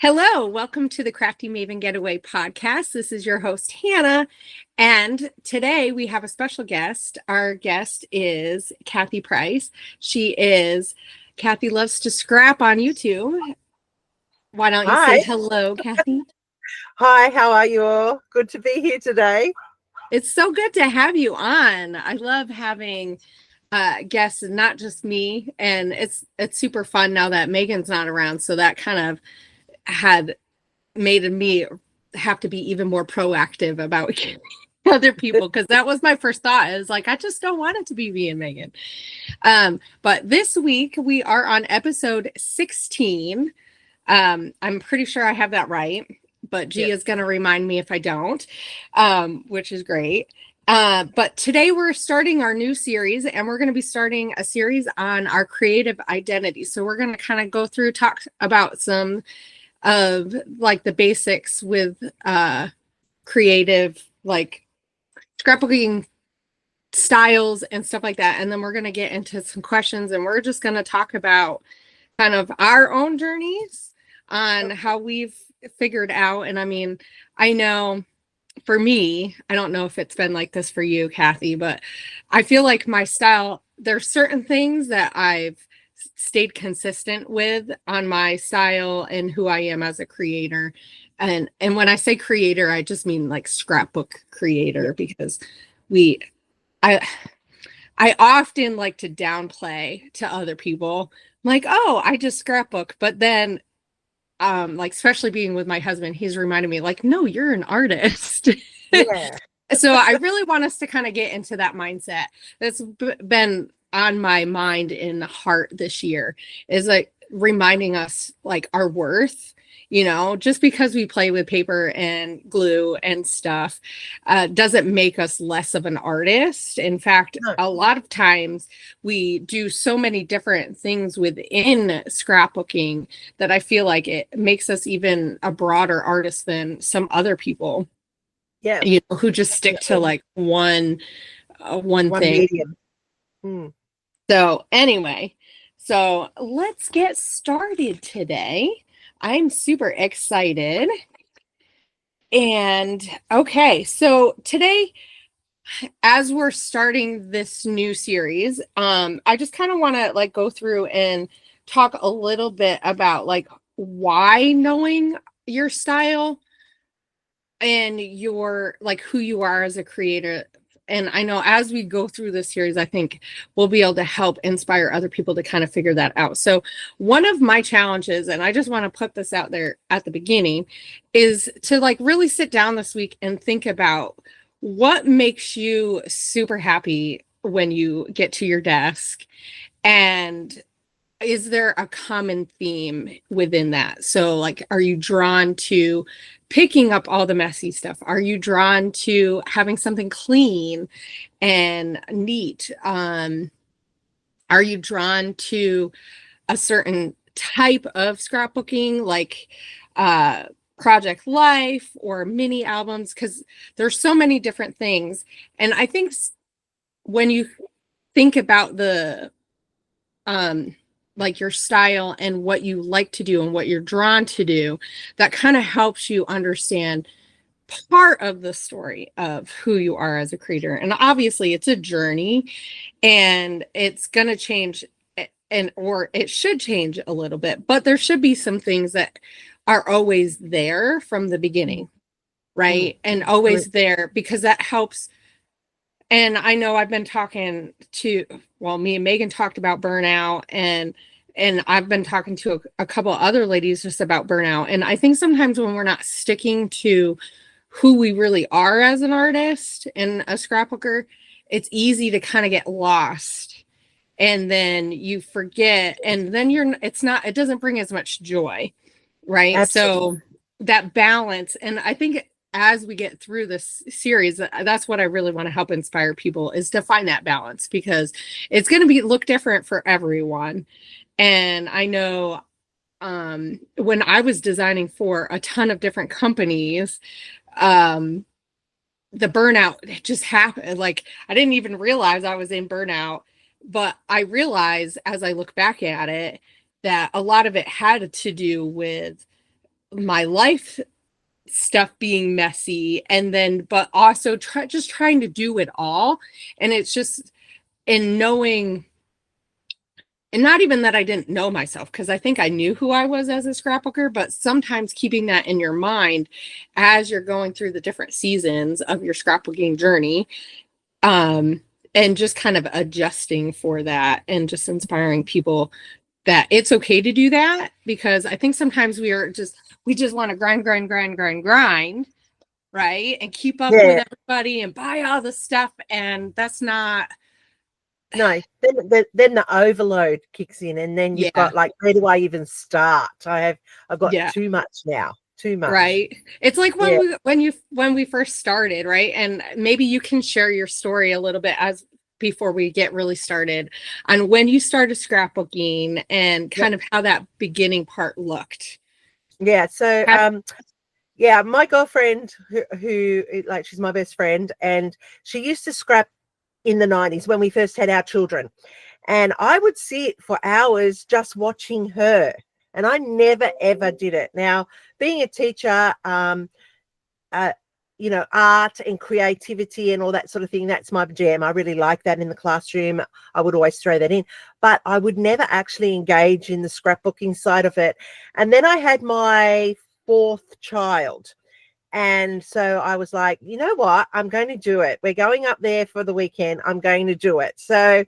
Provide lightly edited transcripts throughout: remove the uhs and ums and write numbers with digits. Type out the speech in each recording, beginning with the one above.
Hello, welcome to the Crafty Maven Getaway podcast. This is your host, Hannah, and today we have a special guest. Our guest is Kathy Price. Kathy Loves to Scrap on YouTube. Why don't you Hi. say hello, Kathy? Hi, how are you all? Good to be here today. It's so good to have you on. I love having guests and not just me, and it's super fun now that Megan's not around, so that kind of had made me have to be even more proactive about other people, because that was my first thought. It was like, I just don't want it to be me and Megan. But this week we are on episode 16. I'm pretty sure I have that right, but G is going to remind me if I don't, which is great. But today we're starting our new series, and we're going to be starting a series on our creative identity. So we're going to kind of go through, talk about some of like the basics with creative, like scrapbooking styles and stuff like that. And then we're going to get into some questions, and we're just going to talk about kind of our own journeys on how we've figured out. And I mean, I know for me, I don't know if it's been like this for you, Kathy, but I feel like my style, there's certain things that I've stayed consistent with on my style and who I am as a creator. And when I say creator, I just mean like scrapbook creator, because I often like to downplay to other people, like, oh, I just scrapbook. But then like, especially being with my husband, he's reminded me, like, no, you're an artist. Yeah. So I really want us to kind of get into that mindset. That's been on my mind and heart this year, is like reminding us like our worth. Just because we play with paper and glue and stuff doesn't make us less of an artist. In fact, a lot of times we do so many different things within scrapbooking that I feel like it makes us even a broader artist than some other people. Yeah. Who just stick to like one thing. Medium. So anyway, let's get started today. I'm super excited. And okay, so today, as we're starting this new series, I just kind of want to like go through and talk a little bit about like why knowing your style and your like who you are as a creator. And I know as we go through this series, I think we'll be able to help inspire other people to kind of figure that out. So one of my challenges, and I just want to put this out there at the beginning, is to like really sit down this week and think about what makes you super happy when you get to your desk, and is there a common theme within that? So like, are you drawn to picking up all the messy stuff? Are you drawn to having something clean and neat? Are you drawn to a certain type of scrapbooking, like project life or mini albums? Because there's so many different things. And I think when you think about the like your style and what you like to do and what you're drawn to do, that kind of helps you understand part of the story of who you are as a creator. And obviously it's a journey, and it's going to change, or it should change a little bit, but there should be some things that are always there from the beginning, right? And always there, because that helps. And I know I've been talking to, me and Megan talked about burnout, and I've been talking to a couple other ladies just about burnout. And I think sometimes when we're not sticking to who we really are as an artist and a scrapbooker, it's easy to kind of get lost, and then you forget, and then it doesn't bring as much joy, right? Absolutely. So that balance, and I think as we get through this series, that's what I really want to help inspire people, is to find that balance, because it's going to look different for everyone. And I know when I was designing for a ton of different companies, the burnout just happened. Like, I didn't even realize I was in burnout, but I realized as I look back at it that a lot of it had to do with my life stuff being messy, and then but also just trying to do it all. And it's just in knowing, and not even that I didn't know myself, because I think I knew who I was as a scrapbooker, but sometimes keeping that in your mind as you're going through the different seasons of your scrapbooking journey, and just kind of adjusting for that, and just inspiring people that it's okay to do that. Because I think sometimes we just want to grind, right? And keep up with Yeah. everybody and buy all the stuff. And that's not, No, then the overload kicks in, and then you've yeah, got like, where do I even start? I've got yeah, too much now, too much. right. It's like Yeah. when we first started, right? And maybe you can share your story a little bit as before we get really started on when you started scrapbooking and Yeah. kind of how that beginning part looked. Yeah. So, How, yeah, my girlfriend, who like, she's my best friend, and she used to scrap in the 90s when we first had our children. And I would sit for hours just watching her. And I never, ever did it. Now, being a teacher, uh, art and creativity and all that sort of thing, that's my jam. I really like that in the classroom. I would always throw that in. But I would never actually engage in the scrapbooking side of it. And then I had my fourth child. And so I was like, you know what? I'm going to do it. We're going up there for the weekend. I'm going to do it. So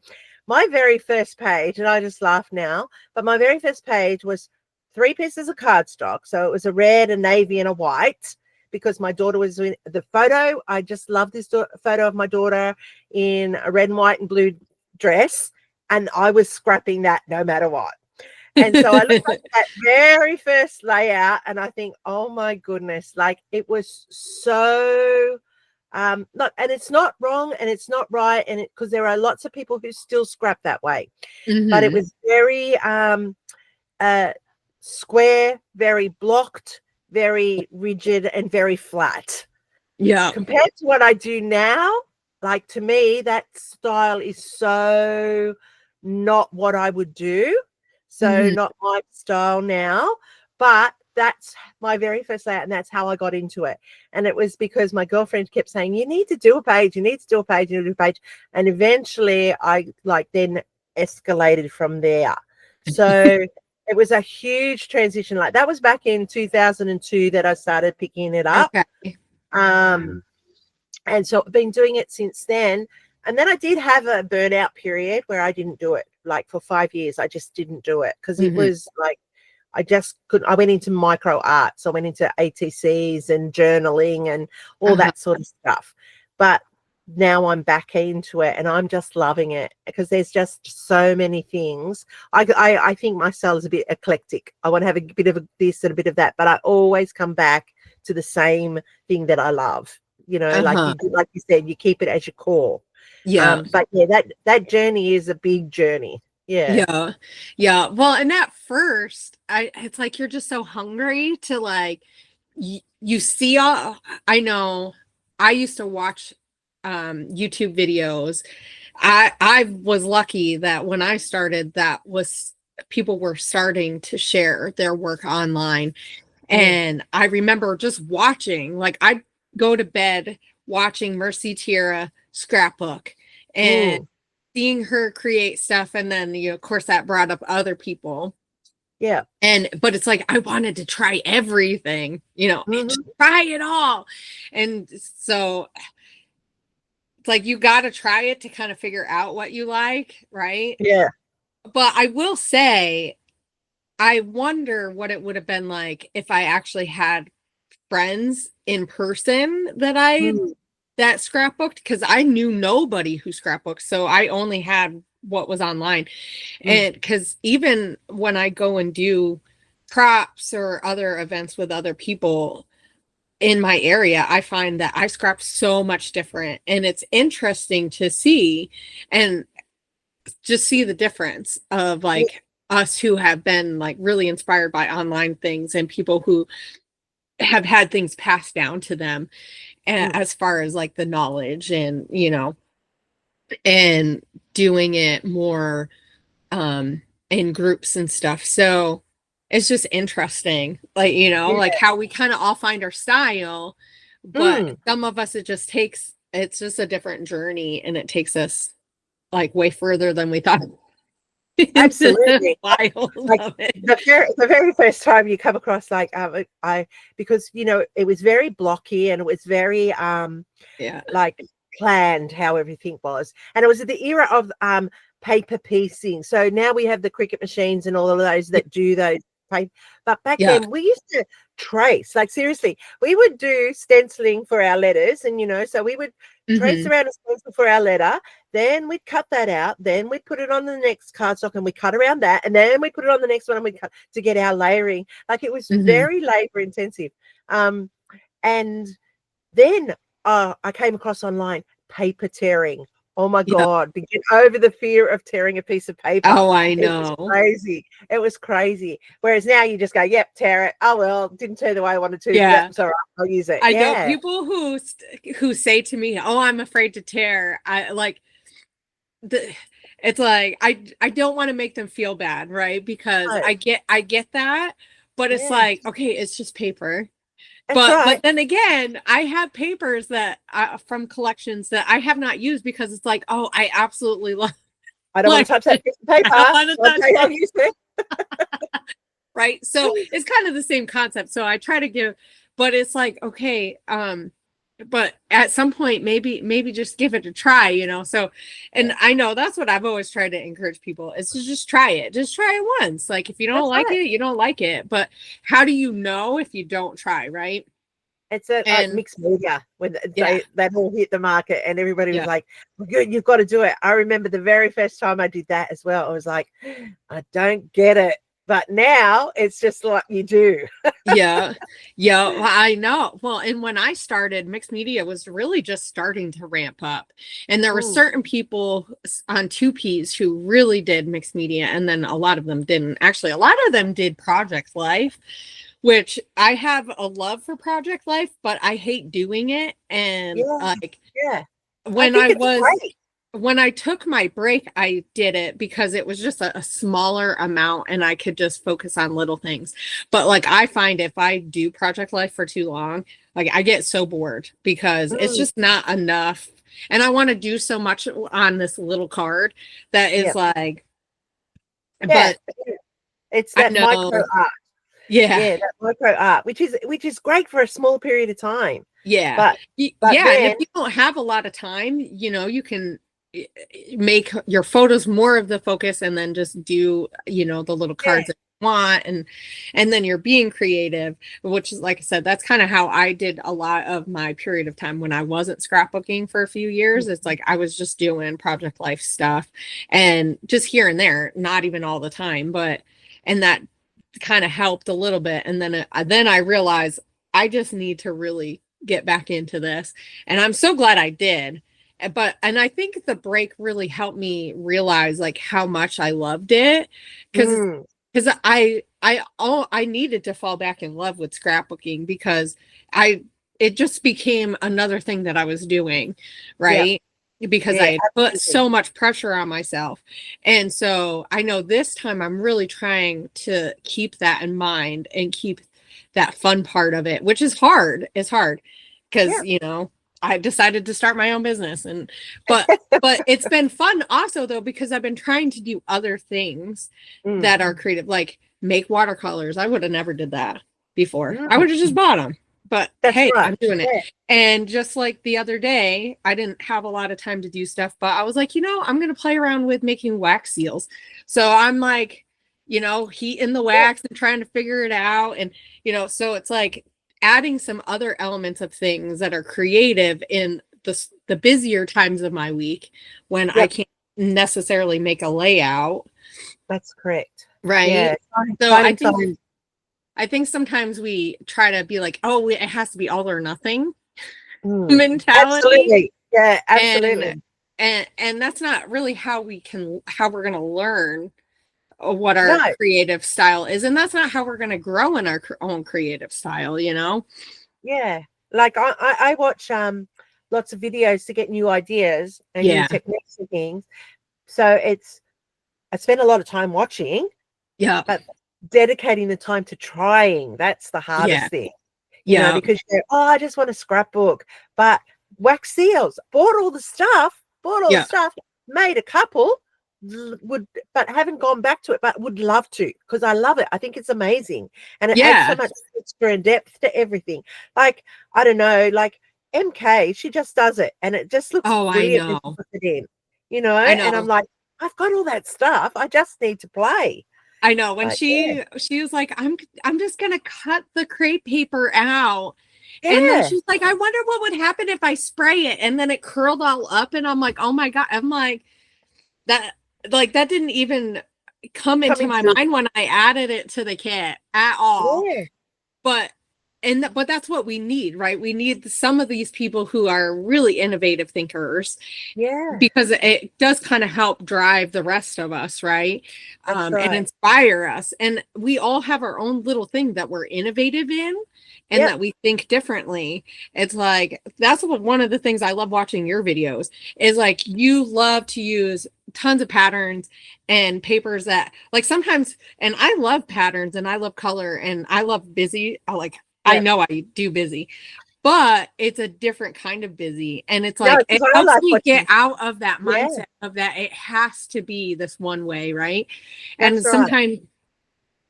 my very first page, and I just laugh now, but my very first page was 3 pieces of cardstock. So it was a red, a navy, and a white, because my daughter was in the photo. I just love this photo of my daughter in a red and white and blue dress. And I was scrapping that no matter what. And so I looked at that very first layout and I think, oh my goodness, like it was so not, and it's not wrong and it's not right, and because there are lots of people who still scrap that way, but it mm-hmm. was very square, very blocked, very rigid, and very flat Yeah. compared to what I do now. Like, to me, that style is so not what I would do. So Mm-hmm. not my style now, but that's my very first layout, and that's how I got into it. And it was because my girlfriend kept saying, you need to do a page, you need to do a page, you need to do a page. And eventually I then escalated from there. So it was a huge transition. Like, that was back in 2002 that I started picking it up. Okay. And so I've been doing it since then. And then I did have a burnout period where I didn't do it. Like, for 5 years, I just didn't do it because it Mm-hmm. was like, I just couldn't. I went into micro art. So I went into ATCs and journaling and all Uh-huh. that sort of stuff. But now I'm back into it and I'm just loving it because there's just so many things. I think my style is a bit eclectic. I want to have a bit of this and a bit of that, but I always come back to the same thing that I love. Uh-huh. Like you said, you keep it as your core. Yeah. But yeah, that journey is a big journey. Yeah. Yeah. Yeah. Well, and at first, it's like you're just so hungry to like you see all. I know I used to watch YouTube videos. I was lucky that when I started, that was people were starting to share their work online. Mm, And I remember just watching, like I'd go to bed watching Mercy Tierra scrapbook and mm, seeing her create stuff. And then, of course, that brought up other people. yeah. But it's like I wanted to try everything, just Mhm. try it all. And so it's like you got to try it to kind of figure out what you like, right? Yeah. But I will say, I wonder what it would have been like if I actually had friends in person Mm, that scrapbooked, because I knew nobody who scrapbooked, so I only had what was online. mm. And because even when I go and do props or other events with other people in my area, I find that I scrap so much different, and it's interesting to see and just see the difference of Yeah. like us who have been like really inspired by online things and people who have had things passed down to them, Mm. as far as like the knowledge and and doing it more in groups and stuff. So it's just interesting, like, you know, Yeah. like how we kind of all find our style, but some of us, it's just a different journey, and it takes us like way further than we thought. Into the Absolutely. wild Like of it. the very first time you come across like I because you know it was very blocky and it was very Yeah. like planned how everything was, and it was at the era of paper piecing. So now we have the Cricut machines and all of those that do those paper, but back Yeah. then we used to trace, like seriously, we would do stenciling for our letters, and you know, so we would trace Mm-hmm. around a stencil for our letter, then we'd cut that out, then we'd put it on the next cardstock and we cut around that, and then we put it on the next one and we cut to get our layering. Like it was Mm-hmm. very labor intensive. And then I came across online paper tearing. Oh my Yeah. God, to get over the fear of tearing a piece of paper. Oh, I It was know. crazy. It was crazy. Whereas now you just go, yep, tear it. Oh, well, didn't tear the way I wanted to. Yeah. That's all right. I'll use it. I know Yeah. people who say to me, "Oh, I'm afraid to tear." It's like I don't want to make them feel bad, right? Because No, I get that, but it's yeah. like, okay, it's just paper. That's But right. then again, I have papers that from collections that I have not used because it's like, oh, I absolutely love I don't want like to touch that piece of paper. I don't want to touch Okay, I'll it, use it. right? So it's kind of the same concept. So I try to give, but it's like, okay, but at some point, maybe just give it a try, you know? So, and I know that's what I've always tried to encourage people is to just try it. Just try it once. Like if you don't That's like right. it, you don't like it. But how do you know if you don't try, right? It's a And mixed media when yeah, they all hit the market and everybody was yeah. like, You've got to do it." I remember the very first time I did that as well. I was like, I don't get it. But now it's just like you do. Yeah. Yeah, well, I know. Well, and when I started, mixed media was really just starting to ramp up. And there were Mm, certain people on 2Ps who really did mixed media, and then a lot of them didn't. Actually, a lot of them did Project Life, which I have a love for Project Life, but I hate doing it. And yeah, like yeah. I when think I it's was great. when I took my break, I did it because it was just a smaller amount and I could just focus on little things. But like I find if I do Project Life for too long, like I get so bored because it's Mm, just not enough. And I want to do so much on this little card that is yeah, like, yeah. but It's I that micro know. art. Yeah. Yeah, that micro art, which is great for a small period of time. Yeah. But Yeah. And if then you don't have a lot of time, you know, you can make your photos more of the focus and then just do, you know, the little yeah. cards that you want. And then you're being creative, which is, like I said, that's kind of how I did a lot of my period of time when I wasn't scrapbooking for a few years. It's like I was just doing Project Life stuff and just here and there, not even all the time, but, and that kind of helped a little bit. And then I realized I just need to really get back into this. And I'm so glad I did. And I think the break really helped me realize like how much I loved it. Because Mm, I needed to fall back in love with scrapbooking because I it just became another thing that I was doing, yeah, right? Because yeah, I had put absolutely. so much pressure on myself. And so I know this time I'm really trying to keep that in mind and keep that fun part of it, which is hard. It's hard because, Yeah. you know, I decided to start my own business but it's been fun also though because I've been trying to do other things Mm, that are creative, like make watercolors. I would have never did that before. I mm, would have just bought them. But that's hey, right. I'm doing it. Yeah. And just like the other day, I didn't have a lot of time to do stuff, but I was like, you know, I'm going to play around with making wax seals. So I'm like, you know, heating the Yeah. wax and trying to figure it out. And, you know, so it's like adding some other elements of things that are creative in the busier times of my week when I Yep. can't necessarily make a layout, That's correct. right? Yeah. So Finding time. I think sometimes we try to be like, oh, it has to be all or nothing Mm, mentality. absolutely. Yeah, And absolutely. and that's not really how we're going to learn what No, our creative style is, and that's not how we're going to grow in our own creative style, you know. yeah. Like I watch lots of videos to get new ideas and new Yeah. techniques and things. So I spend a lot of time watching, Yeah. but dedicating the time to trying. That's the hardest Yeah. thing, Yeah. because you go, oh, I just want a scrapbook, but wax seals, bought all the stuff, Yeah. made a couple, but haven't gone back to it, but would love to, because I love it. I think it's amazing, and it adds so Yeah. much texture and depth to everything. Like, I don't know, like MK, she just does it, and it just looks Oh, I brilliant when know. she puts it in, I and I'm know. like, I've got all that stuff. I just need to play. I know. When Yeah. she was like, I'm just gonna cut the crepe paper out. And then Yeah. she's like, I wonder what would happen if I spray it. And then it curled all up. And I'm like, oh my God. I'm that that didn't even come Come into my into, mind when I added it to the kit at all. yeah. But but that's what we need, right? We need some of these people who are really innovative thinkers, Yeah. because it does kind of help drive the rest of us, right? That's And right. inspire us. And we all have our own little thing that we're innovative in and Yep. that we think differently. It's like, that's one of the things I love watching your videos is like, you love to use tons of patterns and papers that like sometimes, and I love patterns and I love color and I love busy. I Yep. know I do busy, but it's a different kind of busy. And it's No, like, it because I helps like me get watching. out of that Yeah, mindset of that it has to be this one way, right? And that's right.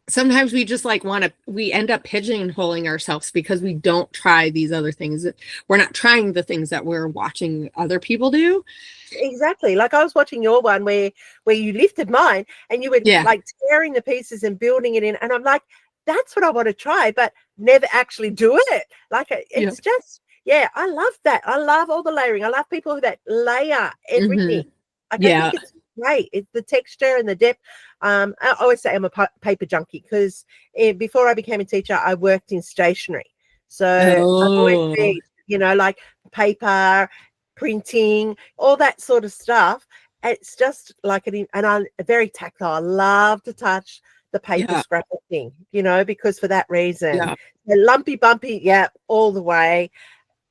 sometimes we just like we end up pigeonholing ourselves because we don't try these other things. We're not trying the things that we're watching other people do. Exactly. Like I was watching your one where you lifted mine and you were Yeah. like tearing the pieces and building it in, and I'm like, that's what I want to try, but never actually do it. Like Yeah. it's just, yeah, I love that. I love all the layering. I love people that layer everything. Mm-hmm. Like I Yeah. think it's great. It's the texture and the depth. I always say I'm a paper junkie because before I became a teacher, I worked in stationery. So I've always Oh, been, like paper, printing, all that sort of stuff. It's just like and I'm very tactile. I love to touch the paper yeah. scrapbooking, because for that reason. Yeah. The lumpy bumpy, yeah, all the way.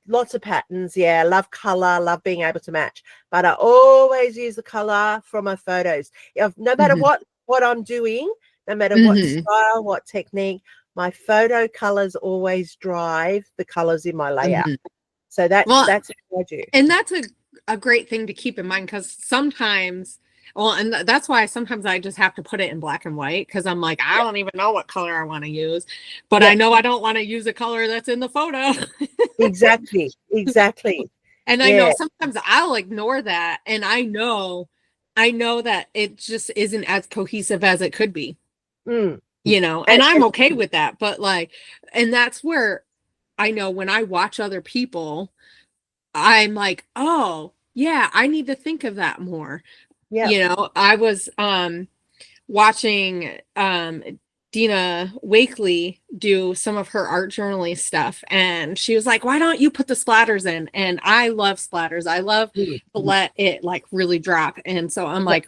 Lots of patterns, yeah. Love color, love being able to match. But I always use the color from my photos. No matter Mm-hmm. what I'm doing, no matter what Mm-hmm. style, what technique, my photo colors always drive the colors in my layout. Mm-hmm. So that's Well, what I do. and that's a great thing to keep in mind because sometimes, well, and that's why sometimes I just have to put it in black and white because I'm like, I don't even know what color I want to use, but I Yep, know I don't want to use a color that's in the photo. exactly, exactly. And I know Yeah. sometimes I'll ignore that. And I know that it just isn't as cohesive as it could be, Mm. and I'm okay with that. But like, and that's where I know when I watch other people, I'm like, oh, yeah, I need to think of that more. Yeah. I was watching Dina Wakely do some of her art journaling stuff, and she was like, why don't you put the splatters in? And I love splatters. I love Mm. to let it like really drop. And so I'm Yeah.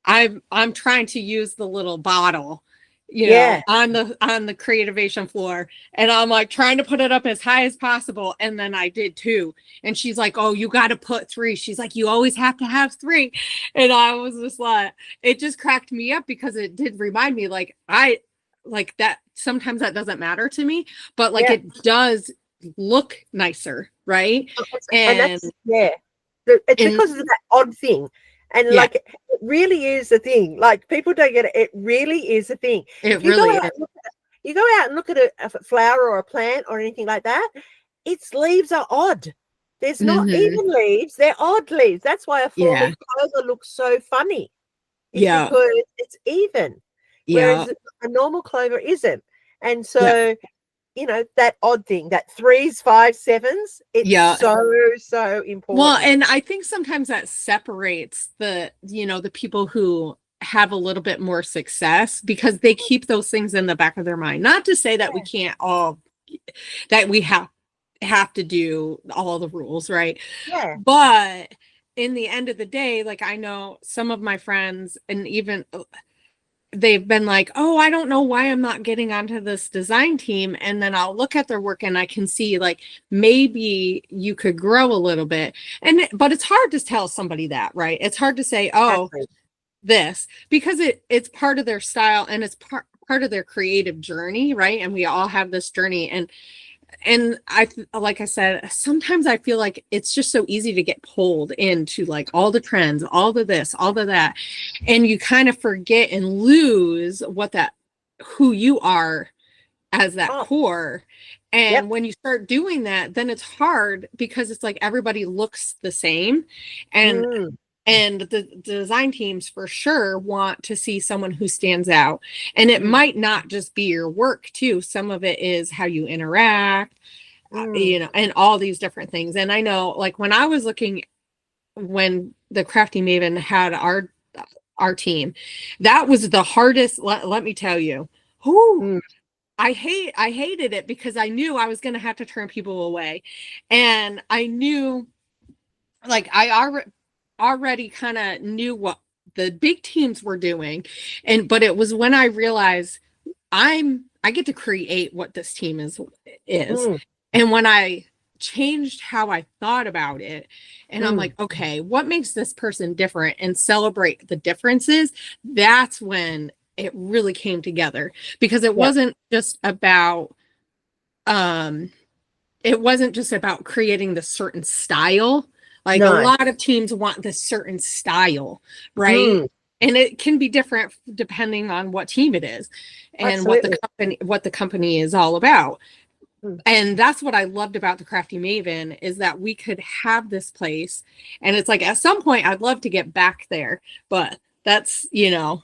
like, I'm trying to use the little bottle, Yeah. on the creativation floor. And I'm like trying to put it up as high as possible. And then I did too. And she's like, oh, you got to put 3. She's like, you always have to have 3. And I was just like, it just cracked me up because it did remind me like I like that sometimes that doesn't matter to me, but like Yeah. it does look nicer, right? And And that's, yeah. It's and because of that odd thing. And yeah, like it really is a thing. Like people don't get it. It really is a thing. it If you go really out is. and look at a flower or a plant or anything like that, its leaves are odd. There's not Mm-hmm. even leaves, they're odd leaves. That's why a Yeah. four-leaf clover looks so funny. Is Yeah. because it's even, Yeah. whereas a normal clover isn't. And Yeah. so, that odd thing, that 3s, 5s, 7s, it's Yeah. so Well, important. and I think sometimes that separates the people who have a little bit more success because they keep those things in the back of their mind. Not to say that we can't all that we have to do all the rules, right? Yeah. But in the end of the day, like I know some of my friends and even they've been like, oh, I don't know why I'm not getting onto this design team. And then I'll look at their work and I can see like maybe you could grow a little bit. But it's hard to tell somebody that, right? It's hard to say, oh, Exactly. this because it's part of their style and it's part of their creative journey, right? And we all have this journey. And like I said, sometimes I feel like it's just so easy to get pulled into like all the trends, all of this, all of that. And you kind of forget and lose who you are as that core. And when you start doing that, then it's hard because it's like everybody looks the same. And the design teams for sure want to see someone who stands out. And it might not just be your work too. Some of it is how you interact, you know, and all these different things. And I know like when I was looking, when the Crafty Maven had our team, that was the hardest. Let me tell you, I hated it because I knew I was going to have to turn people away. And I knew like I already kind of knew what the big teams were doing. But it was when I realized I get to create what this team is. And when I changed how I thought about it, and I'm like, okay, what makes this person different, and celebrate the differences, that's when it really came together. Because it wasn't just about creating the certain style. Like a lot of teams want this certain style, right? And it can be different depending on what team it is and what the company is all about. And that's what I loved about the Crafty Maven, is that we could have this place. And it's like, at some point I'd love to get back there, but that's, you know,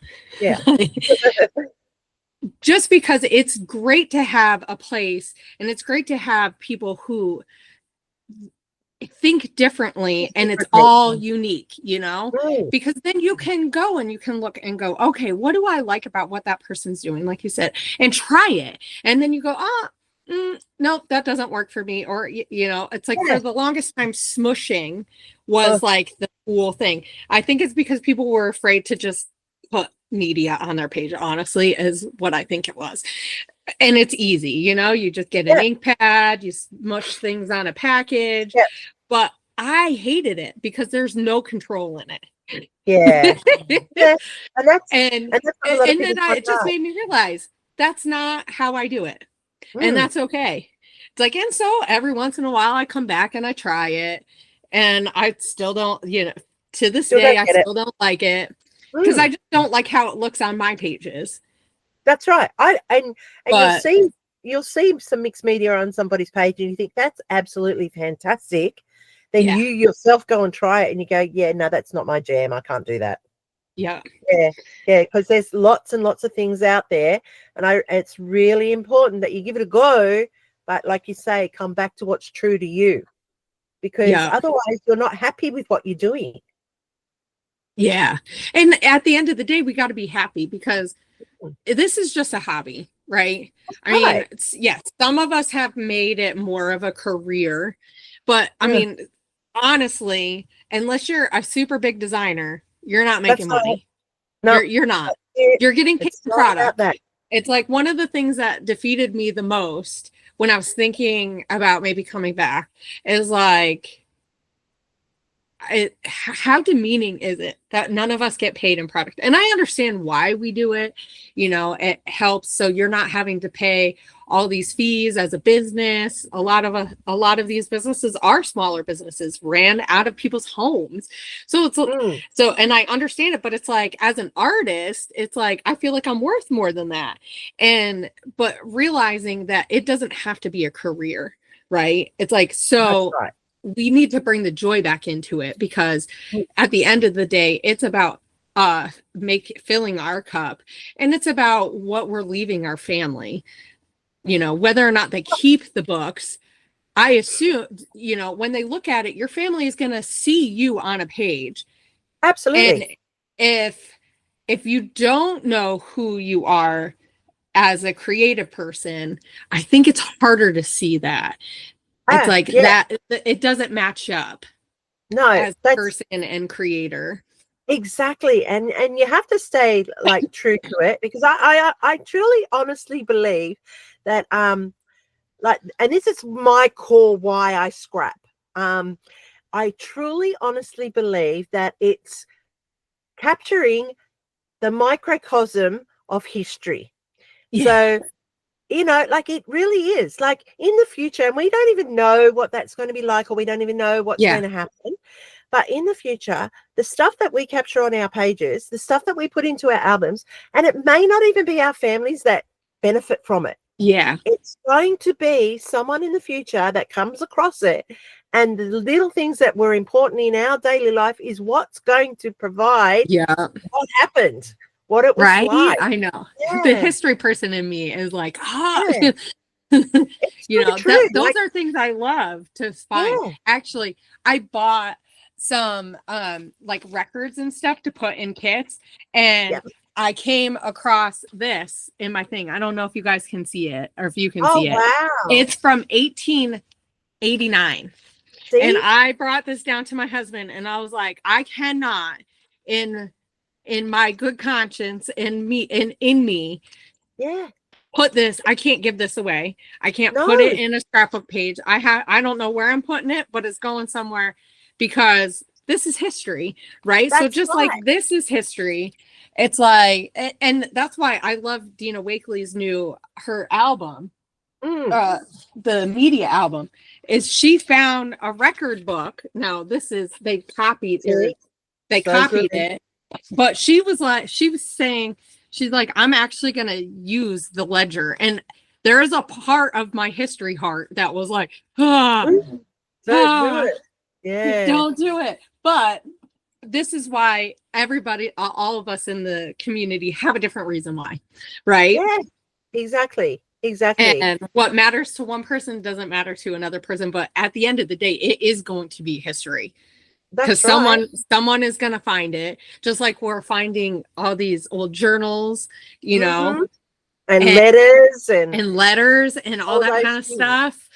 just because it's great to have a place, and it's great to have people who think differently, and it's all unique, you know, because then you can go and you can look and go, okay, what do I like about what that person's doing, like you said, and try it. And then you go, nope, that doesn't work for me. Or, you know, it's like for the longest time, smushing was like the cool thing. I think it's because people were afraid to just put media on their page, honestly, is what I think it was. And it's easy, you know, you just get an ink pad, you smush things on a package. But I hated it because there's no control in it. And then it just made me realize that's not how I do it. And that's okay. It's like, and so every once in a while I come back and I try it, and I still don't, you know, to this day I still don't like it, because I just don't like how it looks on my pages. That's right. You'll see some mixed media on somebody's page and you think that's absolutely fantastic. Then you yourself go and try it and you go, yeah, no, that's not my jam. I can't do that. Yeah, because there's lots and lots of things out there, and it's really important that you give it a go, but like you say, come back to what's true to you, because otherwise you're not happy with what you're doing. Yeah. And at the end of the day, we got to be happy, because this is just a hobby, right? I mean, yes, some of us have made it more of a career, but I mean, honestly, unless you're a super big designer, you're not making money. No, you're not. You're getting paid for product. It's like one of the things that defeated me the most when I was thinking about maybe coming back is like, how demeaning is it that none of us get paid in product? And I understand why we do it. You know, it helps, so you're not having to pay all these fees as a business. A lot of these businesses are smaller businesses ran out of people's homes. So it's so, and I understand it, but it's like, as an artist, it's like I feel like I'm worth more than that. But realizing that it doesn't have to be a career, right? It's like, so we need to bring the joy back into it, because at the end of the day, it's about filling our cup, and it's about what we're leaving our family. You know, whether or not they keep the books, I assume, you know, when they look at it, your family is going to see you on a page. Absolutely. And if you don't know who you are as a creative person, I think it's harder to see that. It's like that it doesn't match up. No, as person and creator. Exactly. And you have to stay like true to it, because I truly honestly believe that like, and this is my core why I scrap. I truly honestly believe that it's capturing the microcosm of history. Yeah. So, like it really is like in the future, and we don't even know what that's going to be like, or we don't even know what's Yeah. going to happen. But in the future, the stuff that we capture on our pages, the stuff that we put into our albums, and it may not even be our families that benefit from it. Yeah. It's going to be someone in the future that comes across it. And the little things that were important in our daily life is what's going to provide Yeah. what happened, what it was Right. like. I know. The Yeah. history person in me is like, Yeah. It's you so know, true. those Like, are things I love to find. yeah. Actually, I bought some like records and stuff to put in kits, and Yep. I came across this in my thing. I don't know if you guys can see it or if you can Oh, see it. wow. It's from 1889. And See? I brought this down to my husband and I was like, I cannot in my good conscience in me Yeah. put this. I can't give this away. I can't put No, it in a scrapbook page. I don't know where I'm putting it, but it's going somewhere because this is history, right? So that's just like right. this is history, it's like, and that's why I love Dina Wakley's her album, Mm. the media album, is she found a record book. Now this is See? they So good. copied it, but she was saying, she's like, I'm actually going to use the ledger. And there is a part of my history heart that was like, Don't do it. Yeah. don't do it. But this is why everybody, all of us in the community have a different reason why, right? Yeah. Exactly. Exactly. And what matters to one person doesn't matter to another person. But at the end of the day, it is going to be history. Because That's right. someone is going to find it, just like we're finding all these old journals, you know, And letters and letters and all that those kind of things. stuff.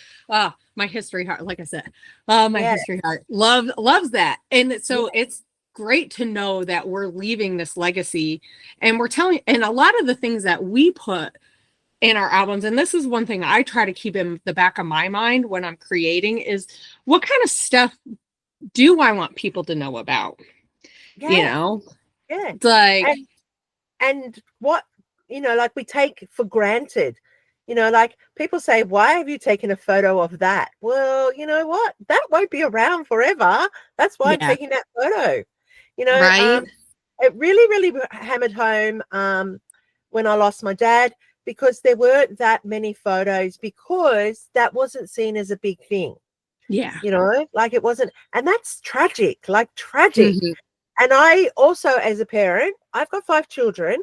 My history heart, like I said, my Yeah. history heart loves that. And so it's great to know that we're leaving this legacy, and we're telling, and a lot of the things that we put in our albums, and this is one thing I try to keep in the back of my mind when I'm creating, is what kind of stuff do I want people to know about? Yeah. You know, Yeah. it's like, And what, like we take for granted, like people say, why have you taken a photo of that? Well, you know what? That won't be around forever. That's why I'm yeah, taking that photo. right, It really, really hammered home when I lost my dad, because there weren't that many photos, because that wasn't seen as a big thing. yeah, Like it wasn't, and that's tragic, like tragic. Mhm. And I also, as a parent, I've got 5 children,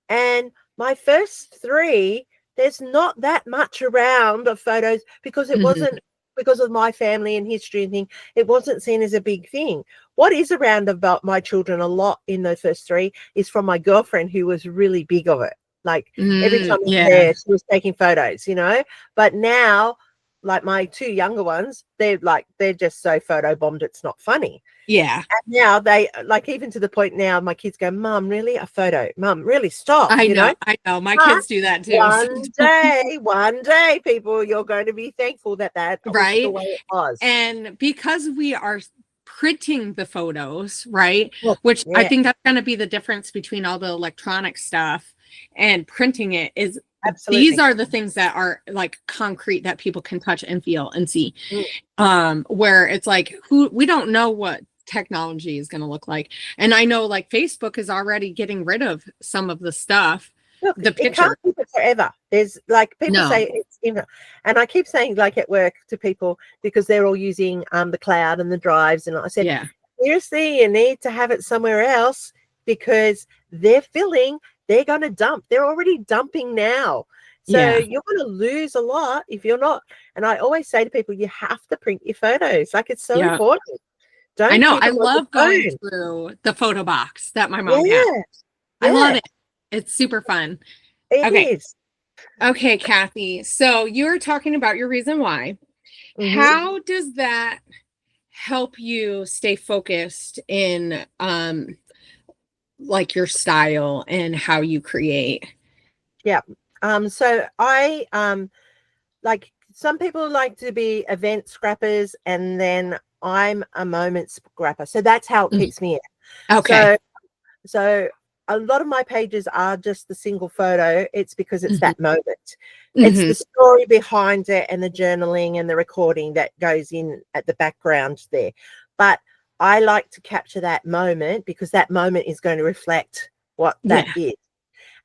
and my first 3, there's not that much around of photos, because it Mhm. wasn't, because of my family and history and thing, it wasn't seen as a big thing. What is around about my children a lot in those first 3 is from my girlfriend, who was really big of it. Like every time I was Yeah, there, she was taking photos, But now, like my 2 younger ones, they're just so photo bombed, it's not funny. yeah. And now they, like, even to the point now, my kids go, Mum, really? A photo? Mum, really? Stop, I know. My But kids do that too. one day, people, you're going to be thankful that was the Right. way it was. And because we are printing the photos, right? Well, Which I yeah, think that's going to be the difference between all the electronic stuff and printing it, is these absolutely. are the things that are like concrete that people can touch and feel and see. Mm. Where it's like, we don't know what technology is going to look like. And I know like Facebook is already getting rid of some of the stuff, Look, the it can't picture. keep it forever. There's like people No. say it's and I keep saying, like, at work to people, because they're all using the cloud and the drives, and I said, Yeah. seriously, you need to have it somewhere else, because they're going to dump. They're already dumping now. So Yeah. you're going to lose a lot if you're not. And I always say to people, you have to print your photos. Like, it's so Yeah. important. I Don't know. keep I them on your love going phone. through the photo box that my mom had. Yeah, I love yeah, it. It's super fun. it Okay. is. Okay, Kathy. So you're talking about your reason why. Mm-hmm. How does that help you stay focused in like your style and how you create? Yeah. So I like, some people like to be event scrappers, and then I'm a moment scrapper. So that's how it keeps me in. Okay. So a lot of my pages are just the single photo. It's because it's Mhm. that moment. It's Mhm. the story behind it and the journaling and the recording that goes in at the background there. But I like to capture that moment because that moment is going to reflect what that Yeah. is.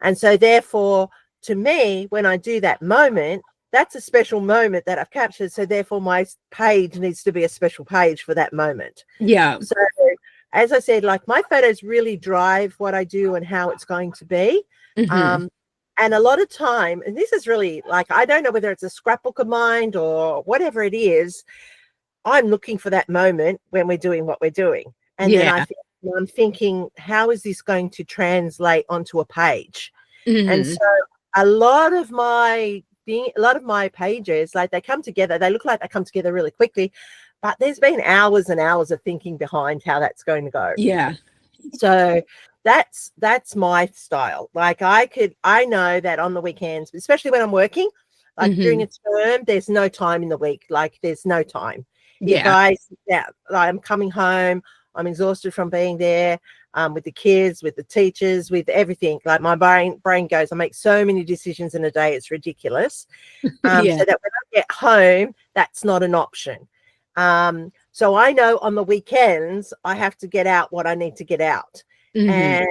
And so therefore, to me, when I do that moment, that's a special moment that I've captured. So therefore, my page needs to be a special page for that moment. Yeah. So as I said, like my photos really drive what I do and how it's going to be. Mhm. And a lot of time, and this is really like, I don't know whether it's a scrapbook of mine or whatever it is, I'm looking for that moment when we're doing what we're doing. And then Yeah. I'm thinking, how is this going to translate onto a page? And Mhm. so a lot of my pages, like they come together, they look like they come together really quickly, but there's been hours and hours of thinking behind how that's going to go. Yeah. So that's my style. Like I know that on the weekends, especially when I'm working, like during Mhm. a term, there's no time in the week. Like there's no time. If Yeah. I sit down, like I'm coming home, I'm exhausted from being there, with the kids, with the teachers, with everything. Like my brain goes, I make so many decisions in a day, it's ridiculous. Yeah. So that when I get home, that's not an option. So I know on the weekends I have to get out what I need to get out. Mhm.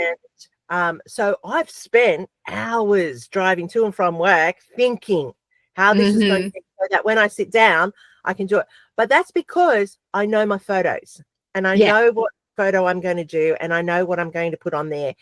And so I've spent hours driving to and from work thinking how this is going to Mhm. be so that when I sit down, I can do it. But that's because I know my photos and I Yeah. know what photo I'm going to do and I know what I'm going to put on there.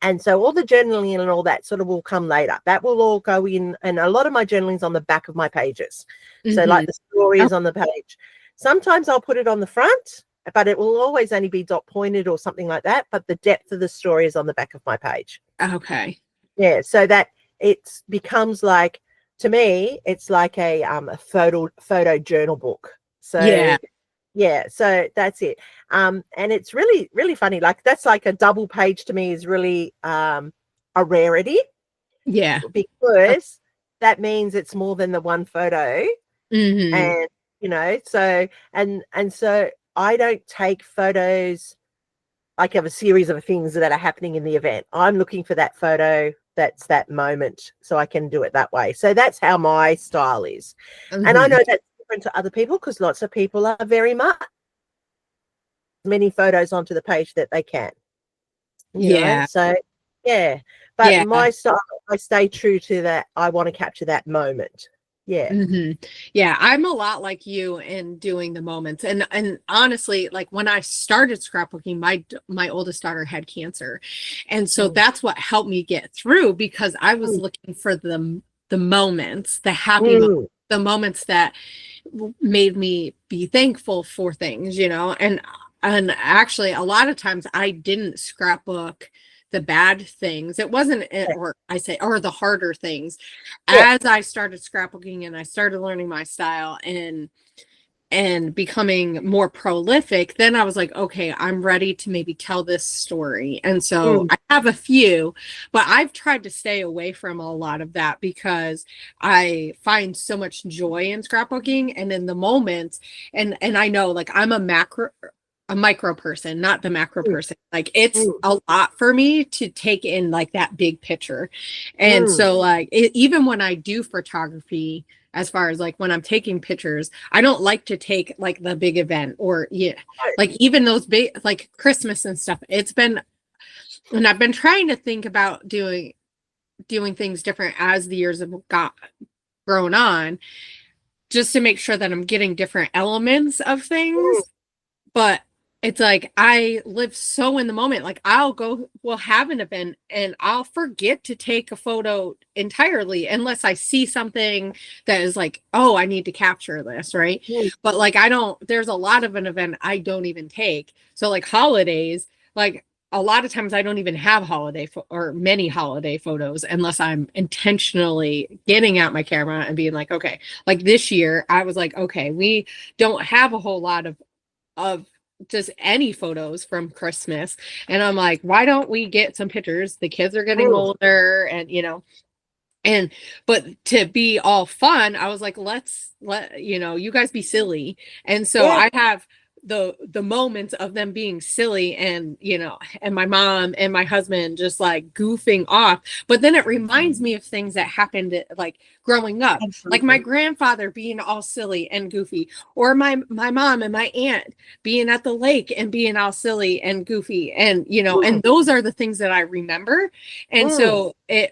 And so all the journaling and all that sort of will come later. That will all go in. And a lot of my journaling is on the back of my pages. So like Mhm. the story Oh, is on the page. Sometimes I'll put it on the front, but it will always only be dot pointed or something like that. But the depth of the story is on the back of my page. okay. Yeah. So that it becomes like, to me, it's like a photo journal book. So Yeah. yeah, so that's it. And it's really, really funny. Like that's like a double page to me is really a rarity Yeah. because that means it's more than the one photo. Mhm. And so so I don't take photos like of a series of things that are happening in the event. I'm looking for that photo that's that moment so I can do it that way. So that's how my style is. And I Mhm. know that's different to other people because lots of people are very much many photos onto the page that they can, Yeah. so yeah. But Yeah. my style, I stay true to that. I want to capture that moment. Yeah. Yeah, I'm a lot like you in doing the moments. And honestly, like when I started scrapbooking, my oldest daughter had cancer. And so Mm, that's what helped me get through because I was mm, looking for the moments, the happy moments, mm, the moments that made me be thankful for things, and actually a lot of times I didn't scrapbook the bad things. It wasn't yeah, or I say or the harder things. yeah, As I started scrapbooking and I started learning my style and becoming more prolific, then I was like, okay, I'm ready to maybe tell this story. And so mm, I have a few, but I've tried to stay away from a lot of that because I find so much joy in scrapbooking and in the moments. And I know like I'm a micro person, not the macro mm, person. Like it's mm, a lot for me to take in like that big picture. And mm, so like even when I do photography, as far as like when I'm taking pictures, I don't like to take like the big event or yeah, like even those big like Christmas and stuff. And I've been trying to think about doing things different as the years have got grown on, just to make sure that I'm getting different elements of mm, things. But it's like I live so in the moment. Like we'll have an event and I'll forget to take a photo entirely unless I see something that is like, oh, I need to capture this, right? mm, But like there's a lot of an event I don't even take. So like holidays, like a lot of times I don't even have or many holiday photos unless I'm intentionally getting out my camera and being like, okay, like this year I was like, okay, we don't have a whole lot of just any photos from Christmas. And I'm like, why don't we get some pictures? The kids are getting mm. older and but to be all fun, I was like, let you guys be silly. And so Yeah. I have the moments of them being silly and, you know, and my mom and my husband just like goofing off. But then it reminds me of things that happened like growing up, like my Absolutely. grandfather being all silly and goofy, or my mom and my aunt being at the lake and being all silly and goofy. And, you know, and those are the things that I remember. And so it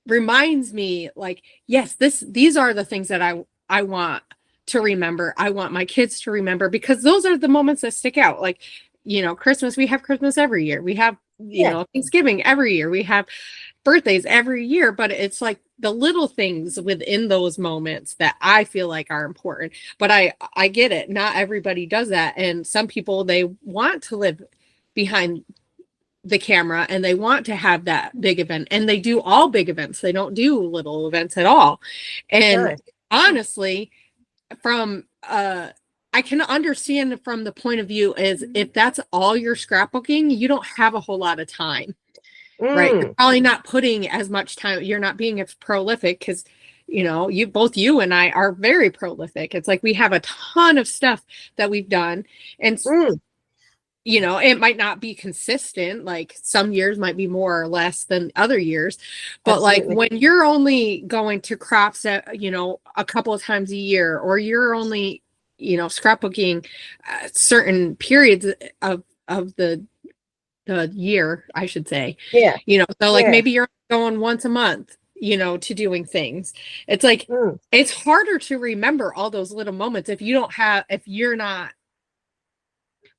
reminds me like, yes, these are the things that I want to remember. I want my kids to remember, because those are the moments that stick out. Like, you know, Christmas, we have Christmas every year. We have, you know, Thanksgiving every year. We have birthdays every year, but it's like the little things within those moments that I feel like are important. But I get it. Not everybody does that. And some people, they want to live behind the camera and they want to have that big event, and they do all big events. They don't do little events at all. And honestly, from I can understand from the point of view is if that's all your scrapbooking, you don't have a whole lot of time, right? You're probably not putting as much time. You're not being as prolific, because, you know, you and I are very prolific. It's like we have a ton of stuff that we've done, and you know, it might not be consistent. Like some years might be more or less than other years, but like when you're only going to crops at, you know, a couple of times a year, or you're only, you know, scrapbooking certain periods of the year, I should say, you know, so like maybe you're going once a month, you know, to doing things. It's like, it's harder to remember all those little moments if you're not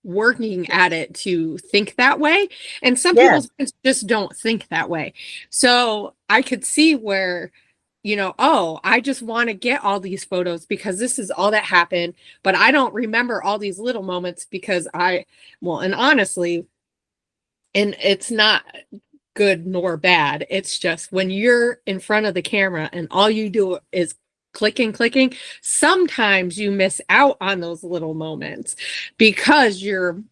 working at it to think that way. And some people just don't think that way. So I could see where, you know, oh, I just want to get all these photos because this is all that happened, but I don't remember all these little moments because and honestly, and it's not good nor bad. It's just when you're in front of the camera and all you do is clicking, sometimes you miss out on those little moments because your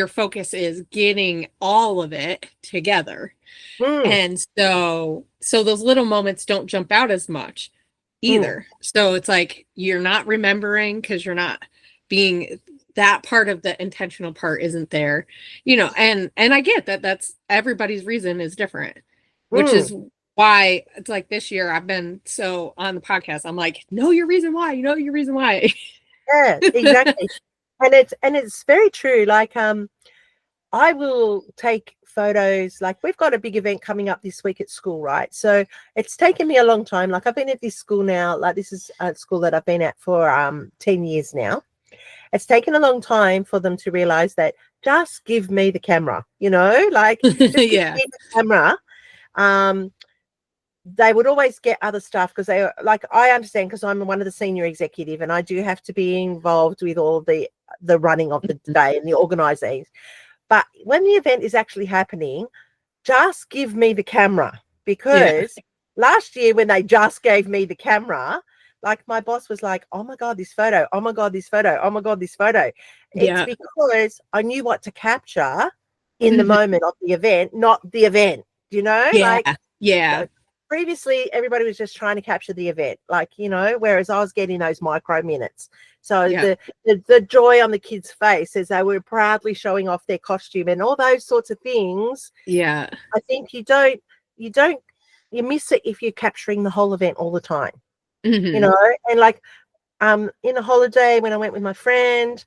focus is getting all of it together. And so those little moments don't jump out as much either. So it's like you're not remembering because you're not being, that part of the intentional part isn't there, you know. And I get that that's everybody's reason is different, which is why it's like this year I've been so on the podcast. I'm like, know your reason why. Yeah, exactly. and it's very true. Like I will take photos. Like we've got a big event coming up this week at school, right? So it's taken me a long time. Like I've been at this school now, like this is a school that I've been at for 10 years now. It's taken a long time for them to realize that just give me the camera, you know, like just give me the camera. They would always get other stuff because they like, I understand because I'm one of the senior executive and I do have to be involved with all the running of the day and the organizing. But when the event is actually happening, just give me the camera, because last year when they just gave me the camera, like my boss was like, oh my God, this photo, oh my God, this photo, oh my God, this photo. It's because I knew what to capture in the moment of the event, not the event, you know? Previously, everybody was just trying to capture the event, like, you know, whereas I was getting those micro minutes. So the joy on the kids' face as they were proudly showing off their costume and all those sorts of things. I think you miss it if you're capturing the whole event all the time, you know. And like in a holiday when I went with my friend,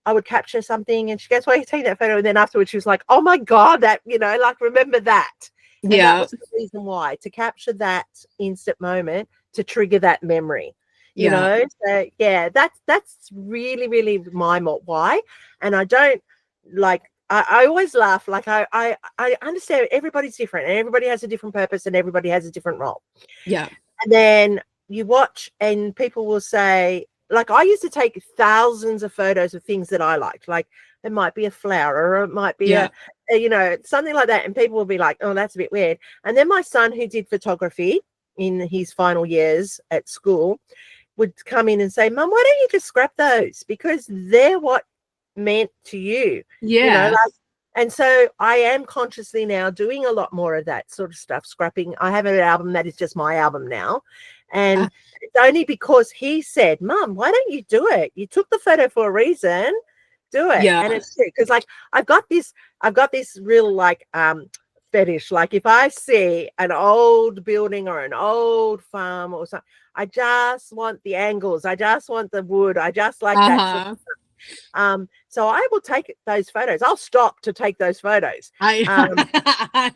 I would capture something and she goes, why are you taking that photo? And then afterwards she was like, oh my God, that, you know, like, remember that. And that was the reason why, to capture that instant moment, to trigger that memory, you know. So that's really, really my why. And I don't like, I always laugh, like I understand everybody's different and everybody has a different purpose and everybody has a different role. And then you watch and people will say, like, I used to take thousands of photos of things that I liked, like it might be a flower or it might be a, you know, something like that. And people will be like, oh, that's a bit weird. And then my son, who did photography in his final years at school, would come in and say, Mum, why don't you just scrap those? Because they're what meant to you. You know, like, and so I am consciously now doing a lot more of that sort of stuff, scrapping. I have an album that is just my album now. And it's only because he said, Mum, why don't you do it? You took the photo for a reason. Do it. Yeah. And it's true. Because like I've got this real like fetish. Like if I see an old building or an old farm or something, I just want the angles. I just want the wood. I just like that sort of stuff. So I will take those photos. I'll stop to take those photos. I'm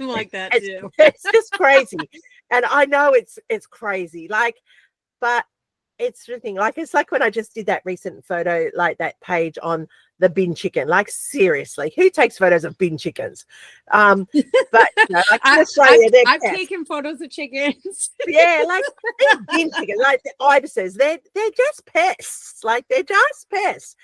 like that too. It's just crazy. And I know it's crazy. Like, but it's the thing. Like, it's like when I just did that recent photo, like that page on the bin chicken. Like, seriously, who takes photos of bin chickens? But you know, like in Australia, I've taken photos of chickens. Yeah, like bin chickens, like the ibises, they're just pests. Like, they're just pests.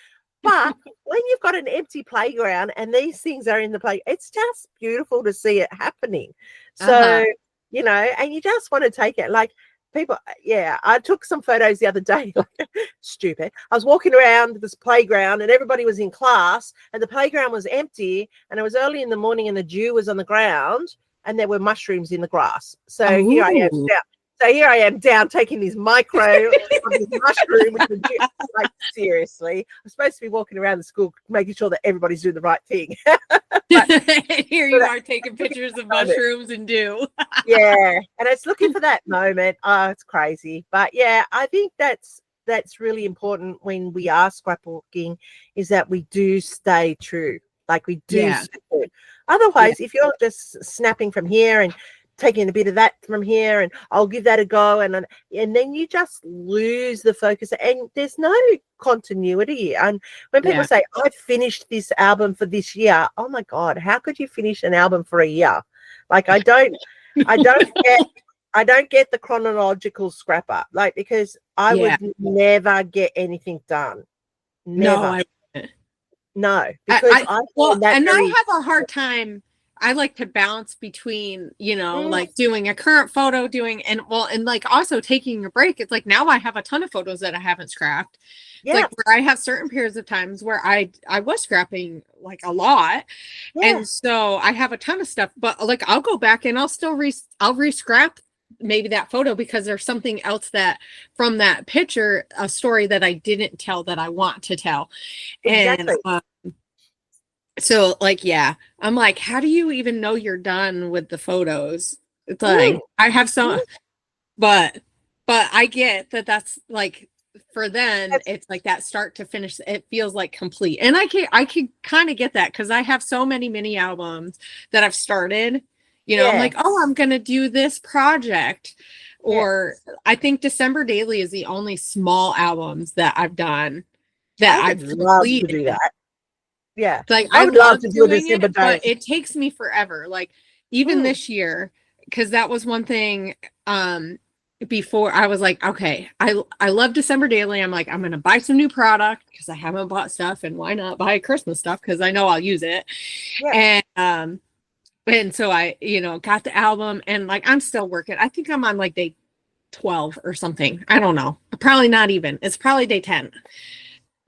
But when you've got an empty playground and these things are in the play, it's just beautiful to see it happening. So, you know, and you just want to take it. Like, people, yeah, I took some photos the other day. Stupid. I was walking around this playground and everybody was in class and the playground was empty and it was early in the morning and the dew was on the ground and there were mushrooms in the grass. So here I am down. So here I am down taking these micro of this mushroom with the dew. Like, seriously, I'm supposed to be walking around the school making sure that everybody's doing the right thing. Here you are taking pictures of mushrooms and dew. Yeah, and it's looking for that moment. Oh, it's crazy. But yeah, I think that's really important when we are scrapbooking, is that we do stay true. Like, we do stay true. Otherwise, if you're just snapping from here and taking a bit of that from here and I'll give that a go, and then you just lose the focus and there's no continuity. And when people say, I finished this album for this year, oh my God, how could you finish an album for a year? Like, I don't get the chronological scrapper, like, because I would never get anything done. Never. No, because I have a hard time. I like to balance between, you know, like doing a current photo, and like also taking a break. It's like now I have a ton of photos that I haven't scrapped. Yeah. Like, where I have certain periods of times where I was scrapping like a lot. Yeah. And so I have a ton of stuff, but like I'll go back and I'll still I'll re-scrap maybe that photo because there's something else that from that picture, a story that I didn't tell that I want to tell. Exactly. And so like, yeah, I'm like, how do you even know you're done with the photos? It's like, I have some, but I get that that's like, for them, it's like that start to finish, it feels like complete. And I can kind of get that because I have so many mini albums that I've started, you know, I'm like, oh, I'm going to do this project. Or I think December Daily is the only small albums that I've done that I've love to do that. Yeah, like I would love to do it, but it takes me forever. Like even this year, because that was one thing. Before I was like, okay, I love December Daily. I'm like, I'm gonna buy some new product because I haven't bought stuff, and why not buy Christmas stuff because I know I'll use it. Yeah. And so I, you know, got the album, and like I'm still working. I think I'm on like day 12 or something. I don't know. Probably not even. It's probably day 10.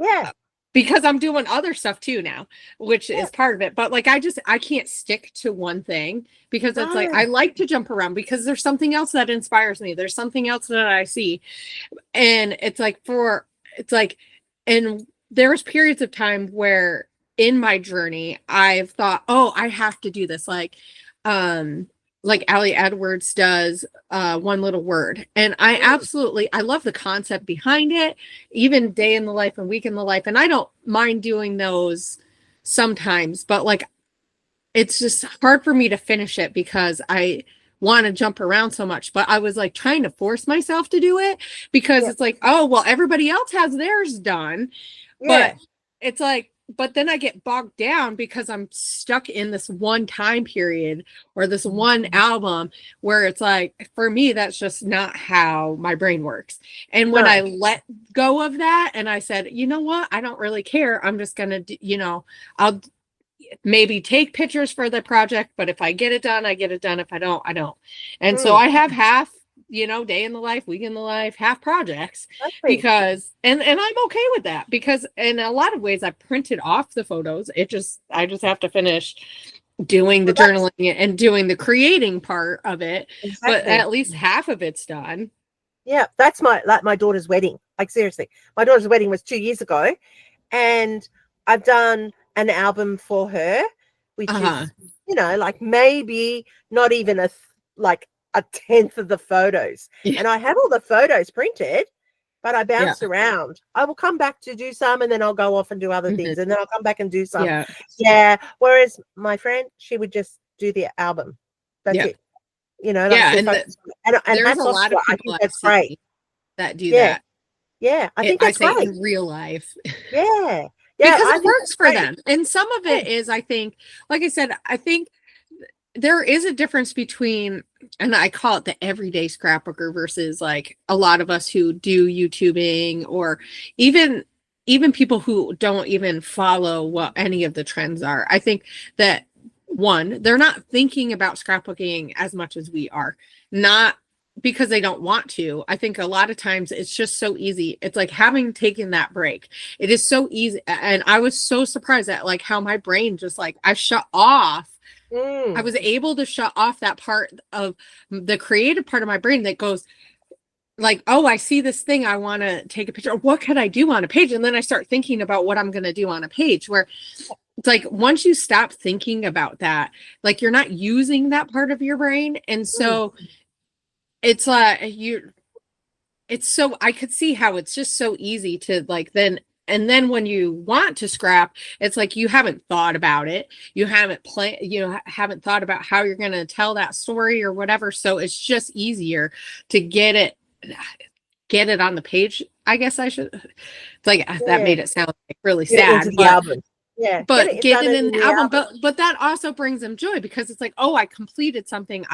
Yeah. Because I'm doing other stuff too now, which is part of it. But like, I can't stick to one thing because it's like, I like to jump around because there's something else that inspires me. There's something else that I see. And it's like, and there was periods of time where in my journey, I've thought, oh, I have to do this. Like Ali Edwards does One Little Word. And I love the concept behind it, even Day in the Life and Week in the Life. And I don't mind doing those sometimes, but like, it's just hard for me to finish it because I want to jump around so much. But I was like trying to force myself to do it because it's like, oh, well, everybody else has theirs done. But it's like, but then I get bogged down because I'm stuck in this one time period or this one album where it's like, for me, that's just not how my brain works. And when I let go of that and I said, you know what, I don't really care. I'm just going to, you know, I'll maybe take pictures for the project, but if I get it done, I get it done. If I don't, I don't. And so I have half, you know, Day in the Life, Week in the Life, half projects because, and I'm okay with that because in a lot of ways I printed off the photos. I just have to finish doing the journaling and doing the creating part of it. But at least half of it's done. Yeah. That's my daughter's wedding. Like seriously, my daughter's wedding was 2 years ago and I've done an album for her, which is, you know, like maybe not even like a tenth of the photos. Yeah. And I have all the photos printed, but I bounce Yeah. around. I will come back to do some, and then I'll go off and do other things, and then I'll come back and do some. Yeah. Yeah. Whereas my friend, she would just do the album. That's Yeah. it. You know, like Yeah, and there's hats a off lot to of her. I people think I that's great. see that do Yeah. that. Yeah, I think I that's say great. in real life. Yeah. Yeah, Because I it think works that's for great. them. And some of it is, I think, like I said, I think there is a difference between, and I call it the everyday scrapbooker versus like a lot of us who do YouTubing, or even people who don't even follow what any of the trends are. I think that one, they're not thinking about scrapbooking as much as we are. Not because they don't want to. I think a lot of times it's just so easy. It's like having taken that break. It is so easy. And I was so surprised at like how my brain just like I shut off. I was able to shut off that part of the creative part of my brain that goes like, oh, I see this thing. I want to take a picture. What could I do on a page? And then I start thinking about what I'm going to do on a page, where it's like, once you stop thinking about that, like you're not using that part of your brain. And so it's like it's so, I could see how it's just so easy to like then, and then when you want to scrap, it's like you haven't thought about it. You haven't haven't thought about how you're going to tell that story or whatever. So it's just easier to get it on the page. I guess I should. It's like that made it sound like really sad, into the album. Yeah, but get it in the album. album. But that also brings them joy, because it's like, oh, I completed something.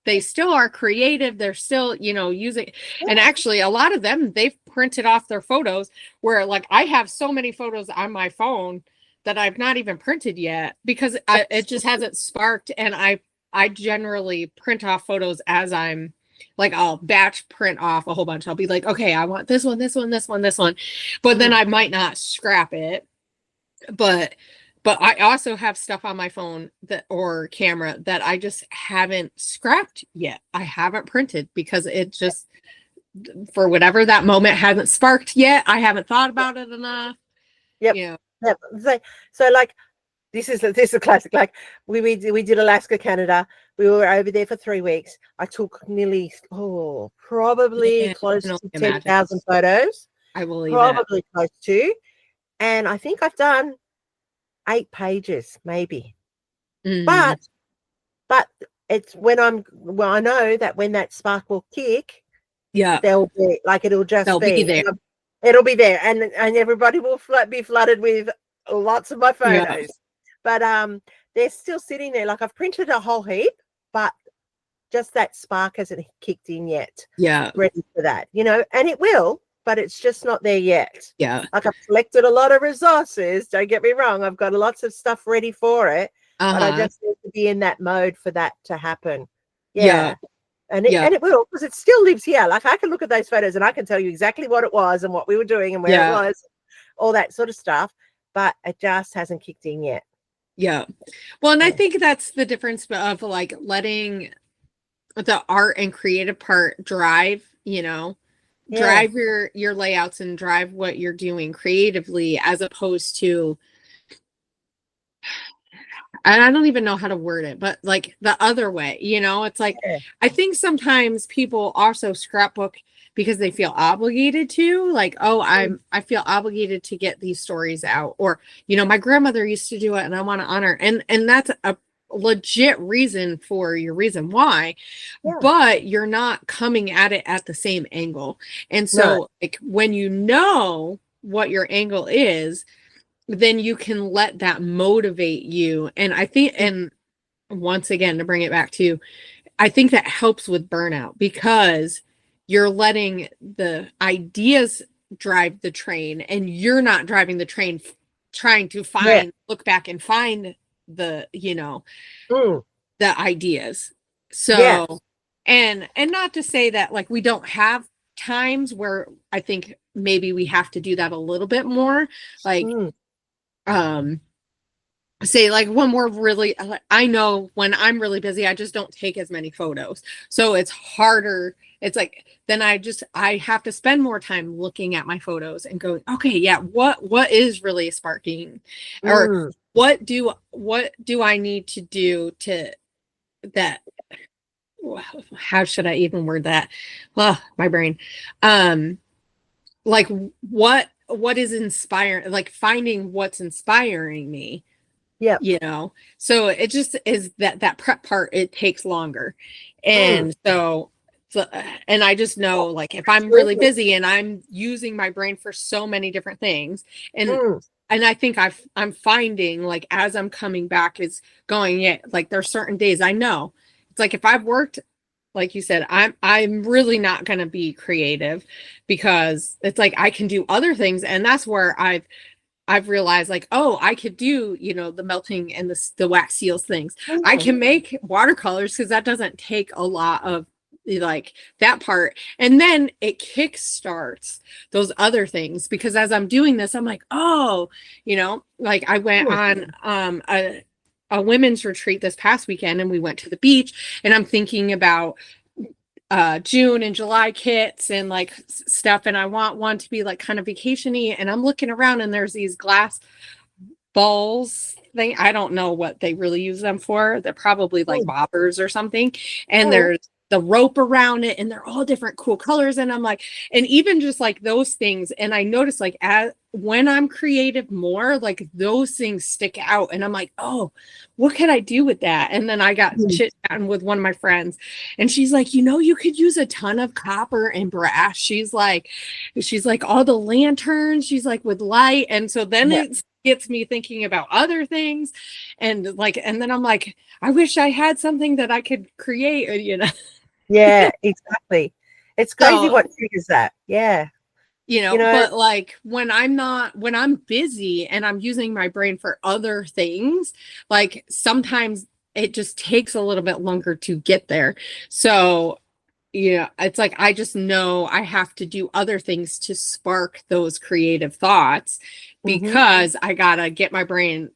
They still are creative. They're still, using. Yeah. And actually a lot of them, they've printed off their photos, where like I have so many photos on my phone that I've not even printed yet, because it just hasn't sparked. And I generally print off photos as I'm like, I'll batch print off a whole bunch. I'll be like, okay, I want this one, this one, this one, this one, but then I might not scrap it. But I also have stuff on my phone or camera that I just haven't scrapped yet. I haven't printed because it just, for whatever that moment hasn't sparked yet. I haven't thought about it enough. Yep. Yeah. Yep. So like this is a classic. Like we did Alaska, Canada. We were over there for 3 weeks. I took nearly probably close to 10,000 photos. I believe probably close to. And I think I've done 8 pages, maybe. But it's when I know that when that spark will kick, they'll be like, it'll be there. It'll be there, and everybody will be flooded with lots of my photos. Yeah. But they're still sitting there. Like I've printed a whole heap, but just that spark hasn't kicked in yet. Yeah, ready for that, and it will. But it's just not there yet. Yeah. Like I've collected a lot of resources. Don't get me wrong. I've got lots of stuff ready for it. But I just need to be in that mode for that to happen. Yeah. And it will, because it still lives here. Like I can look at those photos and I can tell you exactly what it was and what we were doing and where it was, all that sort of stuff. But it just hasn't kicked in yet. Yeah. Well, and I think that's the difference of like letting the art and creative part drive, drive your layouts and drive what you're doing creatively, as opposed to, and I don't even know how to word it, but like the other way, it's like, I think sometimes people also scrapbook because they feel obligated to, like, oh, I feel obligated to get these stories out, or, my grandmother used to do it and I want to honor, and that's a legit reason for your reason why, but you're not coming at it at the same angle. And so like when you know what your angle is, then you can let that motivate you. And I think, and once again, to bring it back to, I think that helps with burnout, because you're letting the ideas drive the train and you're not driving the train trying to look back and find the the ideas. So and not to say that like we don't have times where I think maybe we have to do that a little bit more, like say like when we're really, I know when I'm really busy, I just don't take as many photos. So it's harder. It's like, then I have to spend more time looking at my photos and going, okay, yeah, what is really sparking, or Mm. what do I need to do to that? How should I even word that? Well, my brain. Like what is inspiring, like finding what's inspiring me, Yep. so it just is that prep part, it takes longer. Mm. And so and I just know, like, if I'm really Absolutely. busy and I'm using my brain for so many different things, and Mm. I think I'm finding, like, as I'm coming back, is going, yeah, like there's certain days I know it's like, if I've worked, like you said, I'm really not going to be creative, because it's like I can do other things, and that's where I've realized, like, oh, I could do, the melting and the wax seals things. I Mm. can make watercolors, because that doesn't take a lot of, like, that part. And then it kick starts those other things, because as I'm doing this, I'm like, oh, like I went Mm. on a women's retreat this past weekend, and we went to the beach, and I'm thinking about June and July kits and like stuff, and I want one to be like kind of vacation-y, and I'm looking around, and there's these glass balls thing. I don't know what they really use them for. They're probably like Mm. boppers or something. And Mm. there's the rope around it, and they're all different cool colors. And I'm like, and even just like those things. And I notice, like, when I'm creative more, like those things stick out. And I'm like, oh, what could I do with that? And then I got Mm. chit-chatting with one of my friends, and she's like, you could use a ton of copper and brass. She's like all the lanterns, she's like, with light. And so then Yeah. it gets me thinking about other things, and then I'm like, I wish I had something that I could create. Yeah, exactly. It's crazy So, what triggers that. Yeah. You know, but like when I'm busy and I'm using my brain for other things, like sometimes it just takes a little bit longer to get there. So, it's like I just know I have to do other things to spark those creative thoughts, mm-hmm. because I gotta get my brain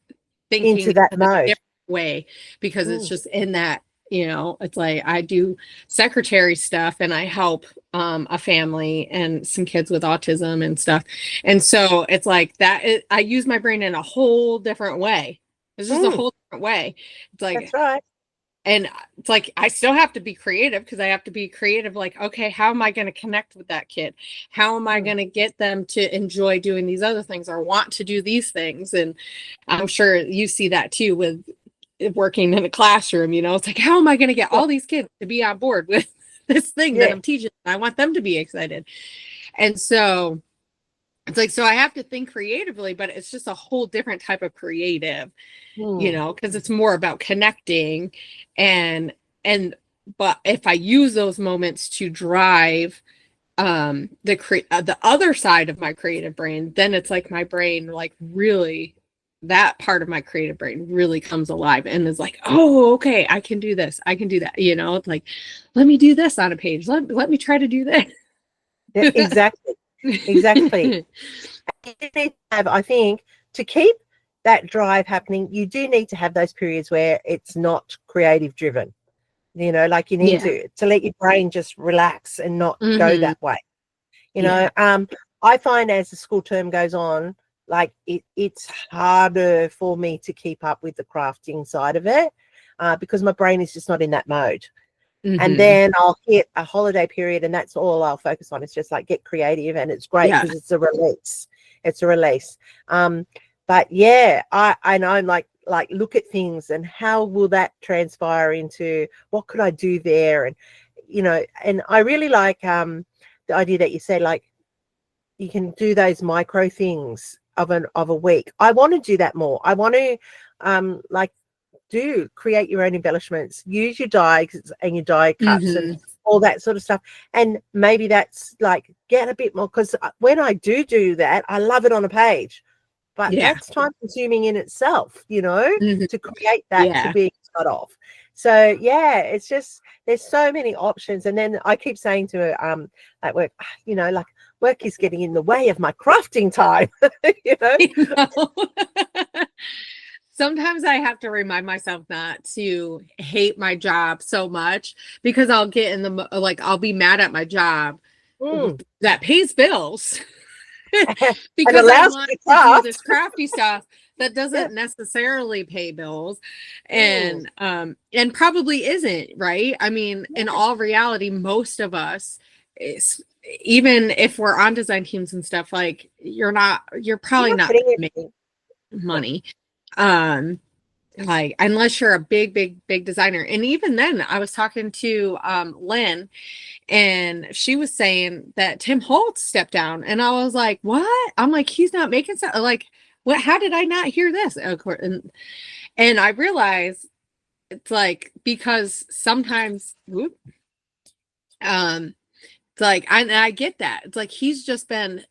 thinking Into that in a mode. different way, because it's Mm. just in that, it's like I do secretary stuff, and I help a family and some kids with autism and stuff. And so it's like I use my brain in a whole different way. It's just a Mm. whole different way. It's That's like, right. and it's like I still have to be creative, because I have to be creative, like, okay, how am I going to connect with that kid? How am I Mm. going to get them to enjoy doing these other things, or want to do these things? And I'm sure you see that too with working in a classroom. It's like, how am I going to get Yeah. all these kids to be on board with this thing that Yeah. I'm teaching? I want them to be excited. And so it's like, so I have to think creatively, but it's just a whole different type of creative, Mm. because it's more about connecting. And but if I use those moments to drive the other side of my creative brain, then it's like my brain, like, really, that part of my creative brain really comes alive, and is like, oh, okay, I can do this, I can do that. It's like, let me do this on a page, let me try to do this. Yeah, exactly. Exactly. You need to have, I think, to keep that drive happening, you do need to have those periods where it's not creative driven. Like you need Yeah. to let your brain just relax and not go Hmm. that way. Yeah. I find as the school term goes on, like it's harder for me to keep up with the crafting side of it, because my brain is just not in that mode. And Hmm. then I'll hit a holiday period, and that's all I'll focus on. It's just like get creative, and it's great Yeah. because it's a release. It's a release. But yeah, I know, I'm like look at things and how will that transpire into what could I do there, and and I really like the idea that you said, like, you can do those micro things of a week. I want to do that more. I want to like create your own embellishments, use your die and your die cuts and Hmm. all that sort of stuff. And maybe that's like get a bit more, because when I do that, I love it on a page, but Yeah. that's time consuming in itself, Hmm. to create that to Yeah. be cut off. So yeah, it's just there's so many options. And then I keep saying to at work, like, work is getting in the way of my crafting time. you know I know. sometimes I have to remind myself not to hate my job so much, because I'll get in the like I'll be mad at my job that pays bills because I allows want you to to do craft. this crafty stuff that doesn't necessarily pay bills, and probably isn't, right? I mean, in all reality, most of us is, even if we're on design teams and stuff, like you're probably You're not getting making it. money. Like unless you're a big designer. And even then, I was talking to Lynn, and she was saying that Tim Holtz stepped down, and I was like, what? I'm like, he's not making sense. Like, what? How did I not hear this? And I realized it's like, because sometimes it's like I get that. It's like he's just been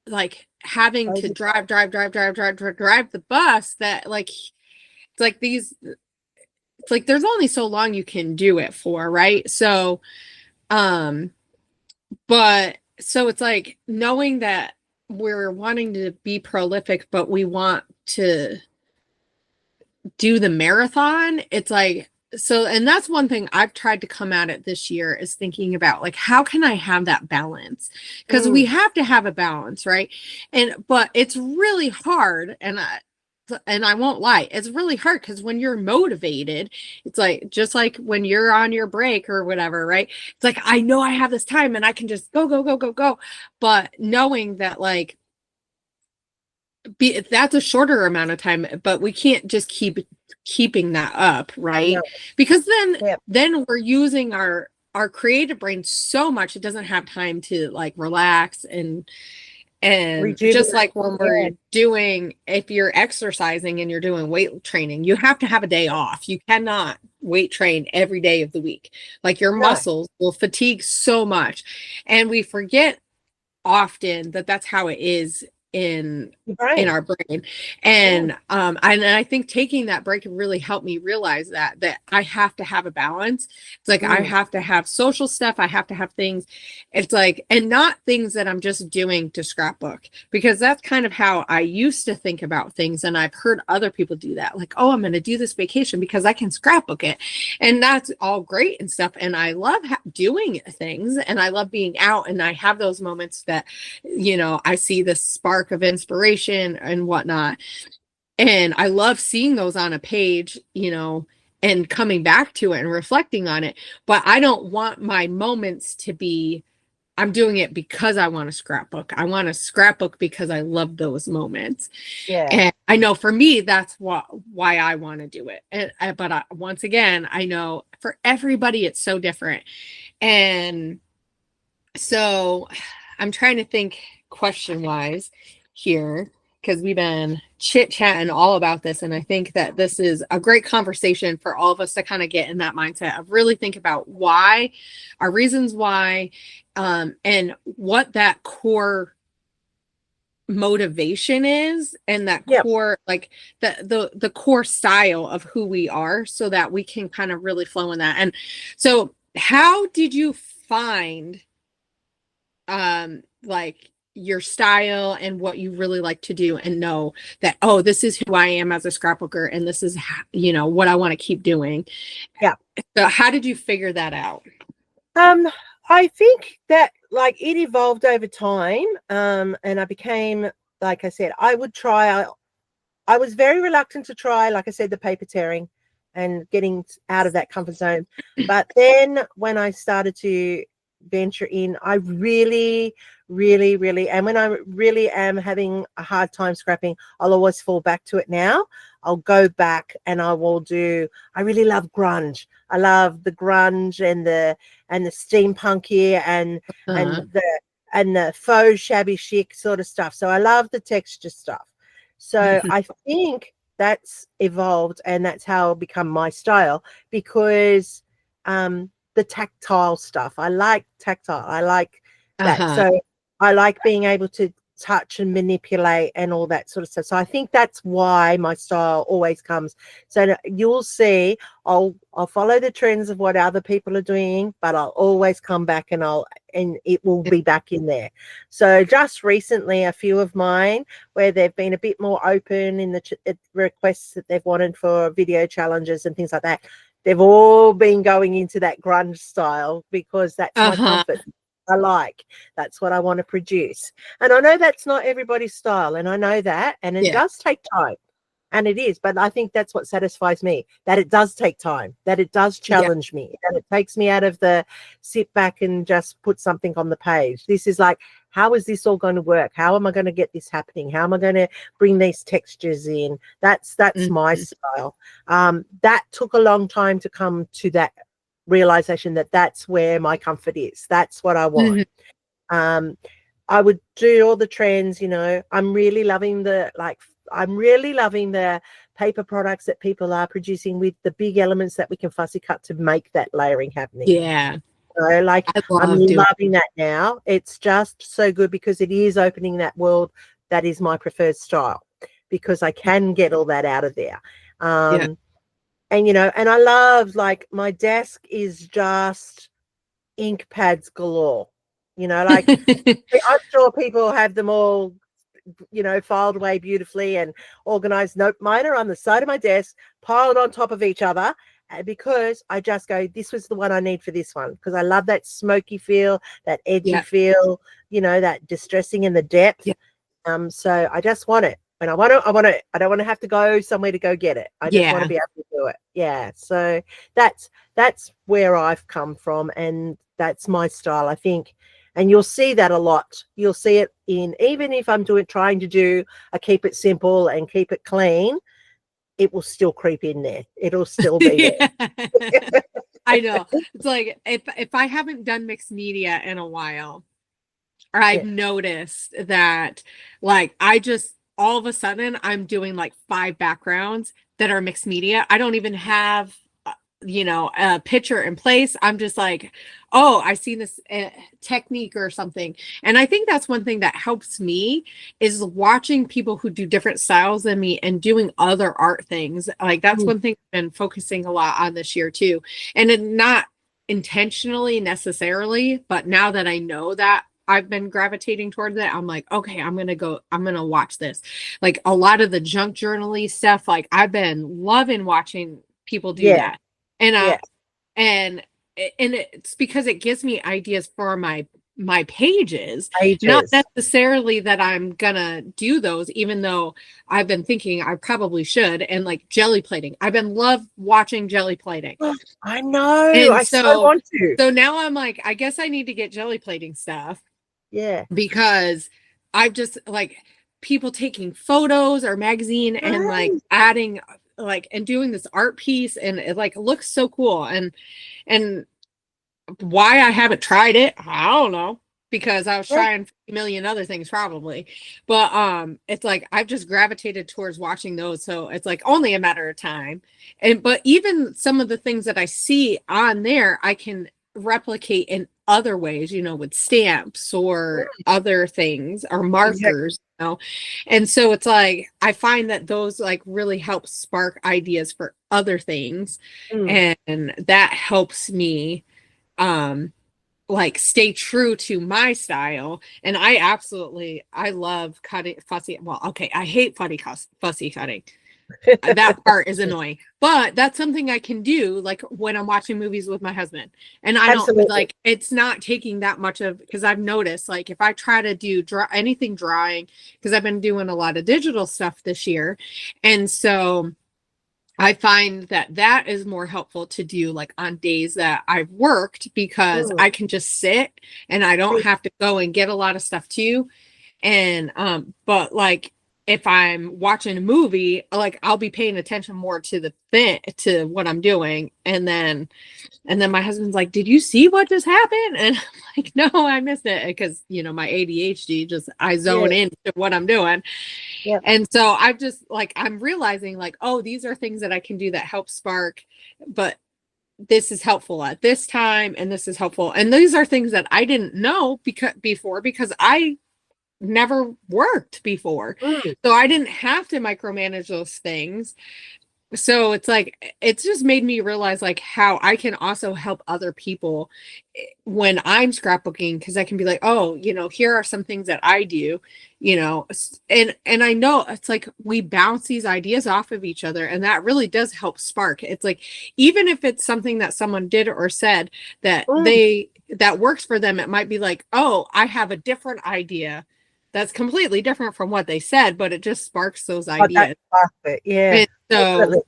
like having to drive the bus, that like it's like these, it's like there's only so long you can do it for, right? So but so it's like knowing that we're wanting to be prolific, but we want to do the marathon. It's like, so, and that's one thing I've tried to come at it this year, is thinking about like, how can I have that balance? Because we have to have a balance, right? But it's really hard. And I won't lie, it's really hard, because when you're motivated, it's like, just like when you're on your break or whatever, right? It's like, I know I have this time and I can just go. But knowing that, like, that's a shorter amount of time, but we can't just keeping that up, right? No. Because then we're using our creative brain so much, it doesn't have time to like relax and just like when we're doing, if you're exercising and you're doing weight training, you have to have a day off. You cannot weight train every day of the week. Like your muscles will fatigue so much, and we forget often that that's how it is in our brain. And I think taking that break really helped me realize that I have to have a balance. It's like I have to have social stuff, I have to have things, it's like, and not things that I'm just doing to scrapbook, because that's kind of how I used to think about things. And I've heard other people do that, like, oh, I'm going to do this vacation because I can scrapbook it, and that's all great and stuff, and I love doing things, and I love being out, and I have those moments that, you know, I see the spark of inspiration and whatnot, and I love seeing those on a page, you know, and coming back to it and reflecting on it. But I don't want my moments to be, I'm doing it because I want to scrapbook. I want to scrapbook because I love those moments. And I know for me, that's why I want to do it. But once again, I know for everybody, it's so different. And so I'm trying to think question wise here, because we've been chit-chatting all about this, and I think that this is a great conversation for all of us to kind of get in that mindset of really think about why, our reasons why, and what that core motivation is, and that core, like the core style of who we are, so that we can kind of really flow in that. And so how did you find like your style and what you really like to do, and know that, oh, this is who I am as a scrapbooker, and this is, you know, what I want to keep doing? So how did you figure that out? I think that like it evolved over time, and I became, like I said, I was very reluctant to try, like I said, the paper tearing and getting out of that comfort zone. But then when I started to venture in, I really, and when I really am having a hard time scrapping, I'll always fall back to it now. I'll go back and I will do, I really love grunge. I love the grunge and the steampunky and the faux shabby chic sort of stuff. So I love the texture stuff. So I think that's evolved, and that's how it'll become my style, because the tactile stuff, I like tactile, I like that. So I like being able to touch and manipulate and all that sort of stuff. So I think that's why my style always comes. So you'll see, I'll follow the trends of what other people are doing, but I'll always come back and I'll and it will be back in there. So just recently, a few of mine where they've been a bit more open in the requests that they've wanted for video challenges and things like that, they've all been going into that grunge style because that's my comfort. That's what I want to produce. And I know that's not everybody's style, and I know that, and it does take time. And it is, but I think that's what satisfies me, that it does take time, that it does challenge me, that it takes me out of the sit back and just put something on the page. This is like, how is this all going to work? How am I going to get this happening? How am I going to bring these textures in? That's my style. That took a long time to come to that realization that that's where my comfort is. That's what I want. I would do all the trends, you know. I'm really loving the paper products that people are producing with the big elements that we can fussy cut to make that layering happening. Yeah. So like I'm loving that now. It's just so good because it is opening that world that is my preferred style, because I can get all that out of there. And you know, and I love, like, my desk is just ink pads galore. You know, like I'm sure people have them all, you know, filed away beautifully and organized. Nope, mine are on the side of my desk, piled on top of each other, because I just go, this was the one I need for this one, because I love that smoky feel, that edgy feel, you know, that distressing in the depth. So I just want it, and I want it. I don't want to have to go somewhere to go get it. I just want to be able to do it. So that's where I've come from, and that's my style, I think. And you'll see that a lot. You'll see it in, even if I'm trying to do a keep it simple and keep it clean, it will still creep in there. It'll still be there. I know. It's like if I haven't done mixed media in a while, or I've noticed that, like, I just all of a sudden I'm doing like 5 backgrounds that are mixed media. I don't even have you know, a picture in place. I'm just like, oh, I see this technique or something. And I think that's one thing that helps me, is watching people who do different styles than me and doing other art things. Like, that's one thing I've been focusing a lot on this year too. And not intentionally necessarily, but now that I know that I've been gravitating towards it, I'm like, okay, I'm going to watch this. Like, a lot of the junk journaling stuff, like, I've been loving watching people do that. And it's because it gives me ideas for my pages. Not necessarily that I'm gonna do those, even though I've been thinking I probably should. And like jelly plating, I've been watching jelly plating. I know. And I so want to. So now I'm like, I guess I need to get jelly plating stuff. Because I've just, like, people taking photos or magazine and like adding, like, and doing this art piece, and it like looks so cool. And why I haven't tried it, I don't know, because I was trying a million other things probably, but it's like I've just gravitated towards watching those, so it's like only a matter of time. But even some of the things that I see on there, I can replicate in other ways, you know, with stamps or other things or markers. You know? And so it's like I find that those like really help spark ideas for other things, and that helps me like stay true to my style. And I love cutting fussy. Well, okay, I hate fussy cutting. That part is annoying, but that's something I can do, like when I'm watching movies with my husband, and I don't like, it's not taking that much of, because I've noticed, like, if I try to do anything drawing, because I've been doing a lot of digital stuff this year, and so I find that is more helpful to do like on days that I've worked, because I can just sit and I don't have to go and get a lot of stuff too. And but like if I'm watching a movie, like I'll be paying attention more to to what I'm doing. And then my husband's like, did you see what just happened? And I'm like, no, I missed it. Because, you know, my ADHD, just I zone into what I'm doing. And so I've just like, I'm realizing like, oh, these are things that I can do that help spark, but this is helpful at this time, and this is helpful. And these are things that I didn't know because I never worked before. So I didn't have to micromanage those things. so it's like, it's just made me realize like how I can also help other people when I'm scrapbooking, because I can be like, oh, here are some things that I do, and I know it's like we bounce these ideas off of each other, and that really does help spark. It's like, even if it's something that someone did or said that Mm. that works for them, it might be like, oh, I have a different idea that's completely different from what they said, but it just sparks those Oh, that's ideas. perfect. Yeah, And so definitely.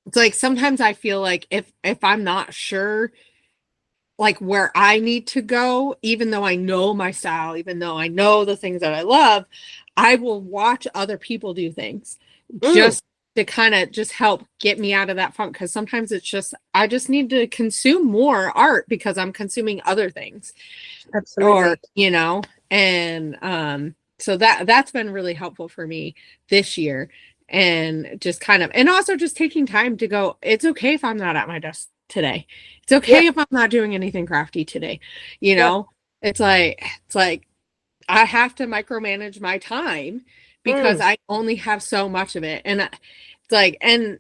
it's like sometimes I feel like if I'm not sure like where I need to go, even though I know my style, even though I know the things that I love, I will watch other people do things Mm, just to kind of just help get me out of that funk. Because sometimes it's just I just need to consume more art because I'm consuming other things, or absolutely. and so that's been really helpful for me this year. And just kind of, and also just taking time to go, it's okay if I'm not at my desk today. It's Yep, okay if I'm not doing anything crafty today. you yep. know it's like I have to micromanage my time because Mm, I only have so much of it. And it's like, and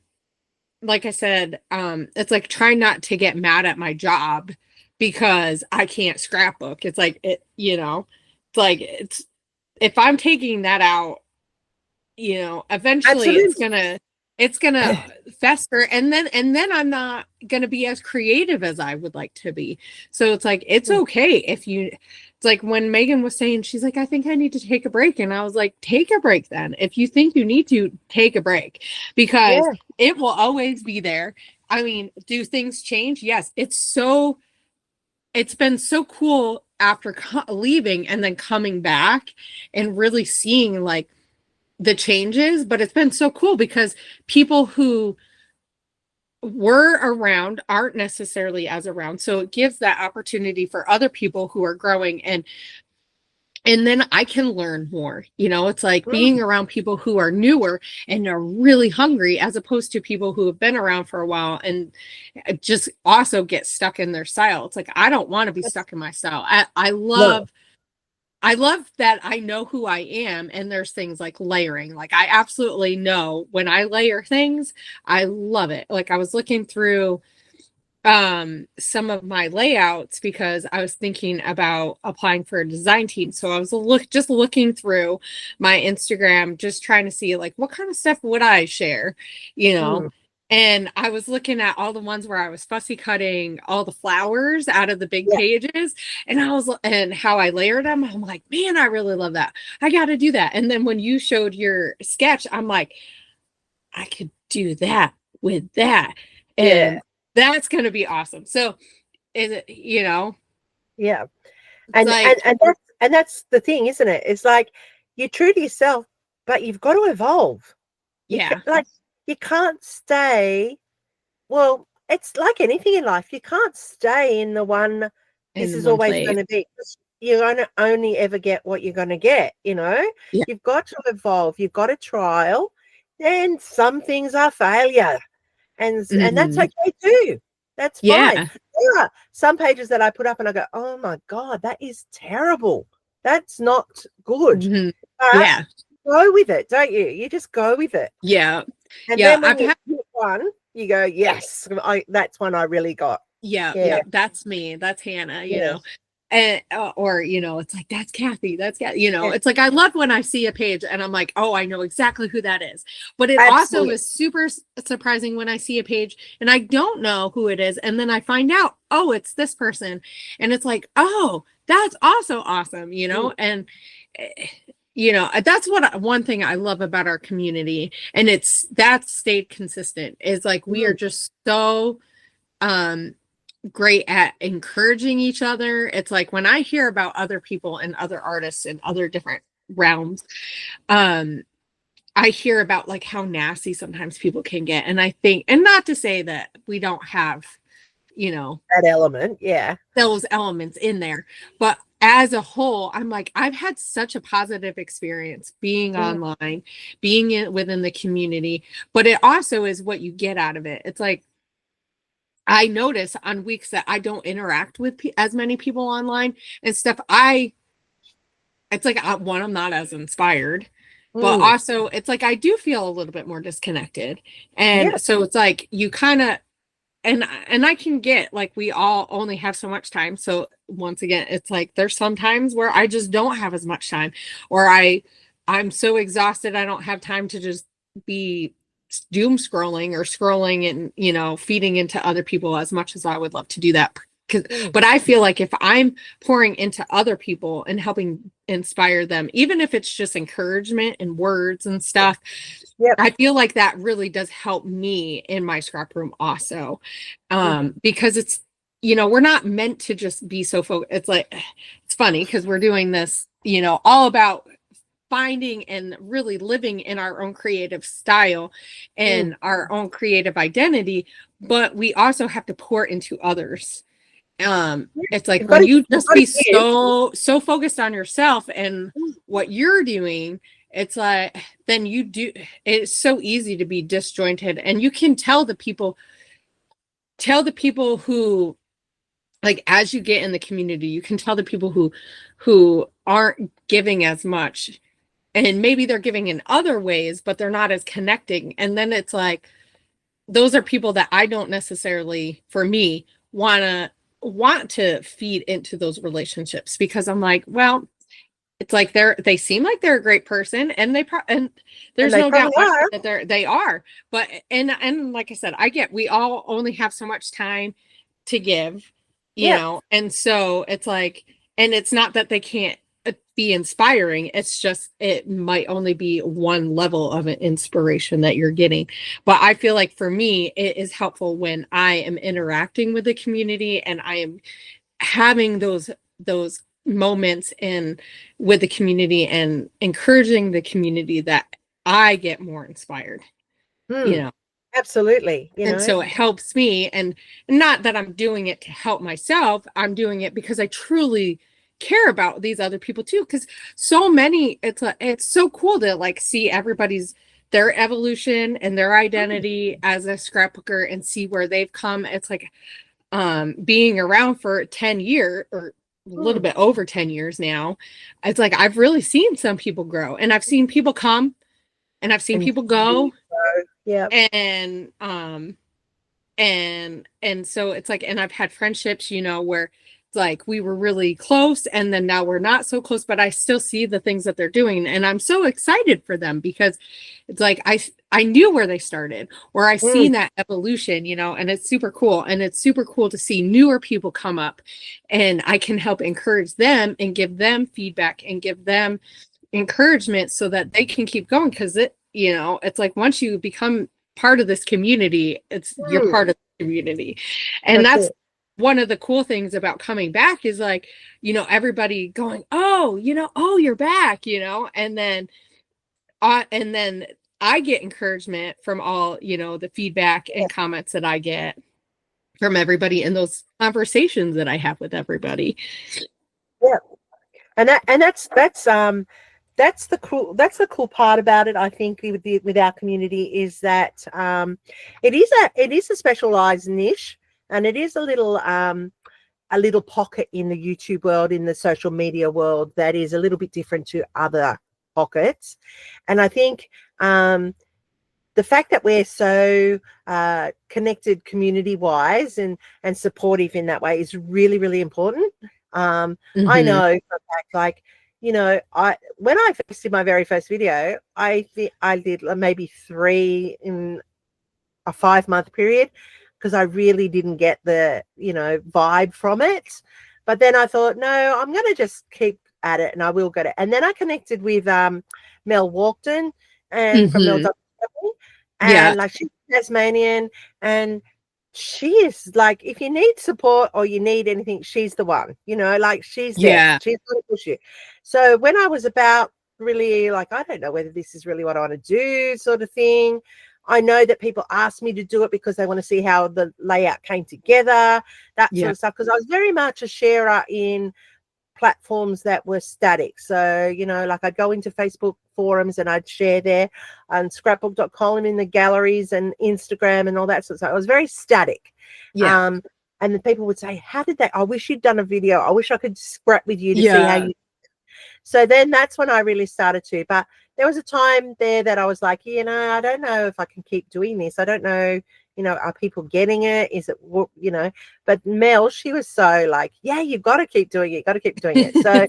like I said, it's like trying not to get mad at my job because I can't scrapbook. It's like it's like it's if I'm taking that out, eventually absolutely. it's gonna fester, and then I'm not gonna be as creative as I would like to be. So it's like it's Mm, okay if you it's like when Megan was saying, she's like, I think I need to take a break. And I was like, take a break then. If you think you need to, take a break, because yeah, it will always be there. I mean, do things change? Yes. It's been so cool after leaving and then coming back and really seeing like the changes, but it's been so cool because people who were around aren't necessarily as around. So it gives that opportunity for other people who are growing, and then I can learn more. It's like being mm, around people who are newer and are really hungry, as opposed to people who have been around for a while and just also get stuck in their style. It's like I don't want to be that's- stuck in my style. I no, love that I know who I am, and there's things like layering. Like I absolutely know when I layer things, I love it. Like I was looking through some of my layouts because I was thinking about applying for a design team. So I was just looking through my Instagram, just trying to see like what kind of stuff would I share, you know. mm, And I was looking at all the ones where I was fussy cutting all the flowers out of the big yeah, pages, and how I layered them. I'm like, man, I really love that. I got to do that. And then when you showed your sketch, I'm like, I could do that with that. yeah, And that's going to be awesome. So is it, yeah. it's And and like, and that's the thing, isn't it? It's like you're true to yourself, but you've got to evolve. yeah, Like you can't stay. Well, it's like anything in life. You can't stay in the one. This in is one always place. going to be. 'Cause you're going to only ever get what you're going to get. Yeah. You've got to evolve. You've got to trial, and some things are failure, and that's Hmm. okay too. That's fine. Yeah. There are some pages that I put up and I go, oh my God, that is terrible. That's not good. Hmm. But Yeah. go with it, don't you? You just go with it. Yeah. And Yeah. then when you hit one, you go, yes, that's one I really got. Yeah. Yeah, Yeah. That's me. That's Hannah, yeah, And or it's like that's Kathy. That's Kathy. yeah, It's like I love when I see a page and I'm like, oh, I know exactly who that is. But it also absolutely. is super surprising when I see a page and I don't know who it is, and then I find out, oh, it's this person, and it's like, oh, that's also awesome. Mm, And eh, that's one thing I love about our community, and that's stayed consistent, is like we are mm, just so um great at encouraging each other. It's like when I hear about other people and other artists in other different realms, um, I hear about like how nasty sometimes people can get. And I think, and not to say that we don't have, you know, that element, yeah. those elements in there, but as a whole, I'm like, I've had such a positive experience being Mm, online, within the community, but it also is what you get out of it. It's like, I notice on weeks that I don't interact with as many people online and stuff. It's like, one, I'm not as inspired. but Mm. also it's like I do feel a little bit more disconnected. Yeah. And so it's like you kind of, and I can get like we all only have so much time. So once again, it's like there's some times where I just don't have as much time, or I'm so exhausted I don't have time to just be doom scrolling or scrolling and, you know, feeding into other people as much as I would love to do that. Mm. But I feel like if I'm pouring into other people and helping inspire them, even if it's just encouragement and words and stuff, Yep. I feel like that really does help me in my scrap room also. Because it's, you know, we're not meant to just be so focused. It's like, it's funny because we're doing this, you know, all about finding and really living in our own creative style Mm. and our own creative identity, but we also have to pour into others. It's like You've got when to, you you've just got to be give. so focused on yourself and Mm. what you're doing, it's like then you do, it's so easy to be disjointed, and you can tell the people who, like, as you get in the community, you can tell the people who aren't giving as much, and maybe they're giving in other ways but they're not as connecting, and then it's like those are people that I don't necessarily, for me, want to feed into those relationships, because I'm like, well, it's like they seem like they're a great person, and and And there's they no doubt probably are. that they are, but and like I said, I get we all only have so much time to give, you Yeah. know, and so it's like, and it's not that they can't be inspiring, it's just it might only be one level of an inspiration that you're getting. But I feel like for me it is helpful when I am interacting with the community and I am having those moments in with the community and encouraging the community that I get more inspired, you Mm. know. Absolutely. You And know. so it helps me, and not that I'm doing it to help myself, I'm doing it because I truly care about these other people too, because so many, it's so cool to like see everybody's their evolution and their Mm. identity as a scrapbooker and see where they've come. It's like being around for 10 years or a little Mm. bit over 10 years now, it's like I've really seen some people grow, and I've seen people come and I've seen And people go, yeah. and and so it's like, and I've had friendships, you know, where it's like we were really close and then now we're not so close, but I still see the things that they're doing and I'm so excited for them, because it's like I knew where they started, or I Mm. seen that evolution, you know, and it's super cool, and it's super cool to see newer people come up, and I can help encourage them and give them feedback and give them encouragement so that they can keep going, because it, you know, it's like once you become part of this community, it's you're Mm. part of the community. And That's that's it. one of the cool things about coming back is like, you know, everybody going, oh, you know, oh, you're back, you know, and then I get encouragement from all, you know, the feedback and comments that I get from everybody in those conversations that I have with everybody. Yeah. And that's the cool part about it, I think, with our community, is that it is a specialized niche, and it is a little pocket in the YouTube world, in the social media world, that is a little bit different to other pockets. And I think the fact that we're so connected community wise and supportive in that way is really, really important. I Mm-hmm. know for a fact, like, you know, when I first did my very first video, I did maybe 3 in a 5-month period, because I really didn't get the, you know, vibe from it. But then I thought, no, I'm going to just keep at it and I will get it. And then I connected with Mel Walkden, and from Mel Mm-hmm. W. Yeah. And like, she's Tasmanian, and she is like, if you need support or you need anything, she's the one, you know, like, she's there. Yeah. She's going to push you. So when I was about really like, I don't know whether this is really what I want to do, sort of thing, I know that people ask me to do it because they want to see how the layout came together, that sort Yeah. of stuff. Because I was very much a sharer in platforms that were static. So, you know, like, I'd go into Facebook forums and I'd share there, and scrapbook.com in the galleries and Instagram and all that sort of stuff. I was very static. Yeah. And the people would say, how did that? I wish you'd done a video. I wish I could scrap with you to see how Yeah. you. So then that's when I really started to. But there was a time there that I was like, I don't know if I can keep doing this. I don't know, are people getting it? Is it, but Mel, she was so like, yeah, you've got to keep doing it. Got to keep doing it. So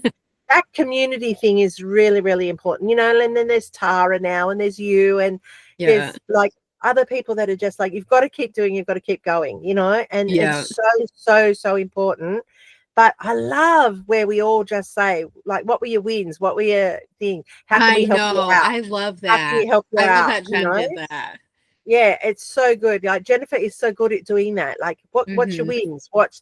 that community thing is really, really important, and then there's Tara now, and there's you, and there's like other people that are just like, you've got to keep doing, you've got to keep going, and it's so important. But I love where we all just say, like, what were your wins? What were your things? How can we help you out? I love that. How can we help you I love out? that Jen did that. Yeah, it's so good. Like Jennifer is so good at doing that. Like, what's your wins? What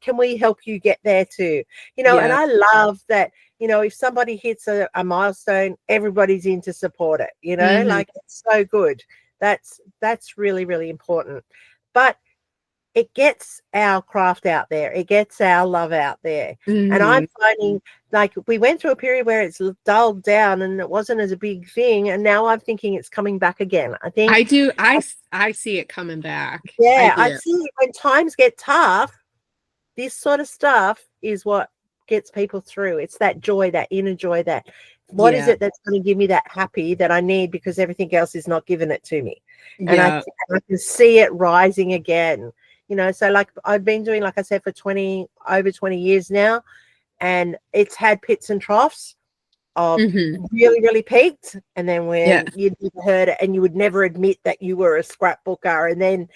can we help you get there to? And I love that. If somebody hits a milestone, everybody's in to support it. Like it's so good. That's really, really important. But it gets our craft out there. It gets our love out there. And I'm finding, like, we went through a period where it's dulled down and it wasn't as a big thing. And now I'm thinking it's coming back again. I think I do. I see it coming back. Yeah, I see when times get tough, this sort of stuff is what gets people through. It's that joy, that inner joy, that what is it that's going to give me that happy that I need, because everything else is not giving it to me. And I can see it rising again. So like I've been doing, like I said, for over 20 years now, and it's had pits and troughs of really, really peaked. And then when you'd heard it and you would never admit that you were a scrapbooker, and then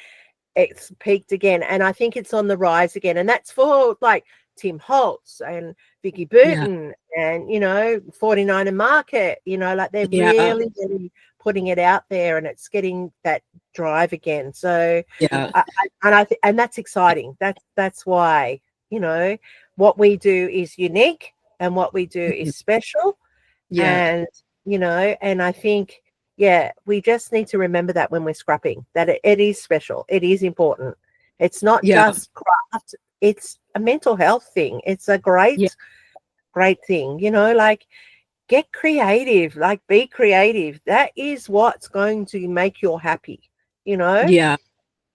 it's peaked again. And I think it's on the rise again. And that's for like Tim Holtz and Vicky Burton and, 49 and Market, like they're really, really putting it out there, and it's getting that drive again. So and that's exciting. That's why, what we do is unique and what we do is special. And, and I think, we just need to remember that when we're scrapping, that it is special. It is important. It's not just craft. It's a mental health thing. It's a great thing, like get creative, like be creative. That is what's going to make you happy, they've known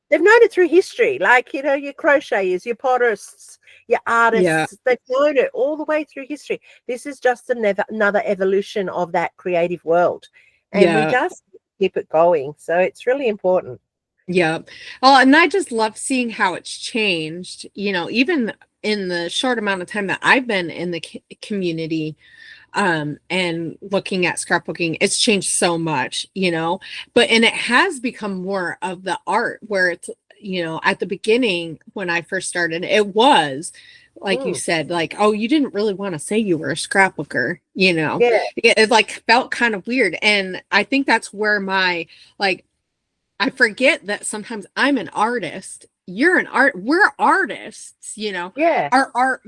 it through history, like your crocheters, your potterists, your artists, they've known it all the way through history. This is just another evolution of that creative world, and we just keep it going. So it's really important. Well, and I just love seeing how it's changed, even in the short amount of time that I've been in the community, and looking at scrapbooking, it's changed so much, and it has become more of the art, where it's, at the beginning when I first started, it was like you said, like, oh, you didn't really want to say you were a scrapbooker, it like felt kind of weird. And I think that's where I forget that sometimes I'm an artist. We're artists, our art,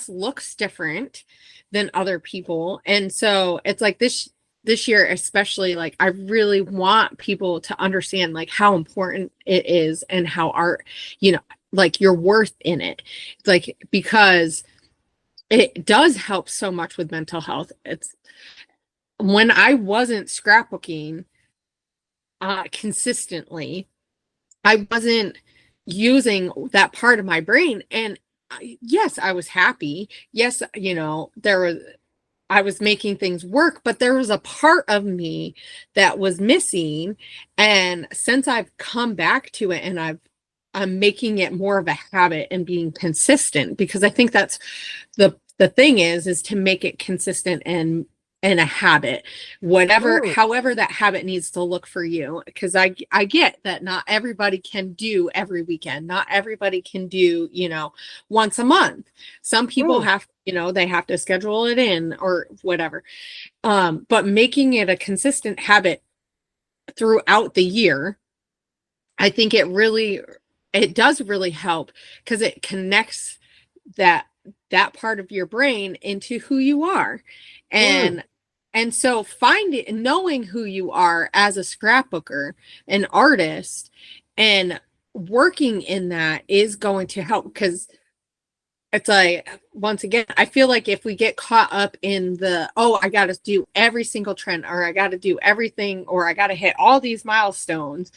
looks different than other people. And so it's like this year, especially, like, I really want people to understand like how important it is, and how art, like your worth in it. It's like, because it does help so much with mental health. It's when I wasn't scrapbooking consistently, I wasn't using that part of my brain. And yes, I was happy. Yes, I was making things work, but there was a part of me that was missing. And since I've come back to it, and I'm making it more of a habit and being consistent, because I think that's the thing is to make it consistent and a habit, however that habit needs to look for you. Because I get that not everybody can do every weekend. Not everybody can do, once a month. Some people have, they have to schedule it in or whatever. But making it a consistent habit throughout the year, I think it does really help, because it connects that part of your brain into who you are. And so knowing who you are as a scrapbooker, an artist, and working in that is going to help. Because it's like, once again, I feel like if we get caught up in I got to do every single trend, or I got to do everything, or I got to hit all these milestones,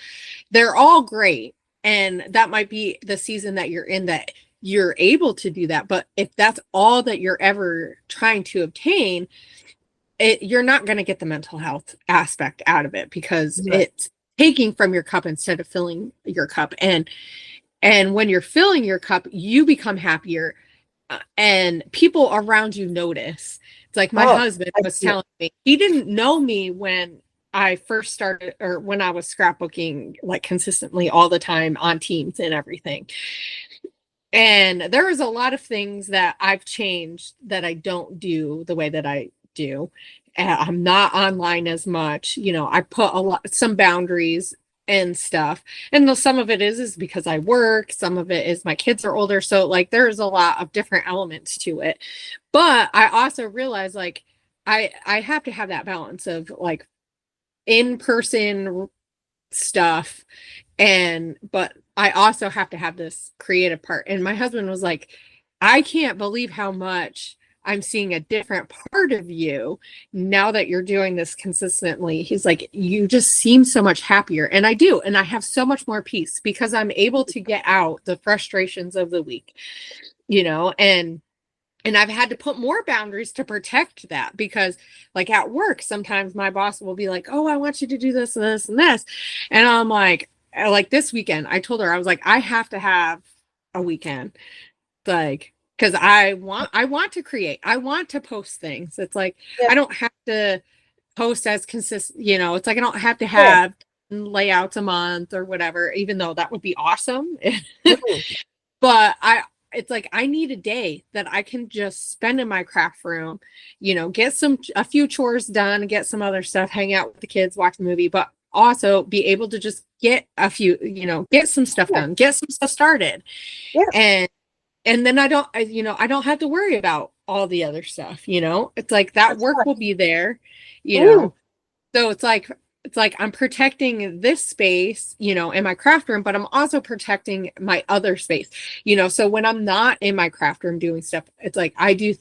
they're all great. And that might be the season that you're in, that you're able to do that. But if that's all that you're ever trying to obtain, you're not going to get the mental health aspect out of it, because it's taking from your cup instead of filling your cup. And when you're filling your cup, you become happier, and people around you notice. It's like my husband was telling me, he didn't know me when I first started, or when I was scrapbooking like consistently all the time on Teams and everything. And there is a lot of things that I've changed that I don't do the way that I do. I'm not online as much. I put some boundaries and stuff. And some of it is because I work. Some of it is my kids are older. So like there's a lot of different elements to it. But I also realize like I have to have that balance of like in-person stuff, but I also have to have this creative part. And my husband was like, I can't believe how much I'm seeing a different part of you now that you're doing this consistently. He's like, you just seem so much happier. And I do. And I have so much more peace because I'm able to get out the frustrations of the week, and I've had to put more boundaries to protect that, because like at work, sometimes my boss will be like, oh, I want you to do this and this and this. And I'm like this weekend, I told her, I was like, I have to have a weekend. Like, because I want to create, I want to post things. It's like, I don't have to post as consistent, it's like, I don't have to have layouts a month or whatever, even though that would be awesome. But it's like, I need a day that I can just spend in my craft room, get a few chores done, get some other stuff, hang out with the kids, watch a movie, but also be able to just get a few, get some stuff done, get some stuff started. And then I don't have to worry about all the other stuff, it's like that work will be there, so it's like I'm protecting this space, in my craft room, but I'm also protecting my other space, so when I'm not in my craft room doing stuff, it's like I do,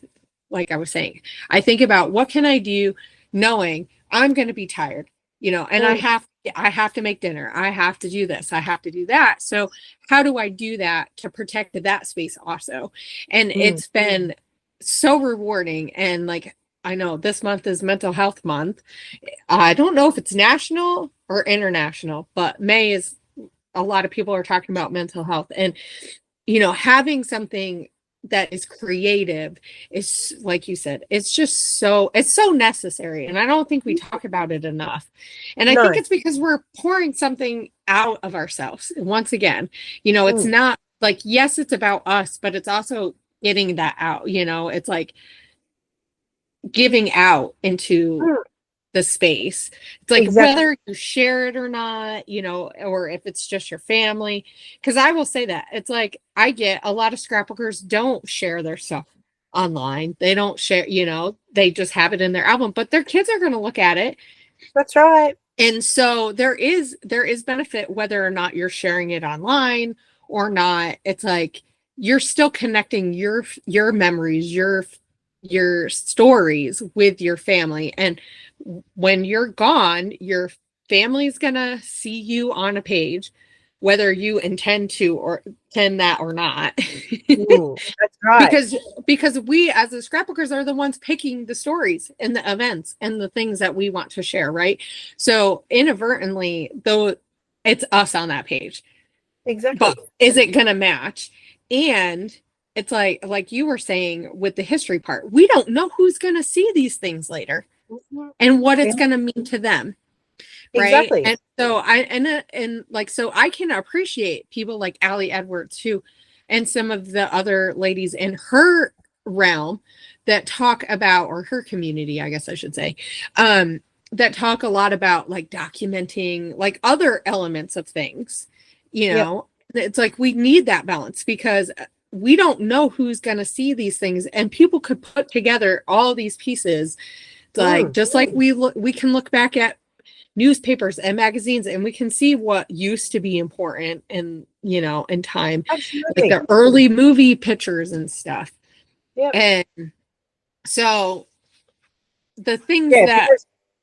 like I was saying, I think about what can I do knowing I'm going to be tired, and I have to make dinner. I have to do this. I have to do that. So how do I do that to protect that space also? And it's been so rewarding. And like, I know this month is mental health month. I don't know if it's national or international, but May is, a lot of people are talking about mental health, and, having something that is creative is, like you said, it's so necessary. And I don't think we talk about it enough. And I think it's because we're pouring something out of ourselves. Once again, it's not like, yes, it's about us, but it's also getting that out, it's like giving out into the space. It's like whether you share it or not, or if it's just your family. Because I will say that it's like, I get a lot of scrapbookers don't share their stuff online. They don't share, they just have it in their album, but their kids are going to look at it. That's right. And so there is benefit whether or not you're sharing it online or not. It's like you're still connecting your memories, your stories with your family. And when you're gone, your family's gonna see you on a page, whether you intend that or not. Ooh, that's right. because we as the scrapbookers are the ones picking the stories and the events and the things that we want to share, right? So inadvertently, though, it's us on that page. Exactly. But is it gonna match? And it's like you were saying with the history part, we don't know who's going to see these things later and what it's going to mean to them. Right. Exactly. And so so I can appreciate people like Allie Edwards, and some of the other ladies in her realm that talk about, or her community, I guess I should say, that talk a lot about like documenting like other elements of things, It's like we need that balance because we don't know who's going to see these things, and people could put together all these pieces. Like, just like we can look back at newspapers and magazines and we can see what used to be important in, in time. Absolutely. Like the early movie pictures and stuff. Yep. And so the things that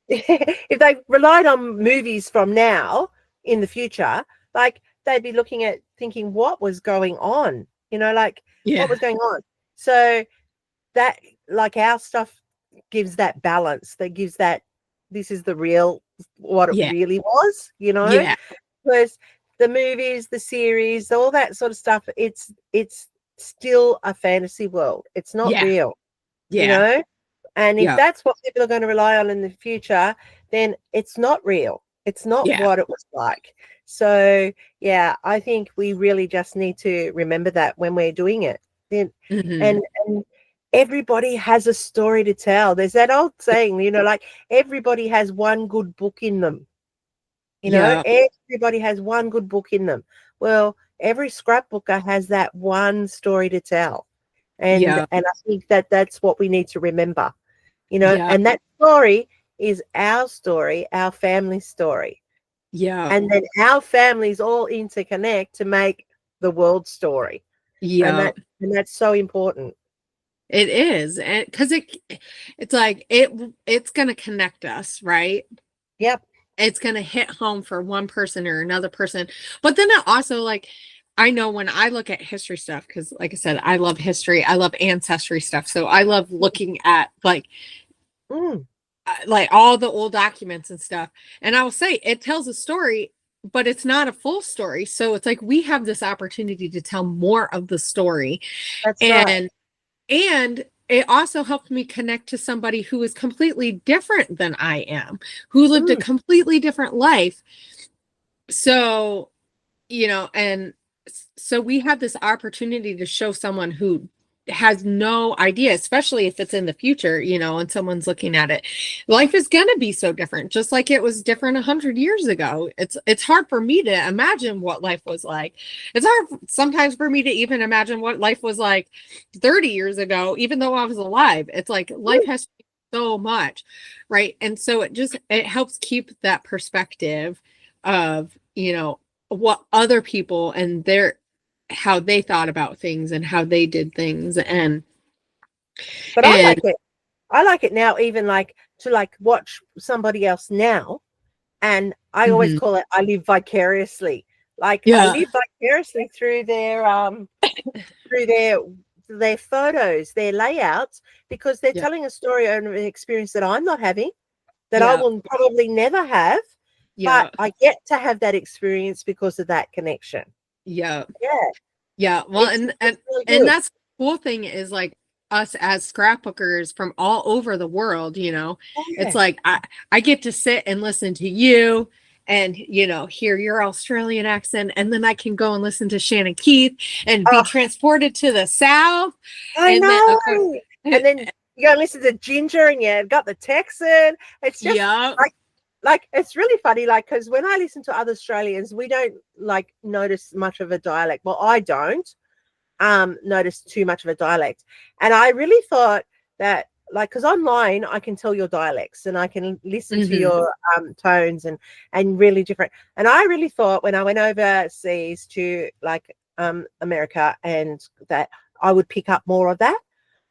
if they relied on movies from now in the future, like they'd be looking at thinking what was going on like Yeah. what was going on. So that, like, our stuff gives that balance, that gives that this is the real, what it Yeah. really was, Yeah. because the movies, the series, all that sort of stuff, it's still a fantasy world. It's not Yeah. real, Yeah. and if Yeah. that's what people are going to rely on in the future, then it's not real. It's not Yeah. what it was like. So yeah, I think we really just need to remember that when we're doing it. Then Hmm. and everybody has a story to tell. There's that old saying, like, everybody has one good book in them. Yeah. Everybody has one good book in them. Well, every scrapbooker has that one story to tell. And Yeah. I think that's what we need to remember, Yeah. and that story is our story, our family story. Yeah. And then our families all interconnect to make the world story. And Yeah. that's so important. It is. And because it's like it's gonna connect us, right? Yep. It's going to hit home for one person or another person. But then it also, like, I know when I look at history stuff, because like I said, I love history, I love ancestry stuff. So I love looking at Mm, like all the old documents and stuff. And I will say it tells a story, but it's not a full story. So it's like we have this opportunity to tell more of the story. that's right. And it also helped me connect to somebody who is completely different than I am, who lived a Mm, completely different life. So, and so we have this opportunity to show someone who has no idea, especially if it's in the future, and someone's looking at it. Life is going to be so different, just like it was different 100 years ago. It's hard for me to imagine what life was like. It's hard sometimes for me to even imagine what life was like 30 years ago, even though I was alive. It's like life mm. has changed so much, right? And so it helps keep that perspective of, what other people and how they thought about things and how they did things. But I And like it. I like it now, even like to like watch somebody else now. And I always Mhm. call it, I live vicariously. Like, I Yeah. live vicariously through through their photos, their layouts, because they're Yeah. telling a story and an experience that I'm not having, that I Yeah. will probably never have, but Yeah. I get to have that experience because of that connection. Yeah. Yeah, Yeah. Well, it's and it's really and good. that's the cool thing is like us as scrapbookers from all over the world, it's Yeah. like I get to sit and listen to you and hear your Australian accent, and then I can go and listen to Shannon Keith and be Oh, transported to the South. I And then of course know. And then you go and listen to Ginger, and you got the Texan. It's just yeah. like it's really funny, like, because when I listen to other Australians, we don't like notice much of a dialect. Well, I don't notice too much of a dialect. And I really thought that, like, because online I can tell your dialects and I can listen to Hmm. your tones and really different. And I really thought when I went overseas to like America and that I would pick up more of that,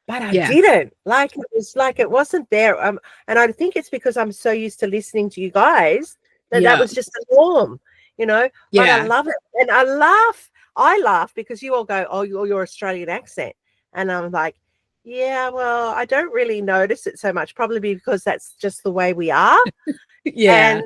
but I Yeah. didn't. Like, it was like it wasn't there. And I think it's because I'm so used to listening to you guys that Yeah. was just the norm. But I Yeah. love it. And I laugh. I laugh because you all go, "Oh, your Australian accent." And I'm like, "Yeah, well, I don't really notice it so much, probably because that's just the way we are." Yeah.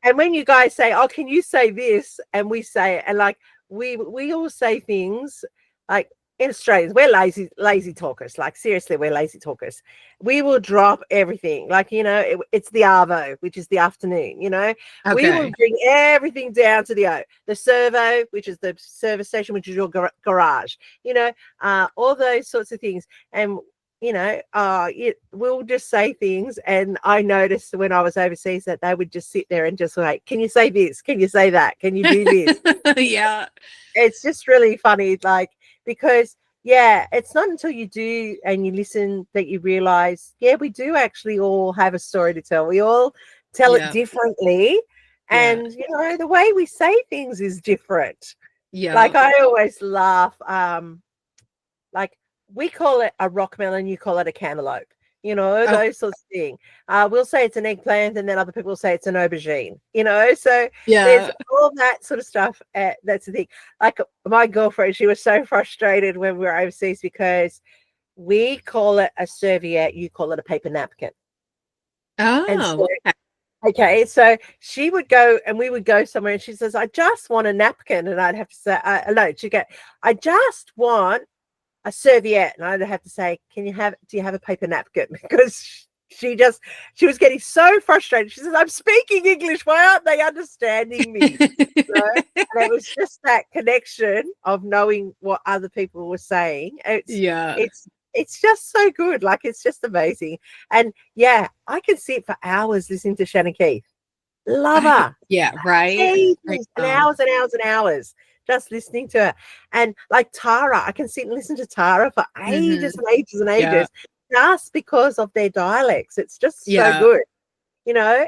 And when you guys say, "Oh, can you say this?" and we say it, and like we all say things like, in Australians, we're lazy talkers. Like, seriously, we're lazy talkers. We will drop everything. Like, it's the arvo, which is the afternoon. We will Okay. bring everything down to the servo, which is the service station, which is your garage. All those sorts of things. And we'll just say things. And I noticed when I was overseas that they would just sit there and just like, can you say this? Can you say that? Can you do this? Yeah. It's just really funny, like, because yeah, it's not until you do and you listen that you realize, yeah, we do actually all have a story to tell. We all tell it Yeah. differently. Yeah. And the way we say things is different. Yeah. Like, I always laugh, like, we call it a rock melon, you call it a cantaloupe. you know, Oh, those sorts of things. We'll say it's an eggplant, and then other people say it's an aubergine, you know. So there's yeah. all that sort of stuff. That's the thing. Like my girlfriend, she was so frustrated when we were overseas because we call it a serviette, you call it a paper napkin. And so, Oh, okay. okay, so she would go and we would go somewhere and she says, I just want a napkin. And I'd have to say, no, she'd go, I just want a serviette. And I'd have to say, do you have a paper napkin? Because she was getting so frustrated. She says, I'm speaking English. Why aren't they understanding me? You know? And it was just that connection of knowing what other people were saying. Yeah. It's just so good. Like, it's just amazing. And yeah, I can sit for hours listening to Shannon Keith. Love her. Yeah, right. Ages and hours and hours and hours just listening to her. And like Tara, I can sit and listen to Tara for ages and ages and Yeah. ages just because of their dialects. It's just so Yeah. good, you know.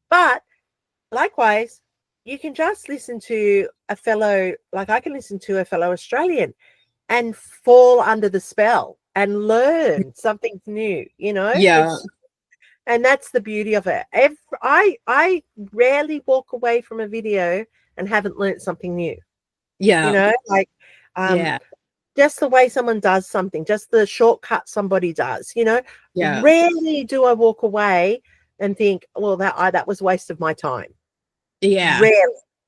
But likewise, you can just listen to a fellow, like I can listen to a fellow Australian and fall under the spell and learn something new, you know. Yeah. And that's the beauty of it. I rarely walk away from a video and haven't learned something new. Yeah. You know, like Yeah. just the way someone does something, just the shortcut somebody does, you know. Yeah. Rarely do I walk away and think, well, that was a waste of my time. Yeah.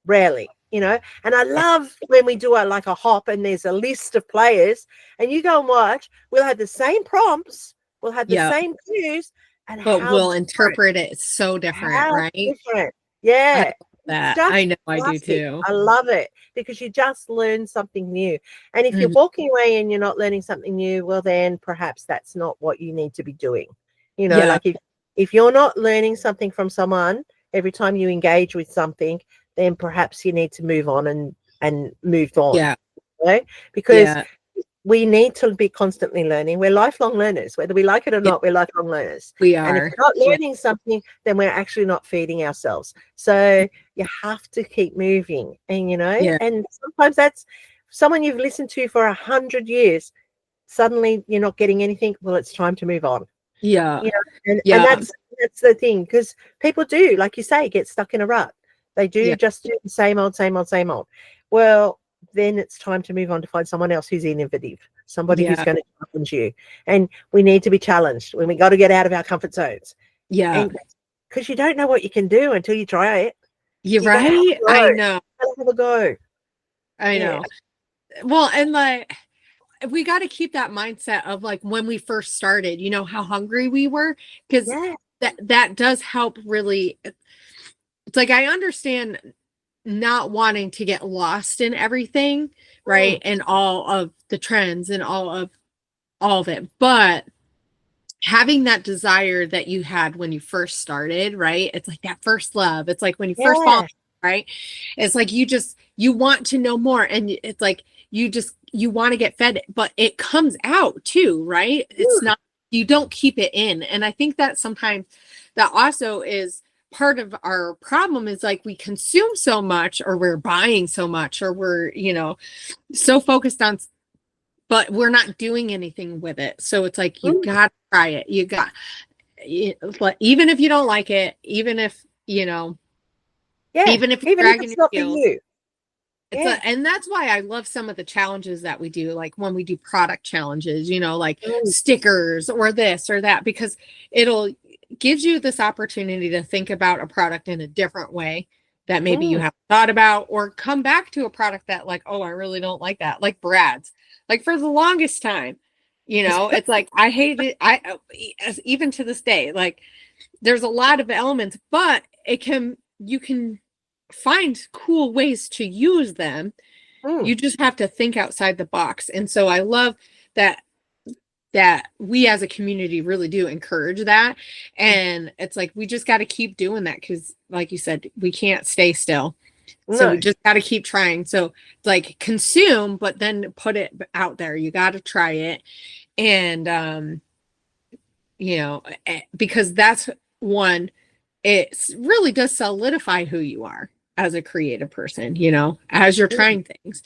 Rarely, you know. And I love when we do like a hop and there's a list of players and you go and watch, we'll have the same prompts, we'll have the Yeah. same cues, and But how we'll different, interpret it so different, how right? different. I Yeah. love that. Just I know I do classic. too. I love it because you just learn something new. And if you're Mhm. walking away and you're not learning something new, well, then perhaps that's not what you need to be doing. You know, Yeah. like if you're not learning something from someone every time you engage with something, then perhaps you need to move on and move on. Yeah. Right? Because Yeah. we need to be constantly learning. We're lifelong learners, whether we like it or Yeah. not, we're lifelong learners. We And if are. we're not Yeah. learning something, then we're actually not feeding ourselves. So you have to keep moving. And, you know, Yeah. and sometimes that's someone you've listened to for 100 years. Suddenly you're not getting anything. Well, it's time to move on. Yeah. You know, and Yeah. that's the thing, because people do, like you say, get stuck in a rut. They do Yeah. just do the same old, same old, same old. Well, then it's time to move on to find someone else who's innovative, somebody who's Yeah. going to challenge you. And we need to be challenged when we got to get out of our comfort zones. Yeah. And because you don't know what you can do until you try it. You're You got to have right. a I go. know. You gotta have a go. I Yeah. know. Well, and like we got to keep that mindset of like when we first started, you know, how hungry we were, because Yeah. that does help really. It's like I understand not wanting to get lost in everything, right? Mm. And all of the trends and all of it. But having that desire that you had when you first started, right? It's like that first love. It's like when you first fall, Yeah. right? It's like you want to know more, and it's like you want to get fed, but it comes out too, right? It's not, you don't keep it in. And I think that sometimes that also is part of our problem, is like we consume so much, or we're buying so much, or we're, you know, so focused on, but we're not doing anything with it. So it's like you Mm. got to try it. Even if you don't like it, even if, you know, Yeah. even if it's Even if dragging it's your not for heels. you. It's Yeah. and that's why I love some of the challenges that we do, like when we do product challenges, you know, like Mm. stickers or this or that, because it'll gives you this opportunity to think about a product in a different way that maybe you Mm. haven't thought about, or come back to a product that like, oh, I really don't like that. Like Brad's, like for the longest time, you know, it's like I hate it. Even to this day, like there's a lot of elements, but you can find cool ways to use them. Mm. You just have to think outside the box. And so I love that we as a community really do encourage that. And it's like we just got to keep doing that, because like you said, we can't stay still. So we No. just got to keep trying. So it's like consume, but then put it out there. You got to try it. And you know, because that's one, it really does solidify who you are as a creative person, you know, as you're Mm. trying things.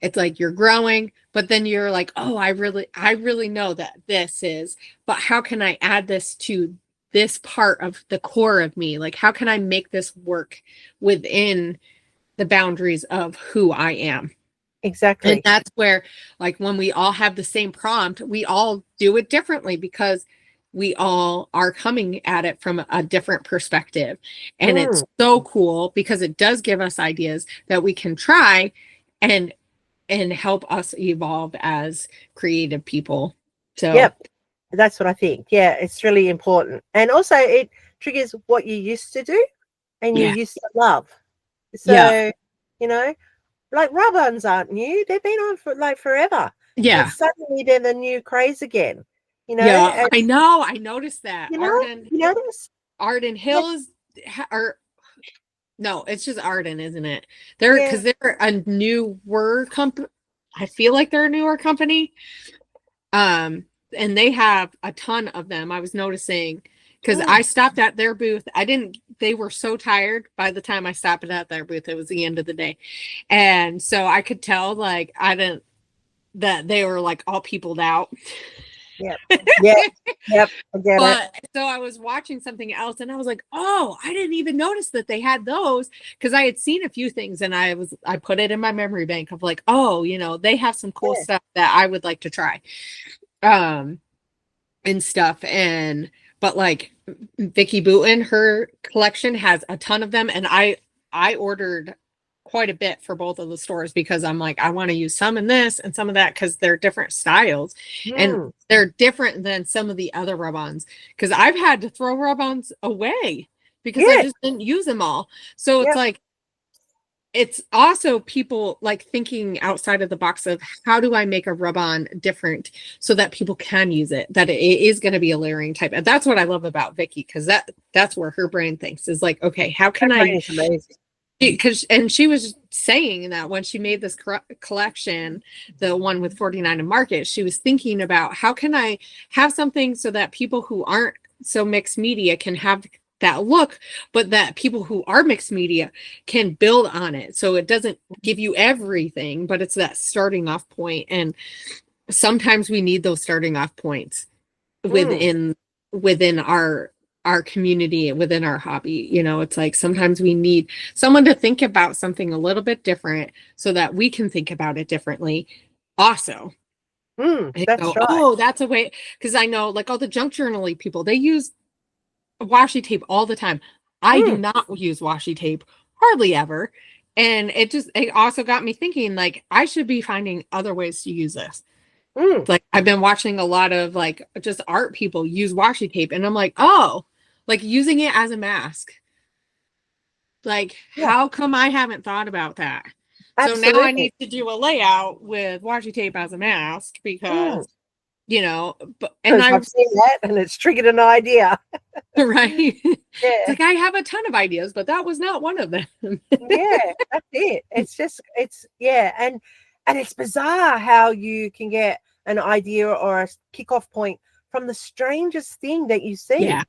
it's like you're growing, but then you're like, oh, I really know that this is, but how can I add this to this part of the core of me? Like, how can I make this work within the boundaries of who I am? And Exactly. that's where, like, when we all have the same prompt, we all do it differently because we all are coming at it from a different perspective. And it's so cool because it does give us ideas that we can try and help us evolve as creative people. So, Yep. That's what I think. Yeah, it's really important. And also it triggers what you used to do and you yeah, used to love. yeah, So, you know, like rub-ons aren't new. They've been on for like forever. But yeah, suddenly they're the new craze again. yeah. And I know. I noticed that you know, you notice? Arden Yeah, Hills, or no, it's just Arden, isn't it? They're yeah. because they're a newer company. I feel like they're a newer company. And they have a ton of them. I was noticing because I stopped at their booth. They were so tired by the time I stopped at their booth. It was the end of the day. And so I could tell, like, that they were like all peopled out. Yep. Yep. Yep. I get it. But so I was watching something else and I was like, oh, I didn't even notice that they had those because I had seen a few things and I put it in my memory bank of like, oh, they have some cool Yeah. stuff that I would like to try. And stuff. But like Vicky Booten, her collection has a ton of them. And I ordered quite a bit for both of the stores because I'm like, I want to use some in this and some of that because they're different styles and they're different than some of the other rub-ons because I've had to throw rub-ons away because I just didn't use them all. So it's like, it's also people like thinking outside of the box of how do I make a rub-on different so that people can use it, that it is going to be a layering type. And that's what I love about Vicky because that's where her brain thinks is like, okay, how can I? Because and she was saying that when she made this collection, the one with 49 in Market, she was thinking about how can I have something so that people who aren't so mixed media can have that look, but that people who are mixed media can build on it. So it doesn't give you everything, but it's that starting off point. And sometimes we need those starting off points within our community, within our hobby. It's like sometimes we need someone to think about something a little bit different so that we can think about it differently also. That's right. Oh, that's a way, because I know like all the junk journaling people, they use washi tape all the time. I do not use washi tape hardly ever. And it also got me thinking, like, I should be finding other ways to use this. Like, I've been watching a lot of like just art people use washi tape, and I'm like, oh, like using it as a mask. Like, how come I haven't thought about that? Absolutely. So now I need to do a layout with washi tape as a mask because and I've seen that and it's triggered an idea. Right. It's like I have a ton of ideas, but that was not one of them. That's it. And it's bizarre how you can get an idea or a kickoff point from the strangest thing that you see. Yeah.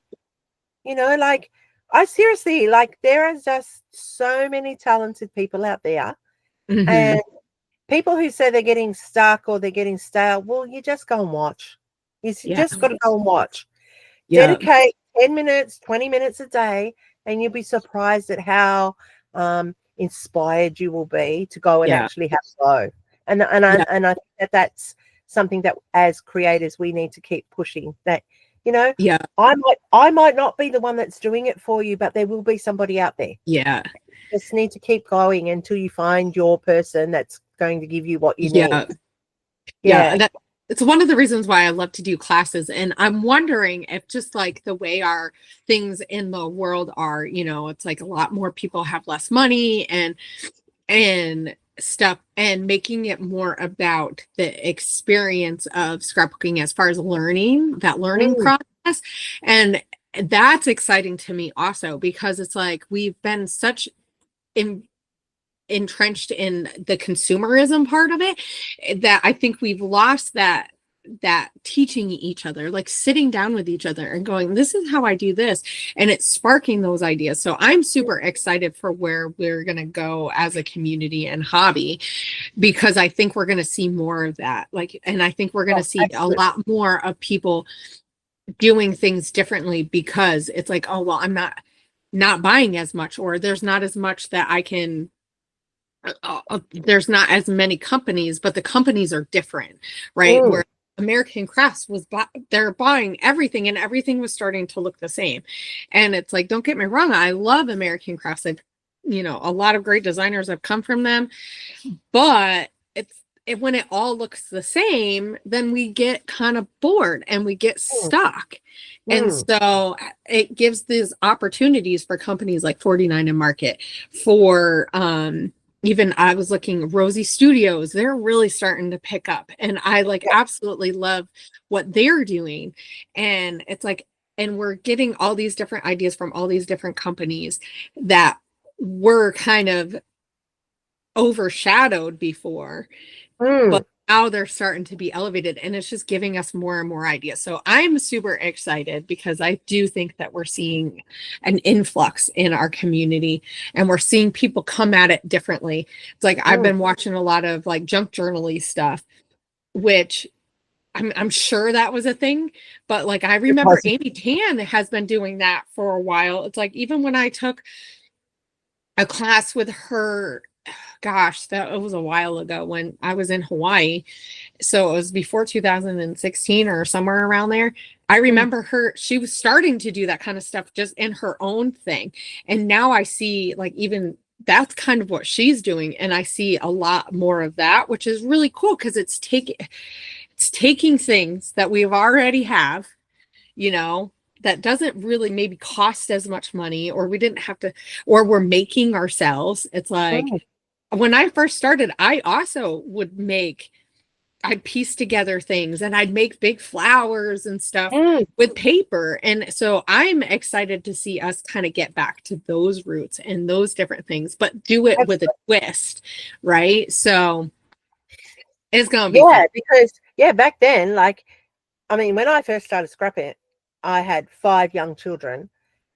Like I seriously, like there are just so many talented people out there. And people who say they're getting stuck or they're getting stale, well, you just go and watch. You just got to go and watch. Dedicate 10 minutes, 20 minutes a day, and you'll be surprised at how inspired you will be to go and actually have a go. And I think that's something that as creators we need to keep pushing. That I might not be the one that's doing it for you, but there will be somebody out there. Yeah. You just need to keep going until you find your person that's going to give you what you need. It's one of the reasons why I love to do classes. And I'm wondering if just like the way our things in the world are, it's like a lot more people have less money and stuff, and making it more about the experience of scrapbooking as far as learning process. And that's exciting to me also, because it's like we've been such entrenched in the consumerism part of it that I think we've lost that that teaching each other, like sitting down with each other and going, this is how I do this. And it's sparking those ideas. So I'm super excited for where we're going to go as a community and hobby, because I think we're going to see more of that. Like, and I think we're going to see absolutely. a lot more of people doing things differently, because it's like, oh, well, I'm not buying as much, or there's not as much that I can there's not as many companies, but the companies are different, right? Where American Crafts was they're buying everything, and everything was starting to look the same. And it's like, don't get me wrong, I love American Crafts. I've, a lot of great designers have come from them, but when it all looks the same, then we get kind of bored and we get stuck. And so it gives these opportunities for companies like 49 and Market, for even I was looking, Rosie Studios, they're really starting to pick up, and I absolutely love what they're doing. And it's like, and we're getting all these different ideas from all these different companies that were kind of overshadowed before, but now they're starting to be elevated, and it's just giving us more and more ideas. So I'm super excited, because I do think that we're seeing an influx in our community, and we're seeing people come at it differently. It's like, I've been watching a lot of like junk journaly stuff, which I'm sure that was a thing, but like, I remember Amy Tan has been doing that for a while. It's like, even when I took a class with her, gosh, that was a while ago when I was in Hawaii. So it was before 2016 or somewhere around there. I remember she was starting to do that kind of stuff just in her own thing. And now I see, like, even that's kind of what she's doing. And I see a lot more of that, which is really cool, because it's taking things that we've already have, that doesn't really maybe cost as much money, or we didn't have to, or we're making ourselves. It's like, when I first started, I also I'd piece together things, and I'd make big flowers and stuff with paper. And so I'm excited to see us kind of get back to those roots and those different things, but do it with a twist, right? So it's going to be fun. Because back then, like, I mean, when I first started scrapping, I had 5 young children,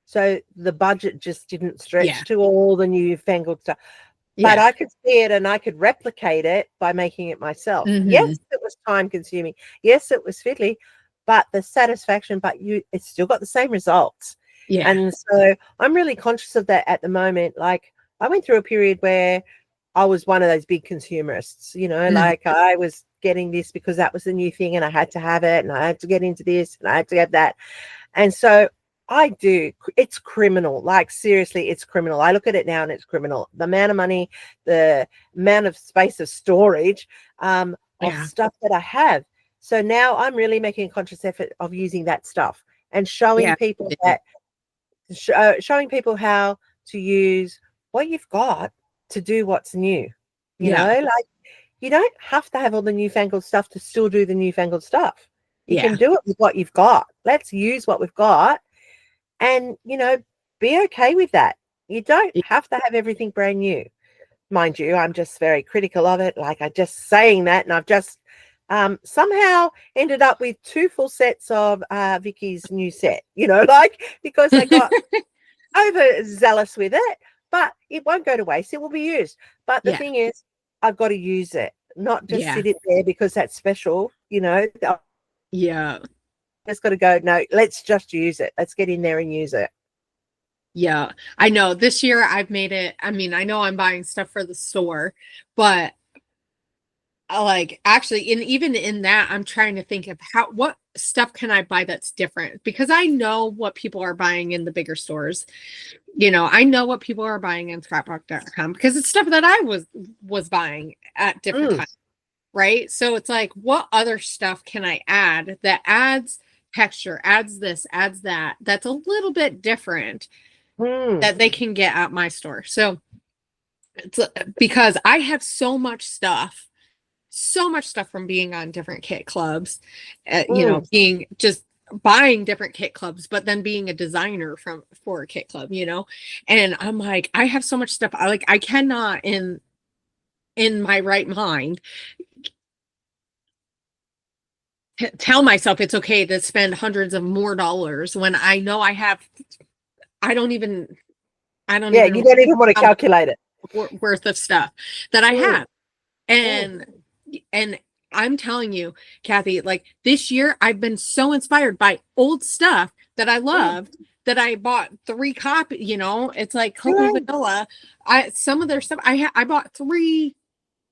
so the budget just didn't stretch to all the newfangled stuff. But I could see it, and I could replicate it by making it myself. Yes, it was time consuming. Yes, it was fiddly, but the satisfaction, it's still got the same results. Yeah. And so I'm really conscious of that at the moment. Like, I went through a period where I was one of those big consumerists, like, I was getting this because that was the new thing, and I had to have it, and I had to get into this, and I had to get that. And so it's criminal. Like, seriously, it's criminal. I look at it now, and it's criminal. The amount of money, the amount of space of storage, of stuff that I have. So now I'm really making a conscious effort of using that stuff and showing people showing people how to use what you've got to do what's new. You know, like, you don't have to have all the newfangled stuff to still do the newfangled stuff. You can do it with what you've got. Let's use what we've got. And, be okay with that. You don't have to have everything brand new. Mind you, I'm just very critical of it. Like, I'm just saying that, and I've just somehow ended up with 2 full sets of Vicky's new set, because I got overzealous with it. But it won't go to waste. It will be used. But the thing is, I've got to use it, not just sit it there because that's special, Just got to go, no, let's just use it. Let's get in there and use it. Yeah, I know. This year I've made it. I mean, I know I'm buying stuff for the store, but actually, and even in that, I'm trying to think of what stuff can I buy that's different, because I know what people are buying in the bigger stores. I know what people are buying in scrapbook.com, because it's stuff that I was buying at different times, right? So it's like, what other stuff can I add that adds texture, adds this, adds that, that's a little bit different that they can get at my store. So it's because I have so much stuff from being on different kit clubs, being just buying different kit clubs, but then being a designer for a kit club, and I'm like, I have so much stuff. I cannot in my right mind tell myself it's okay to spend hundreds of more dollars when I know I don't even Yeah, you don't even want to calculate it. worth of stuff that I have. Mm. And I'm telling you, Kathy, like this year I've been so inspired by old stuff that I loved that I bought 3 copies, you know, it's like Cocoa Vanilla. Some of their stuff I bought 3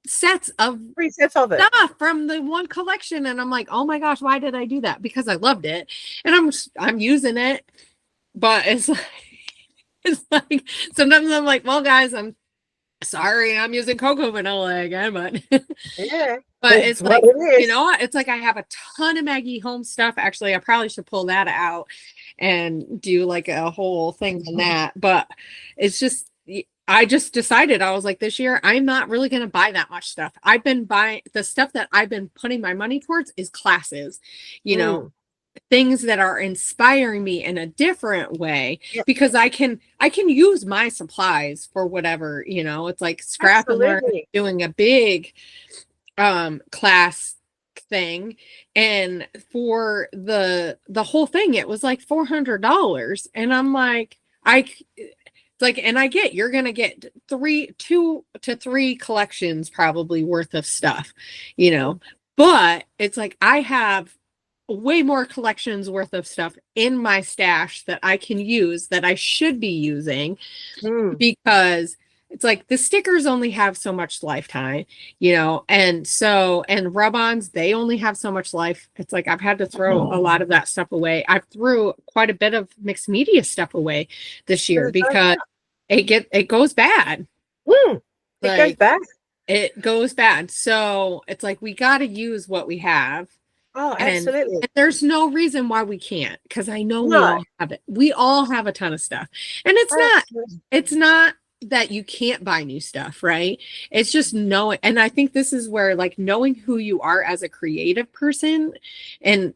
sets of it stuff from the one collection, and I'm like, oh my gosh, why did I do that? Because I loved it, and I'm using it, but it's like sometimes I'm like, well, guys, I'm sorry, I'm using Cocoa Vanilla again, but yeah, but it's like, you know, it's like I have a ton of Maggie Home stuff. Actually, I probably should pull that out and do like a whole thing on that. But it's just, I just decided, I was like, this year, I'm not really going to buy that much stuff. I've been buying the stuff that I've been putting my money towards is classes, you know, things that are inspiring me in a different way, because I can use my supplies for whatever, you know. It's like Scrap and Learn doing a big class thing, and for the whole thing it was like $400, and I'm like, and I get you're gonna get 2 to 3 collections probably worth of stuff, you know, but it's like I have way more collections worth of stuff in my stash that I can use, that I should be using, because it's like the stickers only have so much lifetime, you know, and rub-ons, they only have so much life. It's like I've had to throw a lot of that stuff away. I threw quite a bit of mixed media stuff away this year because it goes bad. It goes bad. So it's like we got to use what we have. Oh, absolutely. And there's no reason why we can't, because I know we all have it. We all have a ton of stuff. And it's not that you can't buy new stuff, right? It's just knowing. And I think this is where, like, knowing who you are as a creative person and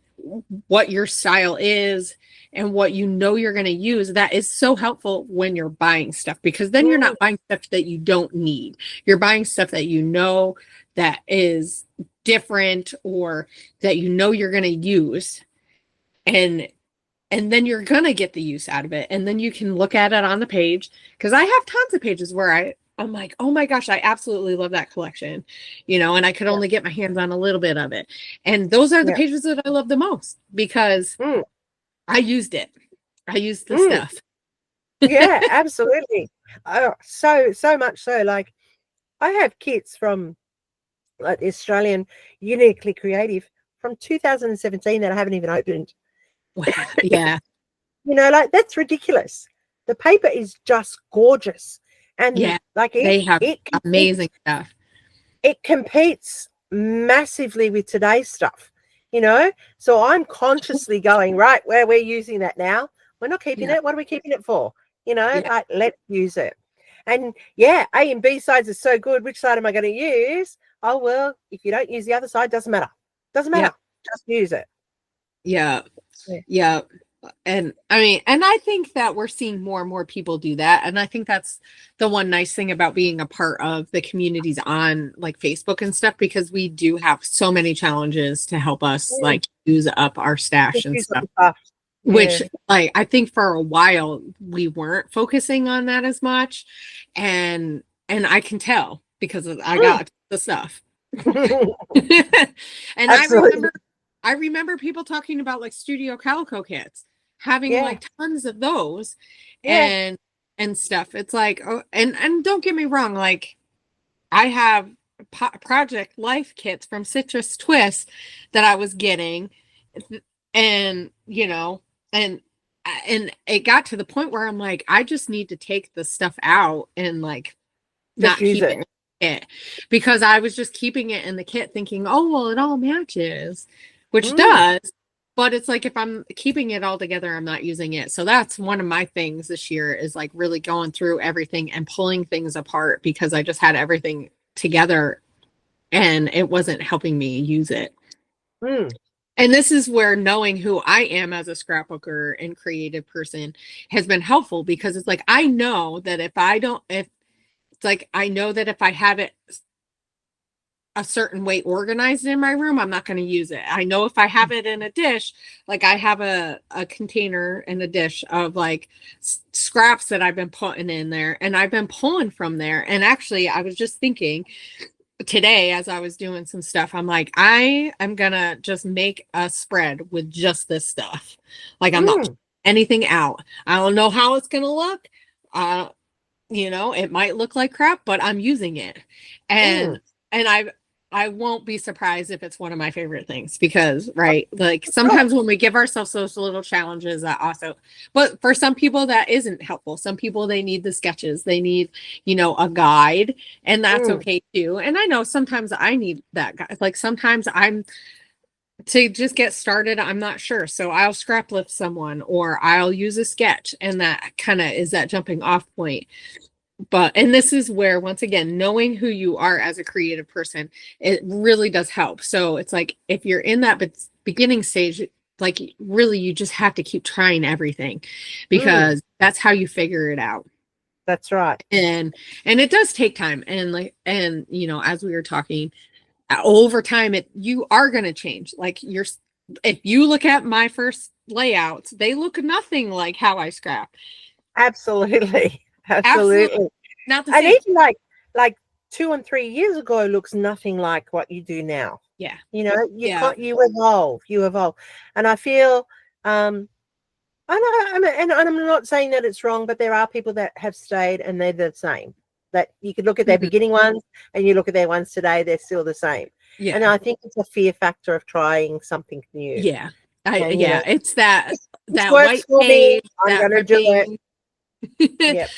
what your style is and what you know you're going to use, that is so helpful when you're buying stuff, because then you're not buying stuff that you don't need. You're buying stuff that you know that is different, or that you know you're going to use, and then you're going to get the use out of it, and then you can look at it on the page, because I have tons of pages where I'm like, oh my gosh, I absolutely love that collection, you know, and I could only get my hands on a little bit of it, and those are the pages that I love the most, because I used it. I used the stuff. Yeah, absolutely. Oh, so much so. Like, I have kits from like the Australian Uniquely Creative from 2017 that I haven't even opened. Yeah. You know, like, that's ridiculous. The paper is just gorgeous. And like they have amazing stuff. It competes massively with today's stuff, you know. So I'm consciously going, right, where we're using that now. We're not keeping it. What are we keeping it for? You know, like, let's use it. And A and B sides are so good. Which side am I going to use? Oh, well, if you don't use the other side, doesn't matter. Doesn't matter. Just use it. Yeah. And I mean, and I think that we're seeing more and more people do that. And I think that's the one nice thing about being a part of the communities on like Facebook and stuff, because we do have so many challenges to help us like use up our stash and stuff. Which, like, I think for a while we weren't focusing on that as much. And I can tell, because I got the stuff. And I remember people talking about like Studio Calico kits, having like tons of those and stuff. It's like, oh, and don't get me wrong, like, I have Project Life kits from Citrus Twist that I was getting, and you know, and it got to the point where I'm like, I just need to take the stuff out and like not keep it in the kit, because I was just keeping it in the kit thinking, oh well, it all matches, which does, but it's like, if I'm keeping it all together, I'm not using it. So that's one of my things this year, is like really going through everything and pulling things apart, because I just had everything together and it wasn't helping me use it. And this is where knowing who I am as a scrapbooker and creative person has been helpful, because it's like, I know that if I have it a certain way organized in my room, I'm not going to use it. I know if I have it in a dish, like I have a container and a dish of like scraps that I've been putting in there, and I've been pulling from there. And actually, I was just thinking today as I was doing some stuff, I'm like, I am going to just make a spread with just this stuff. Like I'm not putting anything out. I don't know how it's going to look. You know, it might look like crap, but I'm using it. And I won't be surprised if it's one of my favorite things, because right, like sometimes when we give ourselves those little challenges, that also, but for some people that isn't helpful. Some people, they need the sketches, they need, you know, a guide, and that's okay too. And I know sometimes I need that guide. Like sometimes I'm, to just get started, I'm not sure, so I'll scrap lift someone, or I'll use a sketch, and that kind of is that jumping off point. But, and this is where, once again, knowing who you are as a creative person, it really does help. So it's like, if you're in that beginning stage, like really, you just have to keep trying everything, because that's how you figure it out. That's right. And it does take time. And like, and you know, as we were talking, over time, you are going to change. Like if you look at my first layouts, they look nothing like how I scrap. Absolutely. Not the and same. even like 2 and 3 years ago looks nothing like what you do now. Yeah. You know, you evolve, and I feel and I'm not saying that it's wrong, but there are people that have stayed and they're the same. That you could look at their beginning ones and you look at their ones today, they're still the same. Yeah. And I think it's a fear factor of trying something new. Yeah. Know, it's that white page. I'm going to do it. Yep.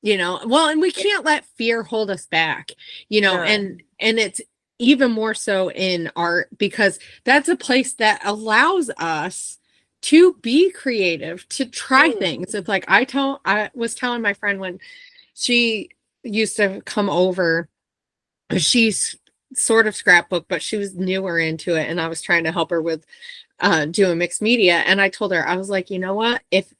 You know, well, and we can't let fear hold us back, you know, and it's even more so in art, because that's a place that allows us to be creative, to try things. It's like I was telling my friend when she used to come over, she's sort of scrapbook, but she was newer into it, and I was trying to help her with doing mixed media. And I told her, I was like, you know what, if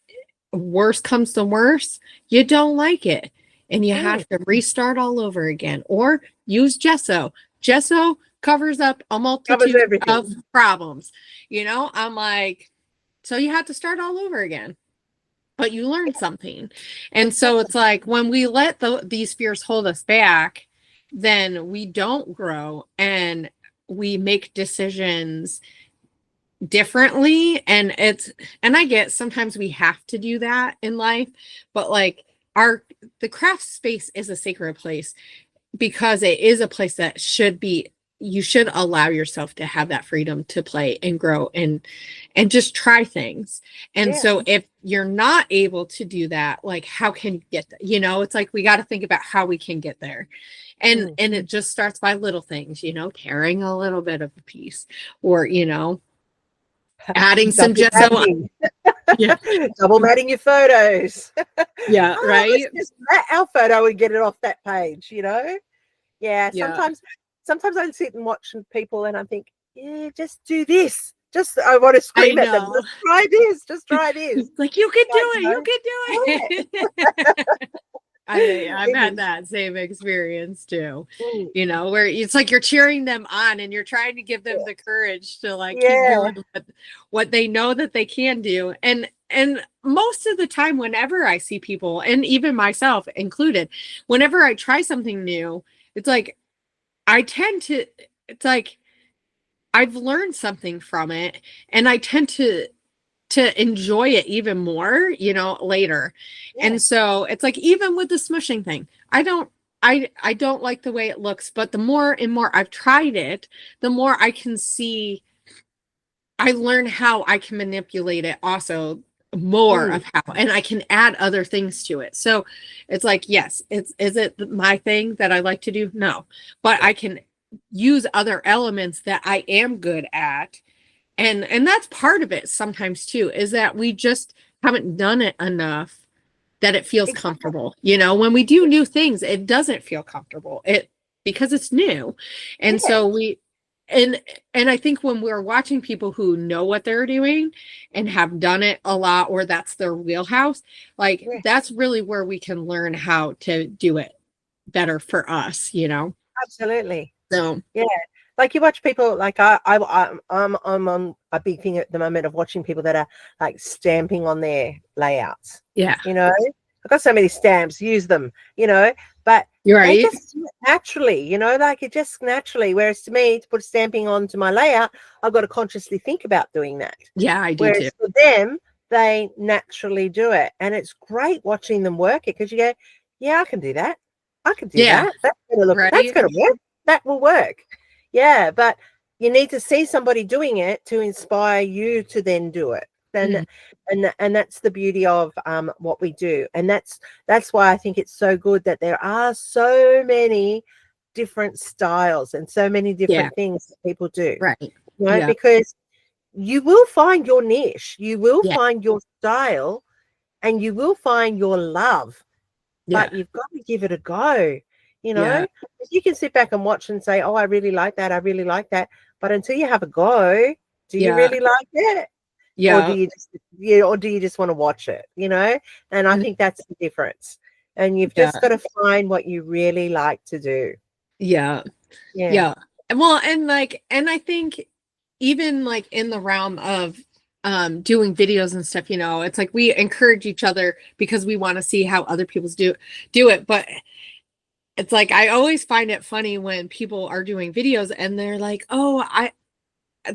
worse comes to worse, you don't like it and you have to restart all over again, or use gesso. Gesso covers up a multitude of problems, you know. I'm like, so you have to start all over again, but you learned something. And so it's like, when we let these fears hold us back, then we don't grow, and we make decisions differently. And I get sometimes we have to do that in life, but like the craft space is a sacred place, because it is a place that you should allow yourself to have that freedom to play and grow and just try things. And so if you're not able to do that, like, how can you get there? You know, it's like, we got to think about how we can get there. And it just starts by little things, you know, tearing a little bit of a piece, or, you know, adding some gesso on. Yeah. Double matting your photos. Yeah, right. Just our photo and get it off that page, you know. Yeah. Sometimes I sit and watch people and I think, yeah, just do this. I want to scream at them. Just try this. Like, you can do it. You can do it. I've had that same experience too, you know, where it's like you're cheering them on and you're trying to give them the courage to like keep doing what they know that they can do. And most of the time, whenever I see people, and even myself included, whenever I try something new, it's like it's like I've learned something from it, and I tend to enjoy it even more, you know, later. And so it's like, even with the smushing thing, I don't like the way it looks, but the more and more I've tried it, the more I can see, I learn how I can manipulate it also more of how, and I can add other things to it. So it's like, yes, is it my thing that I like to do? No, but I can use other elements that I am good at. And that's part of it sometimes too, is that we just haven't done it enough that it feels comfortable. You know, when we do new things, it doesn't feel comfortable because it's new. And so and I think when we're watching people who know what they're doing and have done it a lot, or that's their wheelhouse, like that's really where we can learn how to do it better for us, you know? Absolutely. So Yeah. Like you watch people like I'm on a big thing at the moment of watching people that are like stamping on their layouts. yeah, You know, I've got so many stamps, use them, but you're they right. just do it naturally, like it just naturally. Whereas to me, to put stamping onto my layout, I've got to consciously think about doing that. Yeah, I do too. Whereas for them, they naturally do it. And it's great watching them work it because you go, yeah, I can do that. I can do Yeah, that. That's right. gonna work. That will work. Yeah, but you need to see somebody doing it to inspire you to then do it. Mm, And that's the beauty of what we do. And that's why I think it's so good that there are so many different styles and so many yeah, different things that people do. right. Yeah, Because you will find your niche, you will yeah, find your style, and you will find your love, yeah, but you've got to give it a go. yeah, You can sit back and watch and say, oh, I really like that, I really like that, but until you have a go, do you yeah, really like it, or do yeah, you just want to watch it? And I and think that's the difference, and you've yeah, just got to find what you really like to do. yeah, Yeah. yeah. Well, and I think even like in the realm of doing videos and stuff, it's like we encourage each other because we want to see how other people's do it. But it's like I always find it funny when people are doing videos and they're like, oh,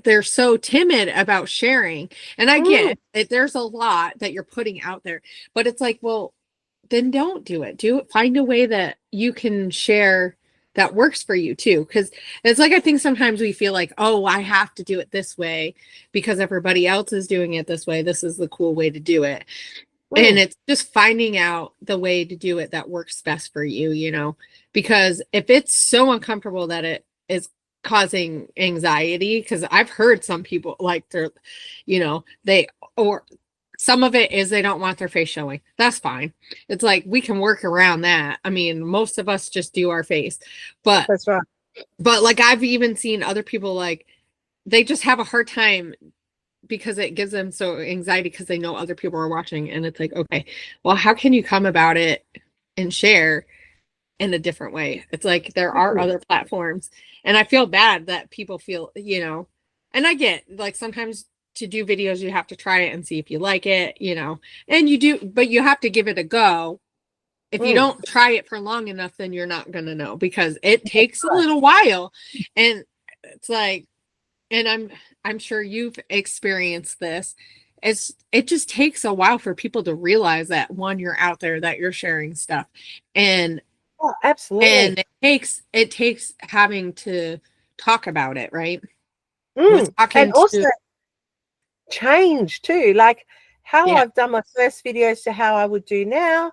they're so timid about sharing. And I Mm, get it, there's a lot that you're putting out there, but it's like, well, then don't do it. Do it. Find a way that you can share that works for you too. Cause it's like, I think sometimes we feel like, oh, I have to do it this way because everybody else is doing it this way. This is the cool way to do it. And mm. it's just finding out the way to do it that works best for you, because if it's so uncomfortable that it is causing anxiety, because I've heard some people like they, or some of it is they don't want their face showing. That's fine. It's like we can work around that. I mean, most of us just do our face, but That's right. like I've even seen other people like they just have a hard time because it gives them so anxiety because they know other people are watching, and it's like, okay, well, how can you come about it and share in a different way? It's like there are Mm, other platforms, and I feel bad that people feel, and I get like sometimes to do videos you have to try it and see if you like it, and you do, but you have to give it a go. If you mm. don't try it for long enough, then you're not going to know because it That's takes a right. little while. And it's like, and I'm sure you've experienced this. It just takes a while for people to realize that one, you're out there, that you're sharing stuff. And Oh, absolutely. and it takes having to talk about it, right? With And talking also to change too, like how yeah, I've done my first videos to how I would do now,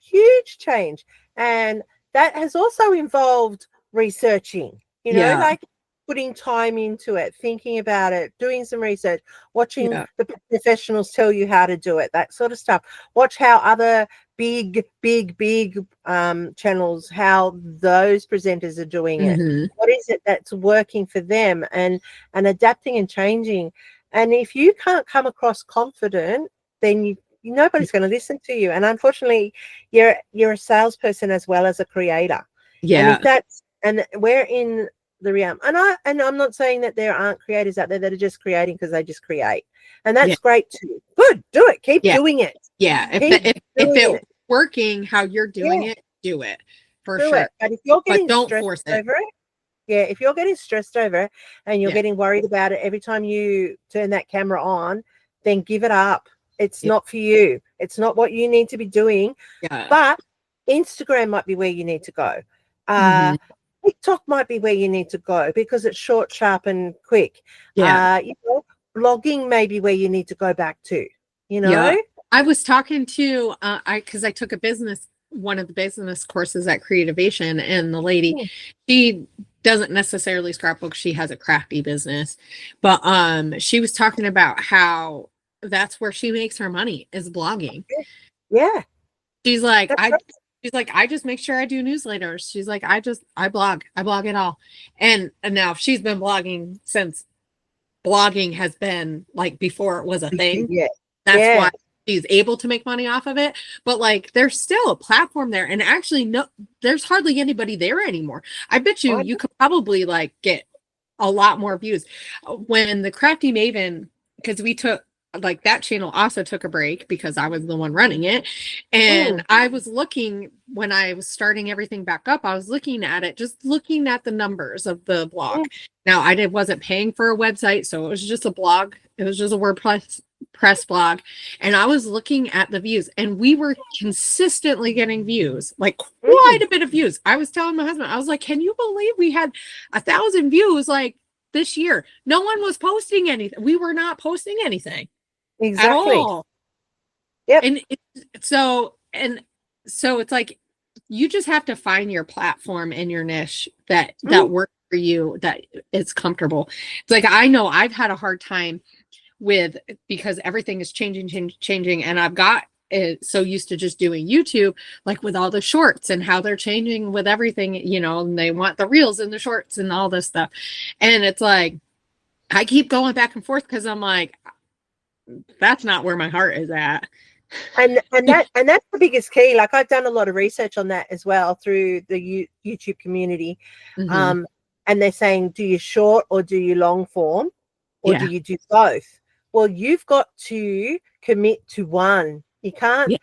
huge change. And that has also involved researching, yeah, like putting time into it, thinking about it, doing some research, watching yeah, the professionals tell you how to do it, that sort of stuff. Watch how other big channels, how those presenters are doing it. hmm, What is it that's working for them, and adapting and changing. And if you can't come across confident, then nobody's going to listen to you. And unfortunately, you're a salesperson as well as a creator. And if yeah, that's and we're in the realm, and I'm not saying that there aren't creators out there that are just creating because they just create, and yeah, that's great too. Good, do it. Keep yeah, doing it. yeah. If Keep if doing it it. working how you're doing Yeah, it, do it for do sure. it. But if you're But getting don't stressed force it. over it, yeah, if you're getting stressed over it and you're Yeah, getting worried about it every time you turn that camera on, then give it up. It's yeah, not for you. It's not what you need to be doing. yeah. But Instagram might be where you need to go. Hmm. TikTok might be where you need to go because it's short, sharp, and quick. Yeah. Blogging may be where you need to go back to. You Yeah. know. I was talking to because I took one of the business courses at Creativation, and the lady, Mm, she doesn't necessarily scrapbook, she has a crafty business. But she was talking about how that's where she makes her money is blogging. yeah, She's like, that's I right. she's like, I just make sure I do newsletters. She's like, I blog it all. And now she's been blogging since blogging has been like before it was a thing. Yeah, That's yeah, why. she's able to make money off of it, but like there's still a platform there, and actually no, there's hardly anybody there anymore. I bet you could probably like get a lot more views when the Crafty Maven, because we took like that channel also took a break because I was the one running it, and I was looking when I was starting everything back up, I was looking at it, just looking at the numbers of the blog. Now I wasn't paying for a website, so it was just a blog, it was just a WordPress blog, and I was looking at the views, and we were consistently getting views, like quite a bit of views. I was telling my husband, I was like, can you believe we had 1,000 views like this year? No one was posting anything. We were not posting anything at all. Yep. And so it's like you just have to find your platform and your niche that works for you, that is comfortable. It's like, I know I've had a hard time with, because everything is changing, and I've got so used to just doing YouTube, like with all the shorts and how they're changing with everything, you know, and they want the reels and the shorts and all this stuff. And it's like, I keep going back and forth because I'm like, that's not where my heart is at. And that's the biggest key. Like, I've done a lot of research on that as well through the YouTube community. And they're saying, do you short or do you long form, or do you do both? Well, you've got to commit to one. You can't.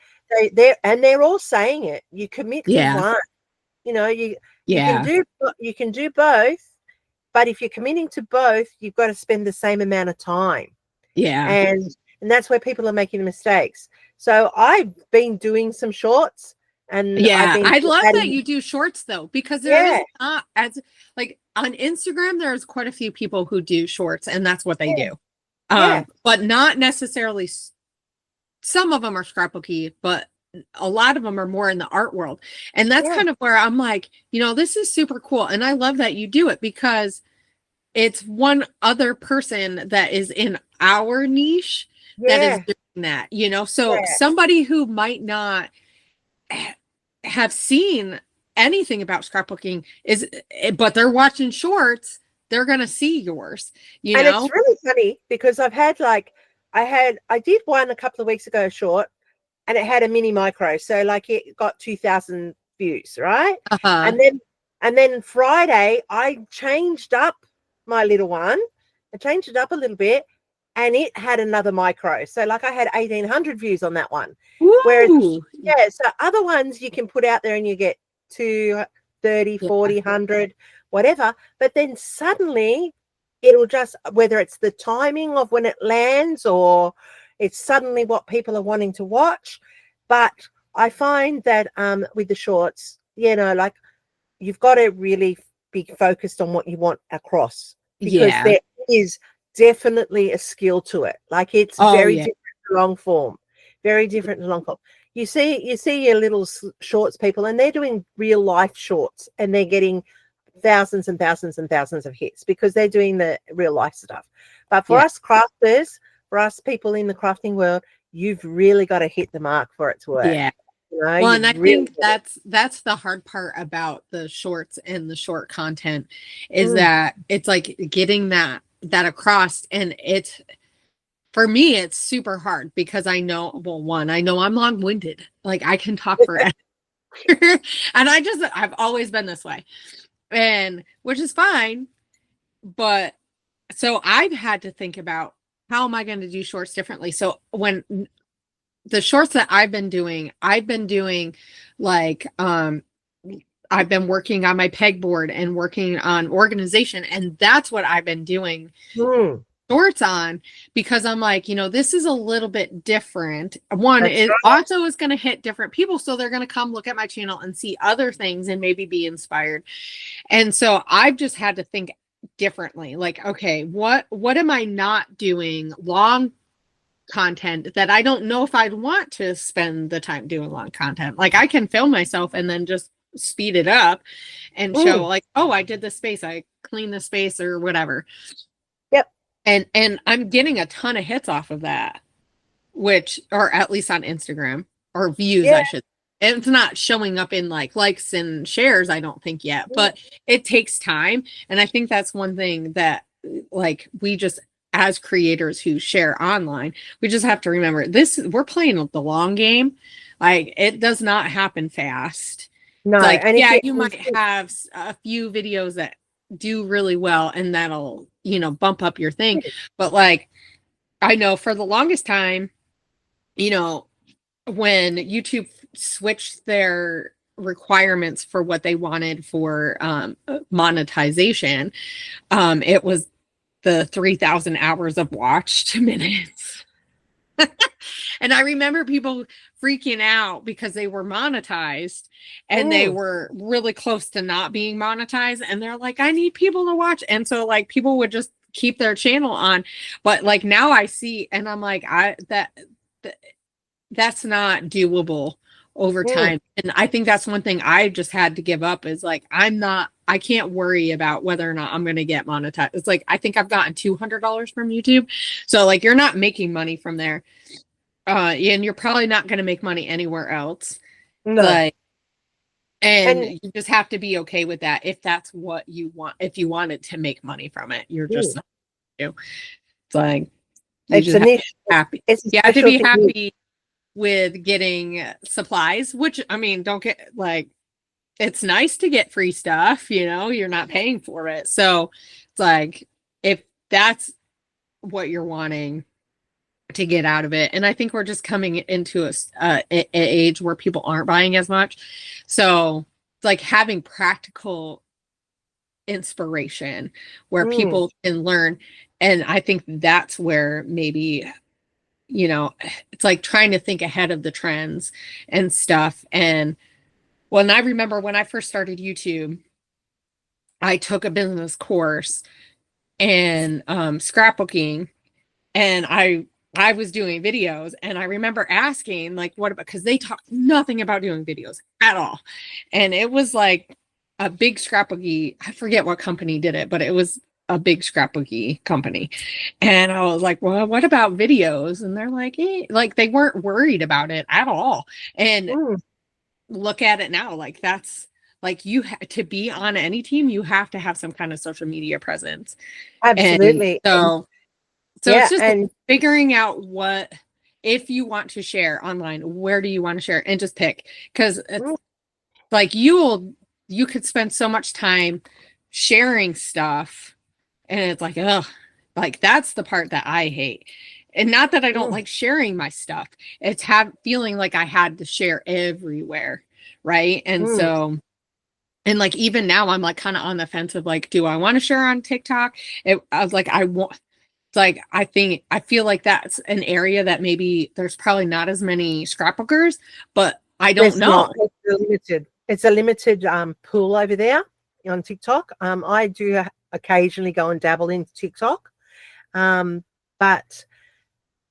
They're all saying it. You commit to one. You know, you can do both, but if you're committing to both, you've got to spend the same amount of time. And that's where people are making mistakes. So I've been doing some shorts, and I love that you do shorts though, because there is not, as like on Instagram, there's quite a few people who do shorts, and that's what they do. But not necessarily. Some of them are scrapbooky, but a lot of them are more in the art world. And that's kind of where I'm like, you know, this is super cool. And I love that you do it, because it's one other person that is in our niche that is doing that, you know? So somebody who might not have seen anything about scrapbooking but they're watching shorts, they're going to see yours, you know? And it's really funny because I did one a couple of weeks ago, short, and it had a mini micro. So like it got 2,000 views, right? And then Friday I changed up my little one. I changed it up a little bit, and it had another micro. So like I had 1,800 views on that one. Woo! Whereas, so other ones you can put out there and you get 2, 30, 40, 100, whatever. But then suddenly it'll just, whether it's the timing of when it lands or it's suddenly what people are wanting to watch. But I find that with the shorts, you know, like you've got to really be focused on what you want across, because there is definitely a skill to it. Like it's very different to long form, very different to long form. You see your little shorts people, and they're doing real life shorts, and they're getting thousands and thousands and thousands of hits because they're doing the real life stuff. But for us crafters, for us people in the crafting world, you've really got to hit the mark for it to work. You know, well, and I think that's the hard part about the shorts and the short content is that it's like getting that across. And it's, for me, it's super hard because I know, well, one, I know I'm long-winded. Like I can talk forever. And I've always been this way, and which is fine. But so I've had to think about, how am I going to do shorts differently? So when the shorts that I've been doing like, I've been working on my pegboard and working on organization. And that's what I've been doing shorts on, because I'm like, you know, this is a little bit different. One, it also is going to hit different people. So they're going to come look at my channel and see other things and maybe be inspired. And so I've just had to think differently. Like, okay, what am I not doing long content that I don't know if I'd want to spend the time doing long content? Like I can film myself and then just speed it up and show like, oh, I did this space, I cleaned the space or whatever. And I'm getting a ton of hits off of that, which, or at least on Instagram, or views, I should. And it's not showing up in like likes and shares, I don't think yet, but it takes time. And I think that's one thing that like we just as creators who share online, we just have to remember we're playing the long game. Like, it does not happen fast. No, It's like, and yeah, you might have a few videos that do really well and that'll, bump up your thing. But like, I know for the longest time, when YouTube switched their requirements for what they wanted for monetization, it was the 3,000 hours of watched minutes. And I remember people freaking out because they were monetized and they were really close to not being monetized. And they're like, I need people to watch. And so like people would just keep their channel on. But like now I see, and I'm like, that's not doable over time. And I think that's one thing I just had to give up is like, I can't worry about whether or not I'm going to get monetized. It's like, I think I've gotten $200 from YouTube. So like, you're not making money from there. And you're probably not going to make money anywhere else. No. Like, and you just have to be okay with that. If that's what you want, if you wanted to make money from it, you're just not going to. It's like, you just have to be happy. You have to be happy with getting supplies, which, I mean, don't get like, it's nice to get free stuff, you're not paying for it. So it's like, if that's what you're wanting to get out of it. And I think we're just coming into an age where people aren't buying as much. So it's like having practical inspiration where people can learn. And I think that's where maybe, it's like trying to think ahead of the trends and stuff. And I remember when I first started YouTube, I took a business course and scrapbooking, and I was doing videos, and I remember asking like, what about, because they talk nothing about doing videos at all. And it was like a big scrapbooky, I forget what company did it, but it was a big scrapbooky company. And I was like, well, what about videos? And they're like, like they weren't worried about it at all. And look at it now. Like that's like, to be on any team, you have to have some kind of social media presence. Absolutely. And so it's just figuring out if you want to share online, where do you want to share, and just pick, because it's like you could spend so much time sharing stuff, and it's like, like that's the part that I hate. And not that I don't like sharing my stuff. It's feeling like I had to share everywhere. Right. And so, and like, even now I'm like kind of on the fence of like, do I want to share on TikTok? I was like, it's like, I feel like that's an area that maybe there's probably not as many scrapbookers, but I don't know. It's a limited pool over there on TikTok. I do occasionally go and dabble in TikTok. But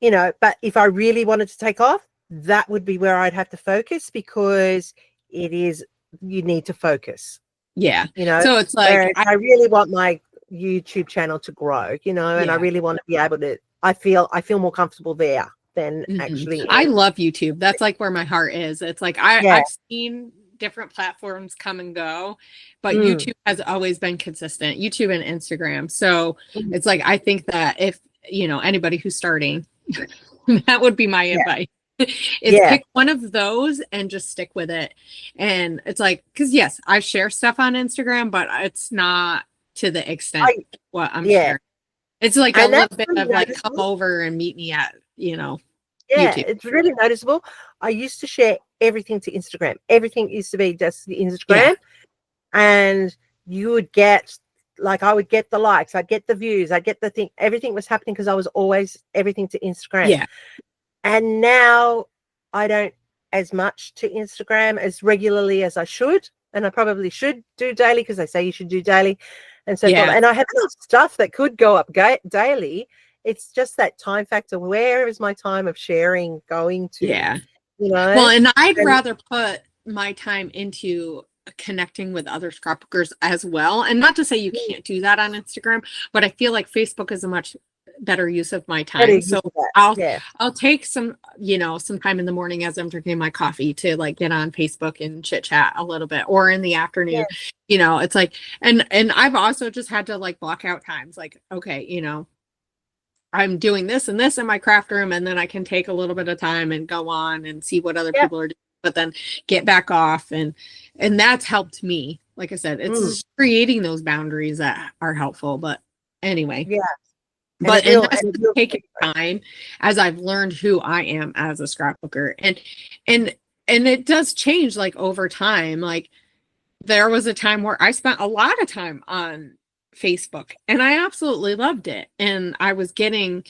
if I really wanted to take off, that would be where I'd have to focus, because you need to focus. Yeah. So it's like, I really want my YouTube channel to grow, and I really want to be able to, I feel more comfortable there than actually. I love YouTube. That's like where my heart is. It's like, I've seen different platforms come and go, but YouTube has always been consistent, YouTube and Instagram. So it's like, I think that if, anybody who's starting, that would be my advice. Pick one of those and just stick with it. And it's like, because yes, I share stuff on Instagram, but it's not to the extent what I'm sharing. It's like a little bit of like, come over and meet me at, YouTube. It's really noticeable. I used to share everything to Instagram. Everything used to be just the Instagram, and you would get, like, I would get the likes, I'd get the views, I'd get the thing. Everything was happening because I was always everything to Instagram. Yeah. And now I don't as much to Instagram as regularly as I should. And I probably should do daily, because they say you should do daily. And so forth. And I have enough stuff that could go up daily. It's just that time factor. Where is my time of sharing going to? Yeah. Well, and I'd rather put my time into connecting with other scrapbookers as well. And not to say you can't do that on Instagram, but I feel like Facebook is a much better use of my time. So I'll take some time in the morning as I'm drinking my coffee to like get on Facebook and chit chat a little bit, or in the afternoon. It's like, and I've also just had to like block out times, like, okay, I'm doing this and this in my craft room, and then I can take a little bit of time and go on and see what other Yeah. people are doing, but then get back off. And that's helped me. Like I said, it's just creating those boundaries that are helpful. But anyway, Yeah. but and that's And it will taking time as I've learned who I am as a scrapbooker. And it does change like over time. Like there was a time where I spent a lot of time on Facebook and I absolutely loved it. And I was getting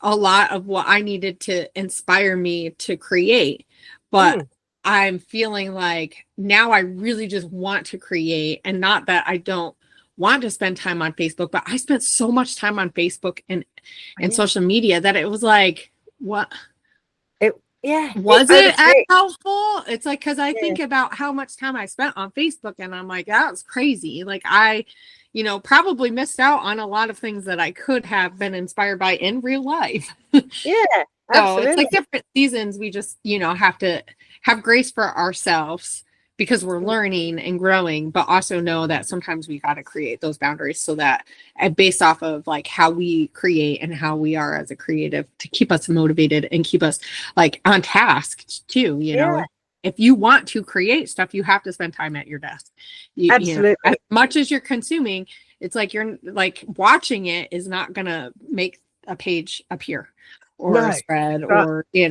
a lot of what I needed to inspire me to create. But I'm feeling like now I really just want to create, and not that I don't want to spend time on Facebook, but I spent so much time on Facebook and social media that it was like, what? Was it as helpful? It's like, because I think about how much time I spent on Facebook and I'm like, that was crazy. Like I, probably missed out on a lot of things that I could have been inspired by in real life. Yeah, so it's like different seasons. We just, have to have grace for ourselves because we're learning and growing, but also know that sometimes we got to create those boundaries so that based off of like how we create and how we are as a creative to keep us motivated and keep us like on task too, know. If you want to create stuff, you have to spend time at your desk. Absolutely. As much as you're consuming, it's like you're like watching it is not going to make a page appear or a spread or, So.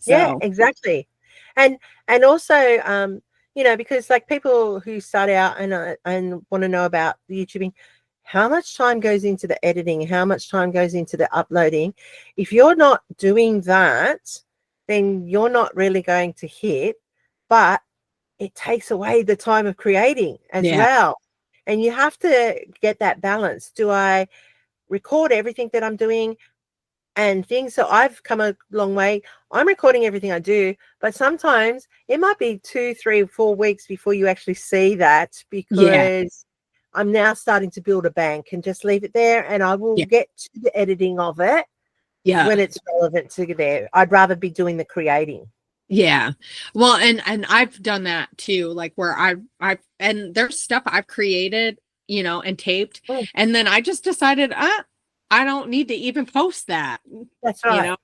Yeah, exactly. And also, because like people who start out and want to know about the YouTubing, how much time goes into the editing, how much time goes into the uploading. If you're not doing that, then you're not really going to hit, but it takes away the time of creating as well. And you have to get that balance. Do I record everything that I'm doing and things? So I've come a long way. I'm recording everything I do, but sometimes it might be 2, 3, 4 weeks before you actually see that, because I'm now starting to build a bank and just leave it there, and I will get to the editing of it when it's relevant to there. I'd rather be doing the creating. Yeah. Well, and I've done that too, like where I've and there's stuff I've created, and taped, and then I just decided, I don't need to even post that. That's right.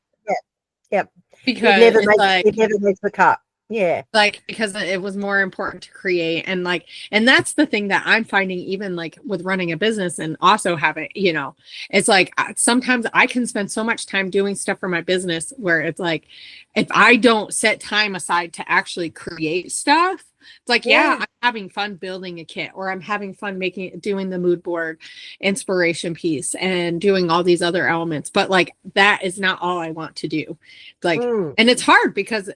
Yep. Because it never makes the cut. Yeah. Like, because it was more important to create. And like, and that's the thing that I'm finding, even like with running a business and also having, it's like sometimes I can spend so much time doing stuff for my business where it's like, if I don't set time aside to actually create stuff, it's like, I'm having fun building a kit, or I'm having fun doing the mood board inspiration piece and doing all these other elements. But like, that is not all I want to do. Like, and it's hard because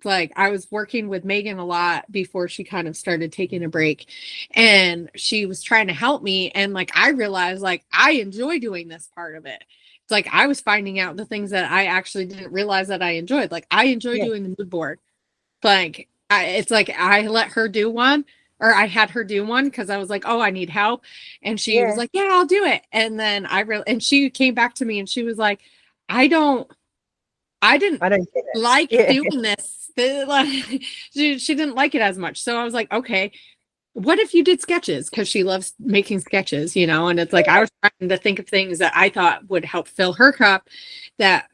like I was working with Megan a lot before she kind of started taking a break, and she was trying to help me. And like, I realized like I enjoy doing this part of it. It's like, I was finding out the things that I actually didn't realize that I enjoyed. Like I enjoy doing the mood board. Like it's like I let her do one, or I had her do one because I was like, oh, I need help. And she was like, yeah, I'll do it. And then and she came back to me and she was like, I didn't like doing this. Like, she didn't like it as much. So I was like, okay, what if you did sketches? Because she loves making sketches, and it's like I was trying to think of things that I thought would help fill her cup, that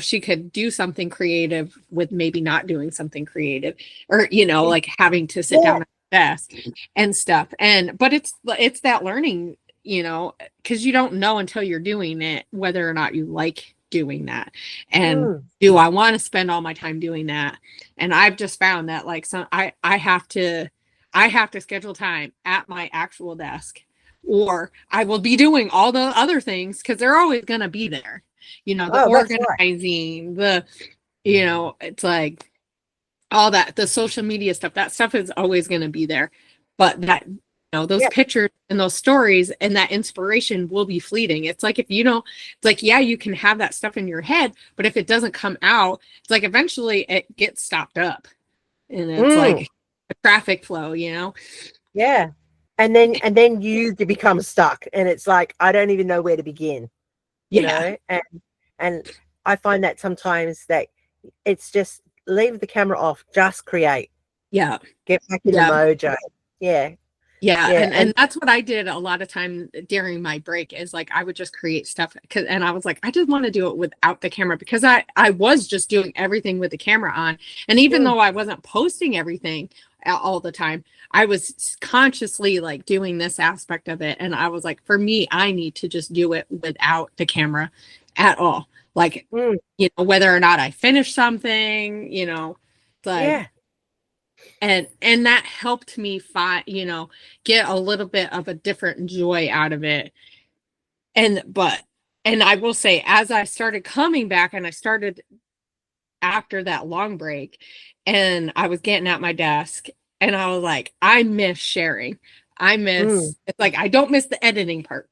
she could do something creative with maybe not doing something creative, or like having to sit down at the desk and stuff. But it's that learning, because you don't know until you're doing it whether or not you like doing that, and do I want to spend all my time doing that. And I've just found that like I have to schedule time at my actual desk, or I will be doing all the other things because they're always going to be there, the organizing, the it's like all that, the social media stuff, that stuff is always going to be there. But that those pictures and those stories and that inspiration will be fleeting. It's like, if you don't, it's like, you can have that stuff in your head, but if it doesn't come out, it's like eventually it gets stopped up, and it's like a traffic flow, Yeah. And then you become stuck, and it's like, I don't even know where to begin, you know? And I find that sometimes that it's just leave the camera off, just create. Yeah. Get back in the mojo. Yeah. Yeah, Yeah. and that's what I did a lot of time during my break is like I would just create stuff and I was like I just want to do it without the camera because I was just doing everything with the camera on, and even Mm, though I wasn't posting everything all the time, I was consciously like doing this aspect of it, and I was like, for me, I need to just do it without the camera at all. Like, mm, whether or not I finish something, it's like yeah. and that helped me find get a little bit of a different joy out of it. And I will say, as I started coming back, and I started after that long break, and I was getting at my desk, and I was like, I miss sharing. Mm, It's like I don't miss the editing part.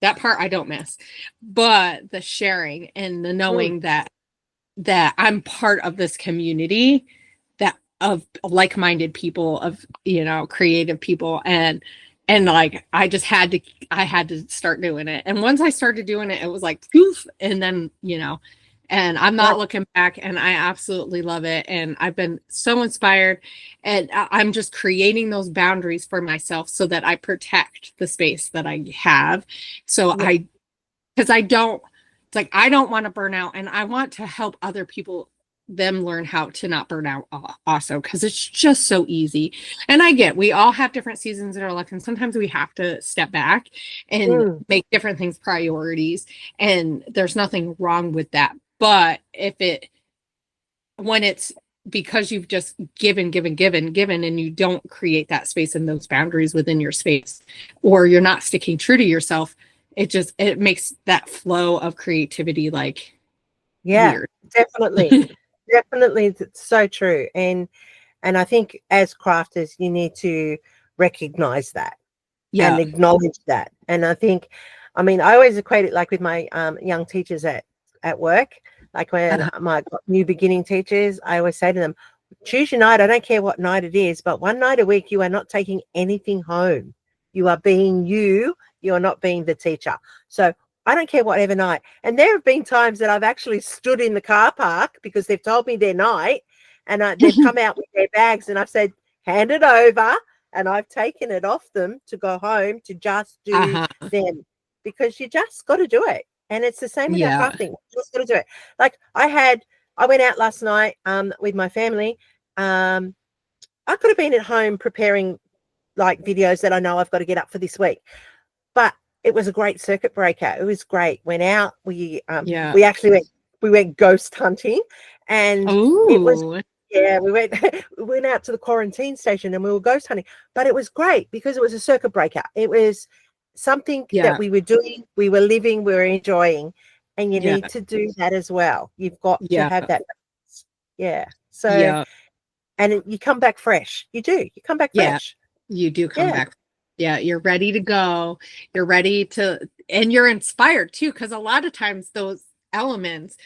That part I don't miss, but the sharing and the mm, knowing that I'm part of this community, that of like-minded people, of creative people, and like I had to start doing it. And once I started doing it, it was like poof, and then and I'm like, not looking back, and I absolutely love it, and I've been so inspired, and I'm just creating those boundaries for myself so that I protect the space that I have. So yeah, because I don't, it's like I don't want to burn out, and I want to help other people, them learn how to not burn out also, because it's just so easy. And we all have different seasons in our life, and sometimes we have to step back and mm, make different things priorities, and there's nothing wrong with that. But when it's because you've just given, and you don't create that space and those boundaries within your space, or you're not sticking true to yourself, it makes that flow of creativity like yeah, weird. definitely. Definitely. It's so true. And I think as crafters, you need to recognize that and Yeah. acknowledge that. And I think, I mean, I always equate it like with my young teachers at work, like when Uh, my new beginning teachers, I always say to them, choose your night. I don't care what night it is, but one night a week, you are not taking anything home. You are being you. You are not being the teacher. So I don't care whatever night. And there have been times that I've actually stood in the car park because they've told me their night, and they've come out with their bags, and I've said, hand it over. And I've taken it off them to go home to just do uh-huh. them, because you just got to do it. And it's the same with our Yeah. crafting. You just got to do it. Like I went out last night with my family. I could have been at home preparing like videos that I know I've got to get up for this week, but it was a great circuit breaker. It was great. Went out. Yeah. We actually went ghost hunting, and it was, Oh, yeah, we went out to the quarantine station and we were ghost hunting. But it was great because it was a circuit breaker. It was something that yeah. we were doing, we were living, we were enjoying, and you Yeah. need to do that as well. You've got to Yeah. have that. Yeah. So, Yeah. and you come back fresh. You do. You come back Yeah. fresh. You do come Yeah. back. Yeah, you're ready to go. You're ready to, and you're inspired too, because a lot of times those elements,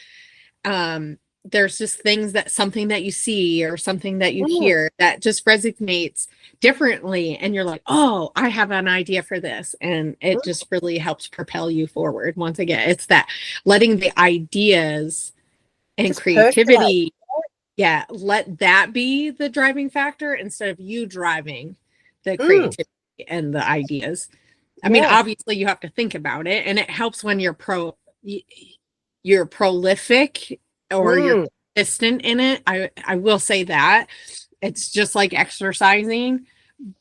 there's just something that you see or something that you Mm, hear that just resonates differently, and you're like, oh, I have an idea for this, and it mm, just really helps propel you forward. Once again, it's that letting the ideas and just percolate. creativity, yeah, let that be the driving factor instead of you driving the Mm, creativity and the ideas. I mean, yeah. obviously you have to think about it, and it helps when you're prolific, or you're Mm, consistent in it. I will say that it's just like exercising,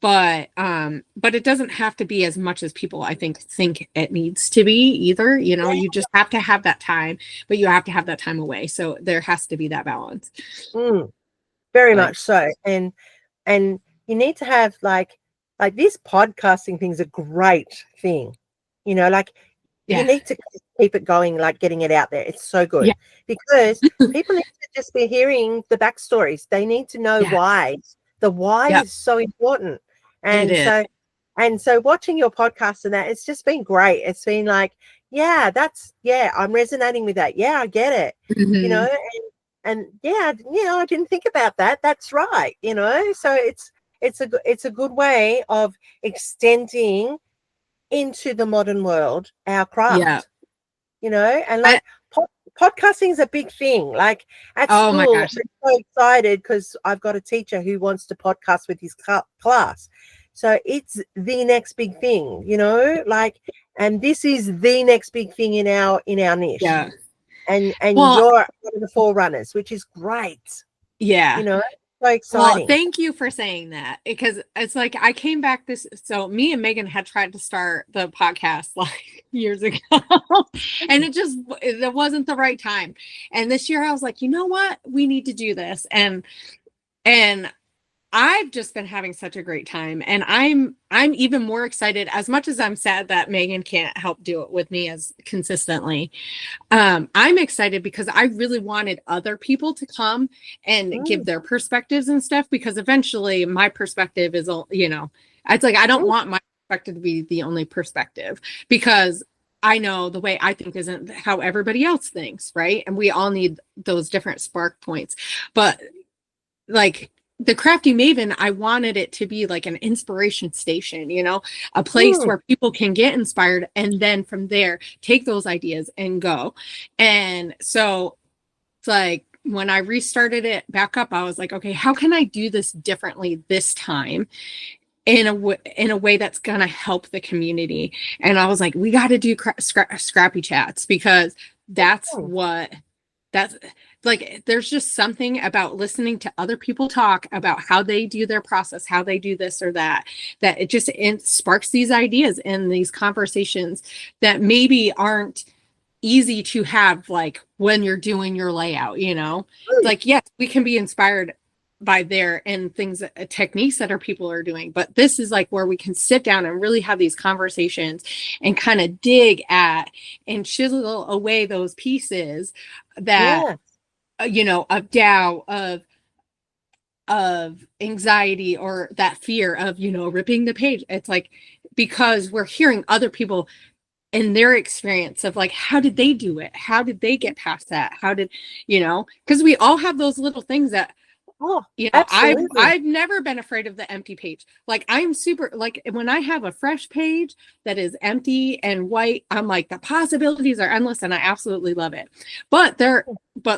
but it doesn't have to be as much as people I think it needs to be either. You just have to have that time, but you have to have that time away. So there has to be that balance. mm, very But much so. And you need to have like this podcasting thing's a great thing. Like you yeah, need to keep it going, like getting it out there. It's so good yeah, because people need to just be hearing the backstories. They need to know yeah, why. The why yeah, is so important. it And is. so watching your podcast and that, it's just been great. It's been like, yeah, I'm resonating with that. Yeah, I get it. You know, Mhm. and yeah, I didn't think about that. That's right. So it's a good way of extending into the modern world our Yeah. craft. And I, like podcasting is a big thing. Like at oh my school, gosh. I'm so excited because I've got a teacher who wants to podcast with his class. So it's the next big thing, you know, like, and this is the next big thing in our niche. Yeah. And Well, you're one of the forerunners, which is great. yeah. You know, so Well, exciting. thank you for saying that, because it's like I came back so me and Megan had tried to start the podcast like years ago and it wasn't the right time. And this year I was like, you know what? We need to do this. And I've just been having such a great time, and I'm even more excited, as much as I'm sad that Megan can't help do it with me as consistently. I'm excited because I really wanted other people to come and give their perspectives and stuff, because eventually my perspective is, you know, it's like I don't want my perspective to be the only perspective, because I know the way I think isn't how everybody else thinks, right? And we all need those different spark points. But like the Crafty Maven, I wanted it to be like an inspiration station, you know, a place where people can get inspired and then from there take those ideas and go. And so it's like when I restarted it back up, I was like, okay, how can I do this differently this time in a way that's going to help the community? And I was like, we got to do scrappy chats, because that's like, there's just something about listening to other people talk about how they do their process, how they do this or that it just sparks these ideas and these conversations that maybe aren't easy to have, like when you're doing your layout, you know. Like, yes, we can be inspired by there and things, techniques that our people are doing, but this is like where we can sit down and really have these conversations and kind of dig at and chisel away those pieces that you know, of doubt, of anxiety, or that fear of, you know, ripping the page. It's like, because we're hearing other people in their experience of like, how did they do it? How did they get past that? How did, you know, because we all have those little things that, you know, I've never been afraid of the empty page. Like, I'm super, like when I have a fresh page that is empty and white, I'm like, the possibilities are endless and I absolutely love it. But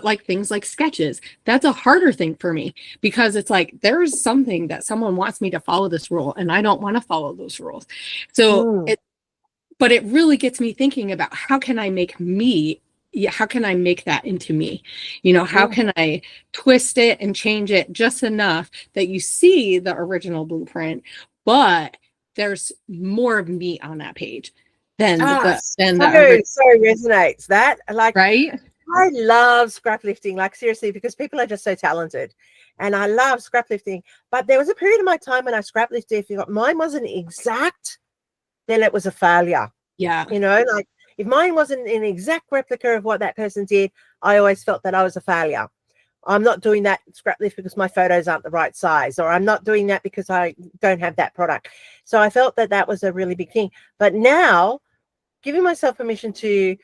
like things like sketches, that's a harder thing for me, because it's like, there's something that someone wants me to follow this rule and I don't want to follow those rules. So but it really gets me thinking about how can I make that into me? You know, how can I twist it and change it just enough that you see the original blueprint, but there's more of me on that page than so resonates that. Like, right? I love scrap lifting, like seriously, because people are just so talented. And I love scrap lifting. But there was a period of my time when I scrap lifted, if mine wasn't exact, then it was a failure. Yeah. You know, like if mine wasn't an exact replica of what that person did, I always felt that I was a failure. I'm not doing that scrap lift because my photos aren't the right size, or I'm not doing that because I don't have that product. So I felt that that was a really big thing. But now, giving myself permission to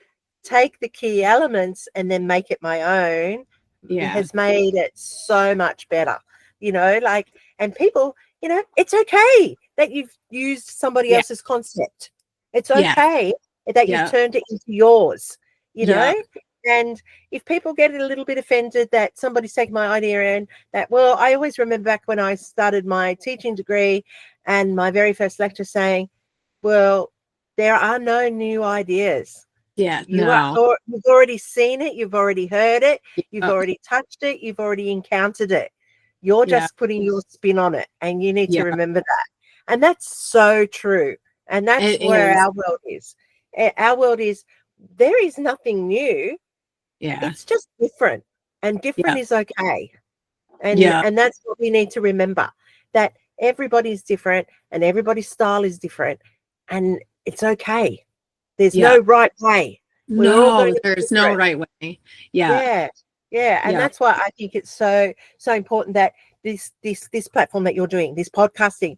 take the key elements and then make it my own has made it so much better. You know, like, and people, you know, it's okay that you've used somebody else's concept. It's okay that you've turned it into yours, you know. And if people get a little bit offended that somebody's taken my idea and that, well, I always remember back when I started my teaching degree and my very first lecture saying, well, there are no new ideas. You've already seen it. You've already heard it. You've already touched it. You've already encountered it. You're just putting your spin on it, and you need to remember that. And that's so true. And that's where our world is. Our world is, there is nothing new. It's just different, and different is okay. And that's what we need to remember, that everybody's different and everybody's style is different, and it's okay. There's no right way. There's no right way. And that's why I think it's so important that this platform that you're doing, this podcasting,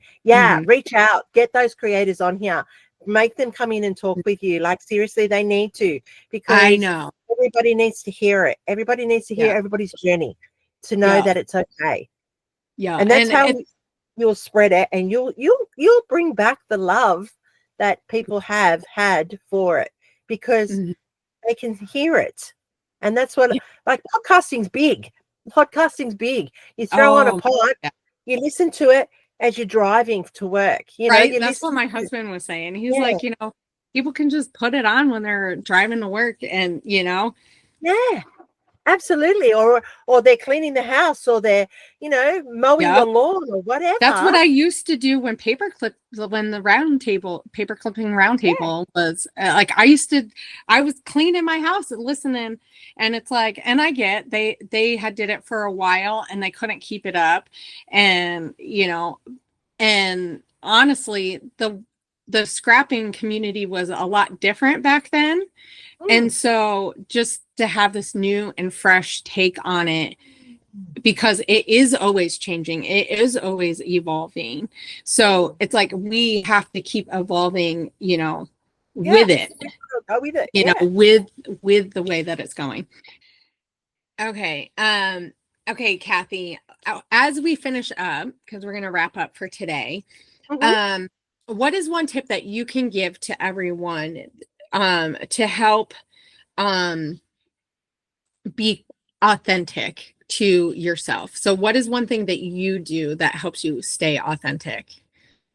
reach out, get those creators on here, make them come in and talk with you. Like, seriously, they need to, because I know everybody needs to hear it. Everybody needs to hear everybody's journey to know that it's okay. And that's how you'll spread it, and you'll bring back the love that people have had for it, because they can hear it. And that's what, like, podcasting's big. You throw on a pod, you listen to it, as you're driving to work. You know, Right? you That's what listen my to, husband was saying. He's yeah, like, people can just put it on when they're driving to work and, yeah. Absolutely. Or they're cleaning the house, or they're, mowing the yep. lawn or That's what whatever. I used to do when the paper clipping round Yeah. table was like, I was cleaning my house and listening. And it's like, and I get they had did it for a while and they couldn't keep it up. And, and honestly, the scrapping community was a lot different back then. And Mm. so just to have this new and fresh take on it, because it is always changing, it is always evolving. So it's like we have to keep evolving, Yeah. with it, Go with it. Yeah. with the way that it's going. Okay. Okay, Kathy, as we finish up, because we're going to wrap up for today, Mhm. um, what is one tip that you can give to everyone to help um be authentic to yourself? So what is one thing that you do that helps you stay authentic?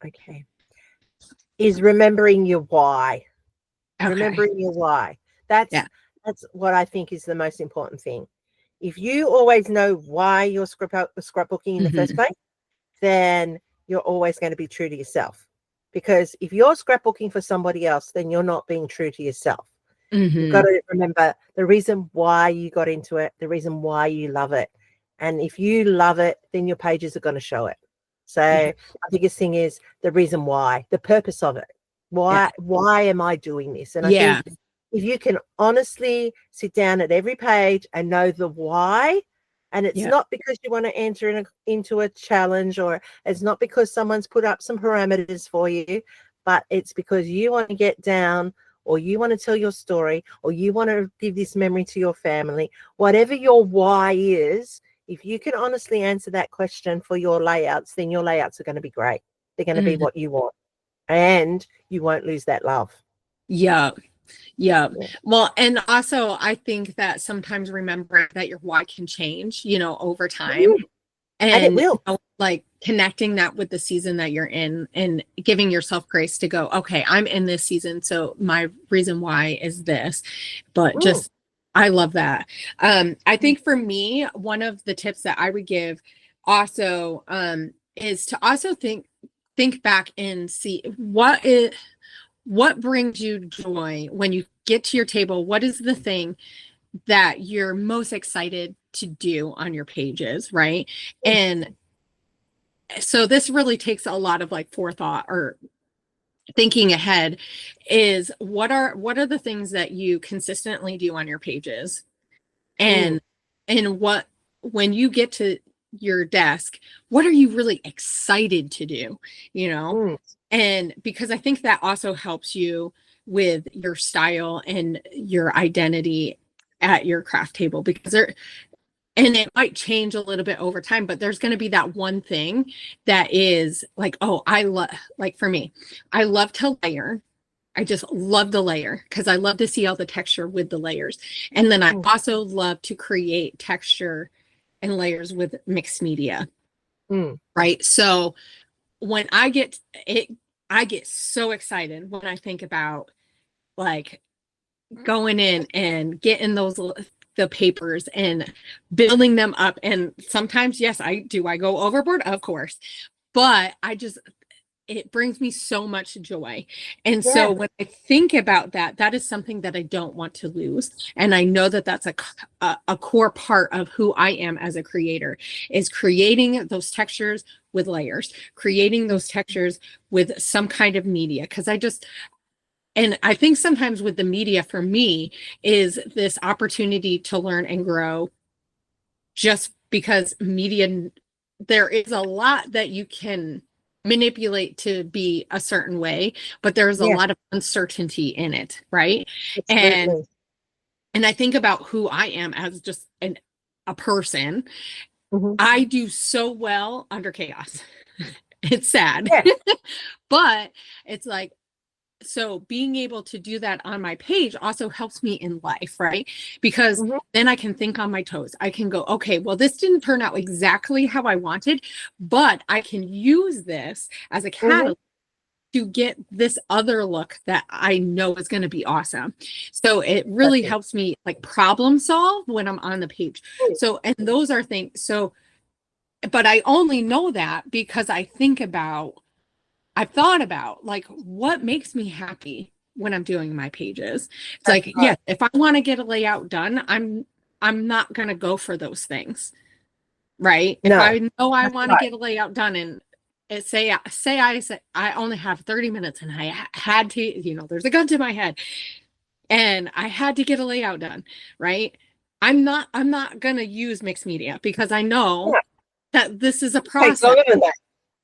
Okay. Is remembering your why. Okay. Remembering your why. That's Yeah. that's what I think is the most important thing. If you always know why you're scrapbooking in the first Hmm. place, then you're always going to be true to yourself. Because if you're scrapbooking for somebody else, then you're not being true to yourself. You've got Hmm. to remember the reason why you got into it, the reason why you love it. And if you love it, then your pages are going to show it. So Yeah. the biggest thing is the reason why, the purpose of it. Yeah. Why am I doing this? And I Yeah. think if you can honestly sit down at every page and know the why, and it's Yeah. not because you want to enter into a challenge, or it's not because someone's put up some parameters for you, but it's because you want to get down, or you want to tell your story, or you want to give this memory to your family. Whatever your why is, if you can honestly answer that question for your layouts, then your layouts are going to be great. They're going to be Hmm. what you want, and you won't lose that love. Yeah. Yeah. Yeah. Well, and also I think that sometimes remembering that your why can change, over time. Mhm. And it And will. like connecting that with the season that you're in and giving yourself grace to go, okay, I'm in this season, so my reason why is this. But Mm. just I love that. I think for me, one of the tips that I would give also is to also think back and see what brings you joy when you get to your table. What is the thing that you're most excited to do on your pages, right? And so this really takes a lot of like forethought or thinking ahead. Is what are the things that you consistently do on your pages, Mm. and what, when you get to your desk, what are you really excited to do, Mm. and because I think that also helps you with your style and your identity at your craft table, because and it might change a little bit over time, but there's going to be that one thing that is like, oh, I love, like for me, I love to layer. I just love the layer because I love to see all the texture with the layers. And then I Mm. also love to create texture and layers with mixed media, Mm. right? So when I get it, I get so excited when I think about like going in and getting the papers and building them up. And sometimes, yes, I go overboard, of course, but it brings me so much joy. And so Yeah. when I think about that, that is something that I don't want to lose. And I know that that's a core part of who I am as a creator, is creating those textures with layers, creating those textures with some kind of media. Because and I think sometimes with the media for me is this opportunity to learn and grow, just because media, there is a lot that you can manipulate to be a certain way, but there's a Yeah. lot of uncertainty in it, right? And Absolutely. and I think about who I am as just a person. Mhm. I do so well under chaos. It's sad. Yeah. But it's like so being able to do that on my page also helps me in life, right? Because Mhm. then I can think on my toes. I can go, okay, well, this didn't turn out exactly how I wanted, but I can use this as a Mhm. catalyst to get this other look that I know is going to be awesome. So it really Exactly. helps me like problem solve when I'm on the page. Mm. So, and those are things. So, but I only know that because I've thought about like what makes me happy when I'm doing my pages. It's That's like, right. yes, if I want to get a layout done, I'm not going to go for those things, right? If No, I know I that's want to right. get a layout done and say I only have 30 minutes and I had to, there's a gun to my head and I had to get a layout done, right? I'm not going to use mixed media because I know Yeah. that this is a It takes process. longer than that.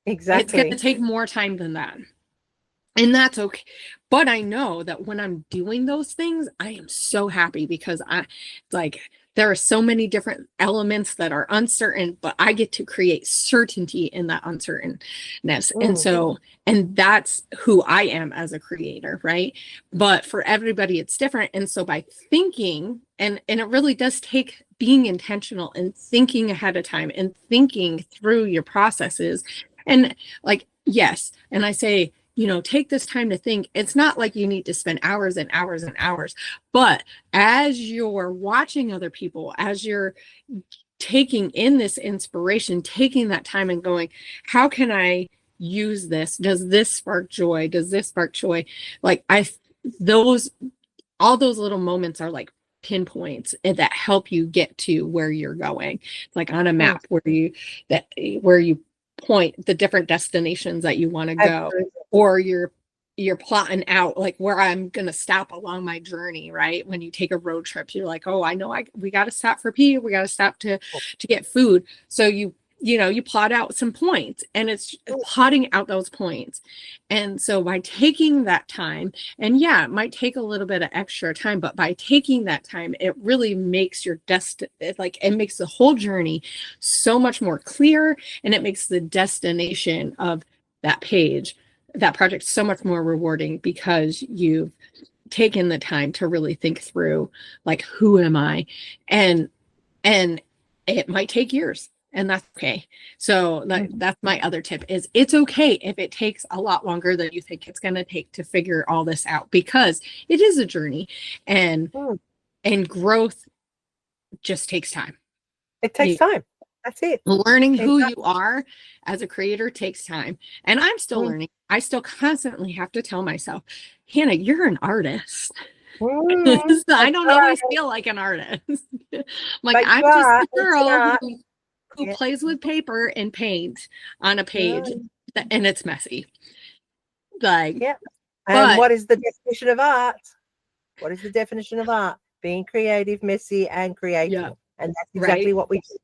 It's going to Exactly. take more time than that. And that's okay. But I know that when I'm doing those things, I am so happy because like there are so many different elements that are uncertain, but I get to create certainty in that uncertainness. And Mm. so, and that's who I am as a creator, right? But for everybody, it's different. And so by thinking, and it really does take being intentional and thinking ahead of time and thinking through your processes. And like, yes, and I say, take this time to think. It's not like you need to spend hours and hours and hours, but as you're watching other people, as you're taking in this inspiration, taking that time and going, how can I use this? Does this spark joy? Does this spark joy? Like those, all those little moments are like pinpoints that help you get to where you're going. It's like on a Mm. map where you point the different destinations that you want to go, Absolutely. or you're plotting out like where I'm going to stop along my journey, right? When you take a road trip, you're like, oh, I know we got to stop for pee, we got to stop to get food. So you plot out some points and it's plotting out those points. And so by taking that time, and yeah, it might take a little bit of extra time, but by taking that time, it really makes your it makes the whole journey so much more clear, and it makes the destination of that page, that project, so much more rewarding because you've taken the time to really think through like, who am I? And it might take years, and that's okay. So Mhm. that's my other tip is it's okay if it takes a lot longer than you think it's going to take to figure all this out, because it is a journey, and Mm. growth just takes time. It takes time. That's it. Learning who you Exactly. are as a creator takes time, and I'm still Mm. learning. I still constantly have to tell myself, Hannah, you're an artist. Mm. I That's don't always right. feel like an artist. Like But I'm you just are. a It's an girl art. who Yeah. plays with paper and paint on a page, Mm. and it's messy. Like, Yeah. And but what is the definition of art? What is the definition of art? Being creative, messy, and yeah, creating. And that's right. exactly what we do.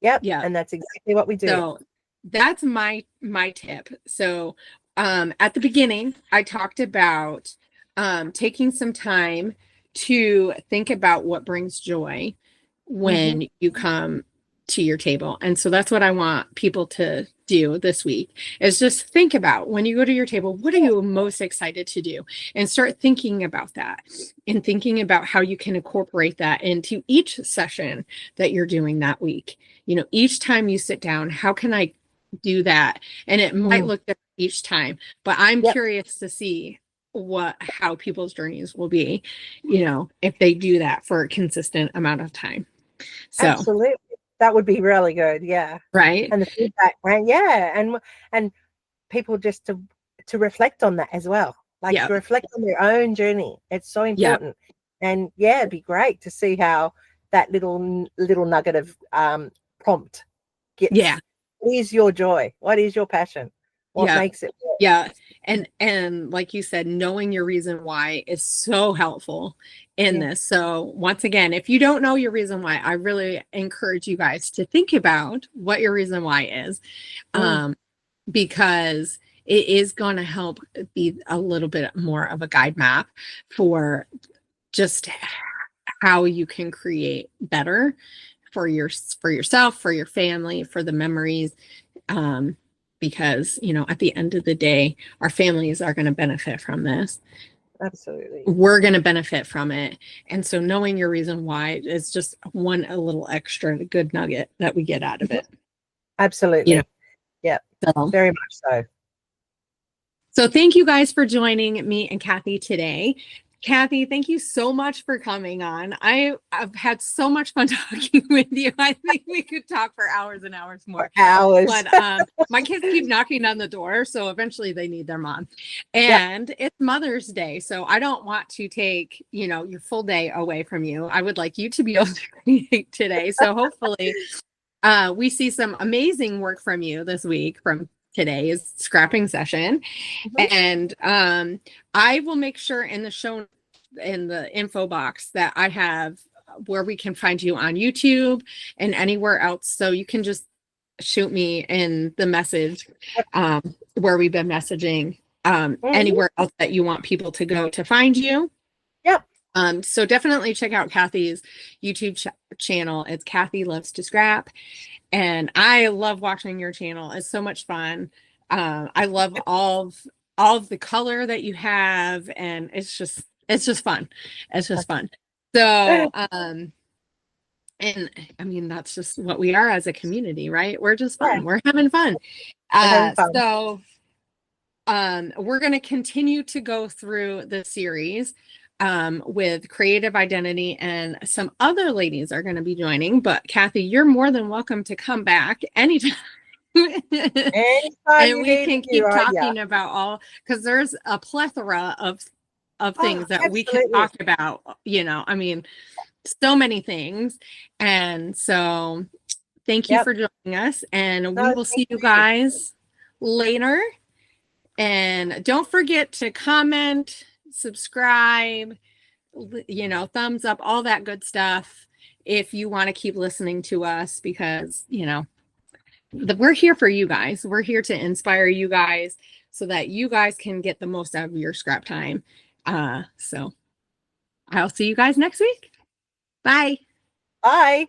Yep. Yeah. And that's exactly what we do. So that's my tip. So at the beginning, I talked about taking some time to think about what brings joy Hmm. when you come to your table. And so that's what I want people to do this week is just think about when you go to your table, what are you most excited to do? And start thinking about that and thinking about how you can incorporate that into each session that you're doing that week. Each time you sit down, how can I do that? And it might Mm. look different each time, but I'm Yep. curious to see how people's journeys will be, if they do that for a consistent amount of time. So, Absolutely. That would be really good. Yeah. right? And the feedback. And yeah. And people just to reflect on that as well. Like to Yep. reflect on their own journey. It's so Yep. important. And yeah, it'd be great to see how that little nugget of prompt Yeah. gets. What is your joy? What is your passion? What Yeah. makes it work? Yeah. And like you said, knowing your reason why is so helpful in Yeah. this. So once again, if you don't know your reason why, I really encourage you guys to think about what your reason why is. Mm. Because it is going to help be a little bit more of a guide map for just how you can create better for yourself, for your family, for the memories. Um, because, you know, at the end of the day, our families are going to benefit from this. Absolutely. We're going to benefit from it. And so knowing your reason why is just a little extra good nugget that we get out of it. Absolutely. You know? Yeah. So, very much so. So thank you guys for joining me and Kathy today. Kathy, thank you so much for coming on. I've had so much fun talking with you. I think we could talk for hours and hours more. For hours. But my kids keep knocking on the door, so eventually they need their mom. And It's Mother's Day, so I don't want to take, you know, your full day away from you. I would like you to be able to create today. So hopefully we see some amazing work from you this week from today's scrapping session. And I will make sure in the info box that I have where we can find you on YouTube and anywhere else. So you can just shoot me in the message where we've been messaging anywhere else that you want people to go to find you. Yep. So definitely check out Kathy's YouTube channel. It's Kathy Loves to Scrap. And I love watching your channel. It's so much fun. I love all of the color that you have, and it's just fun. It's just fun. So, and I mean, that's just what we are as a community, right? We're just fun. We're having fun. So, we're going to continue to go through the series with creative identity, and some other ladies are going to be joining, but Kathy, you're more than welcome to come back anytime. And we can keep talking about all, because there's a plethora of things that we can talk about, you know, I mean, so many things. And so thank you for joining us, and we will see you guys later. And don't forget to comment, subscribe, you know, thumbs up, all that good stuff if you want to keep listening to us, because, you know, we're here for you guys. We're here to inspire you guys so that you guys can get the most out of your scrap time. So I'll see you guys next week. Bye. Bye.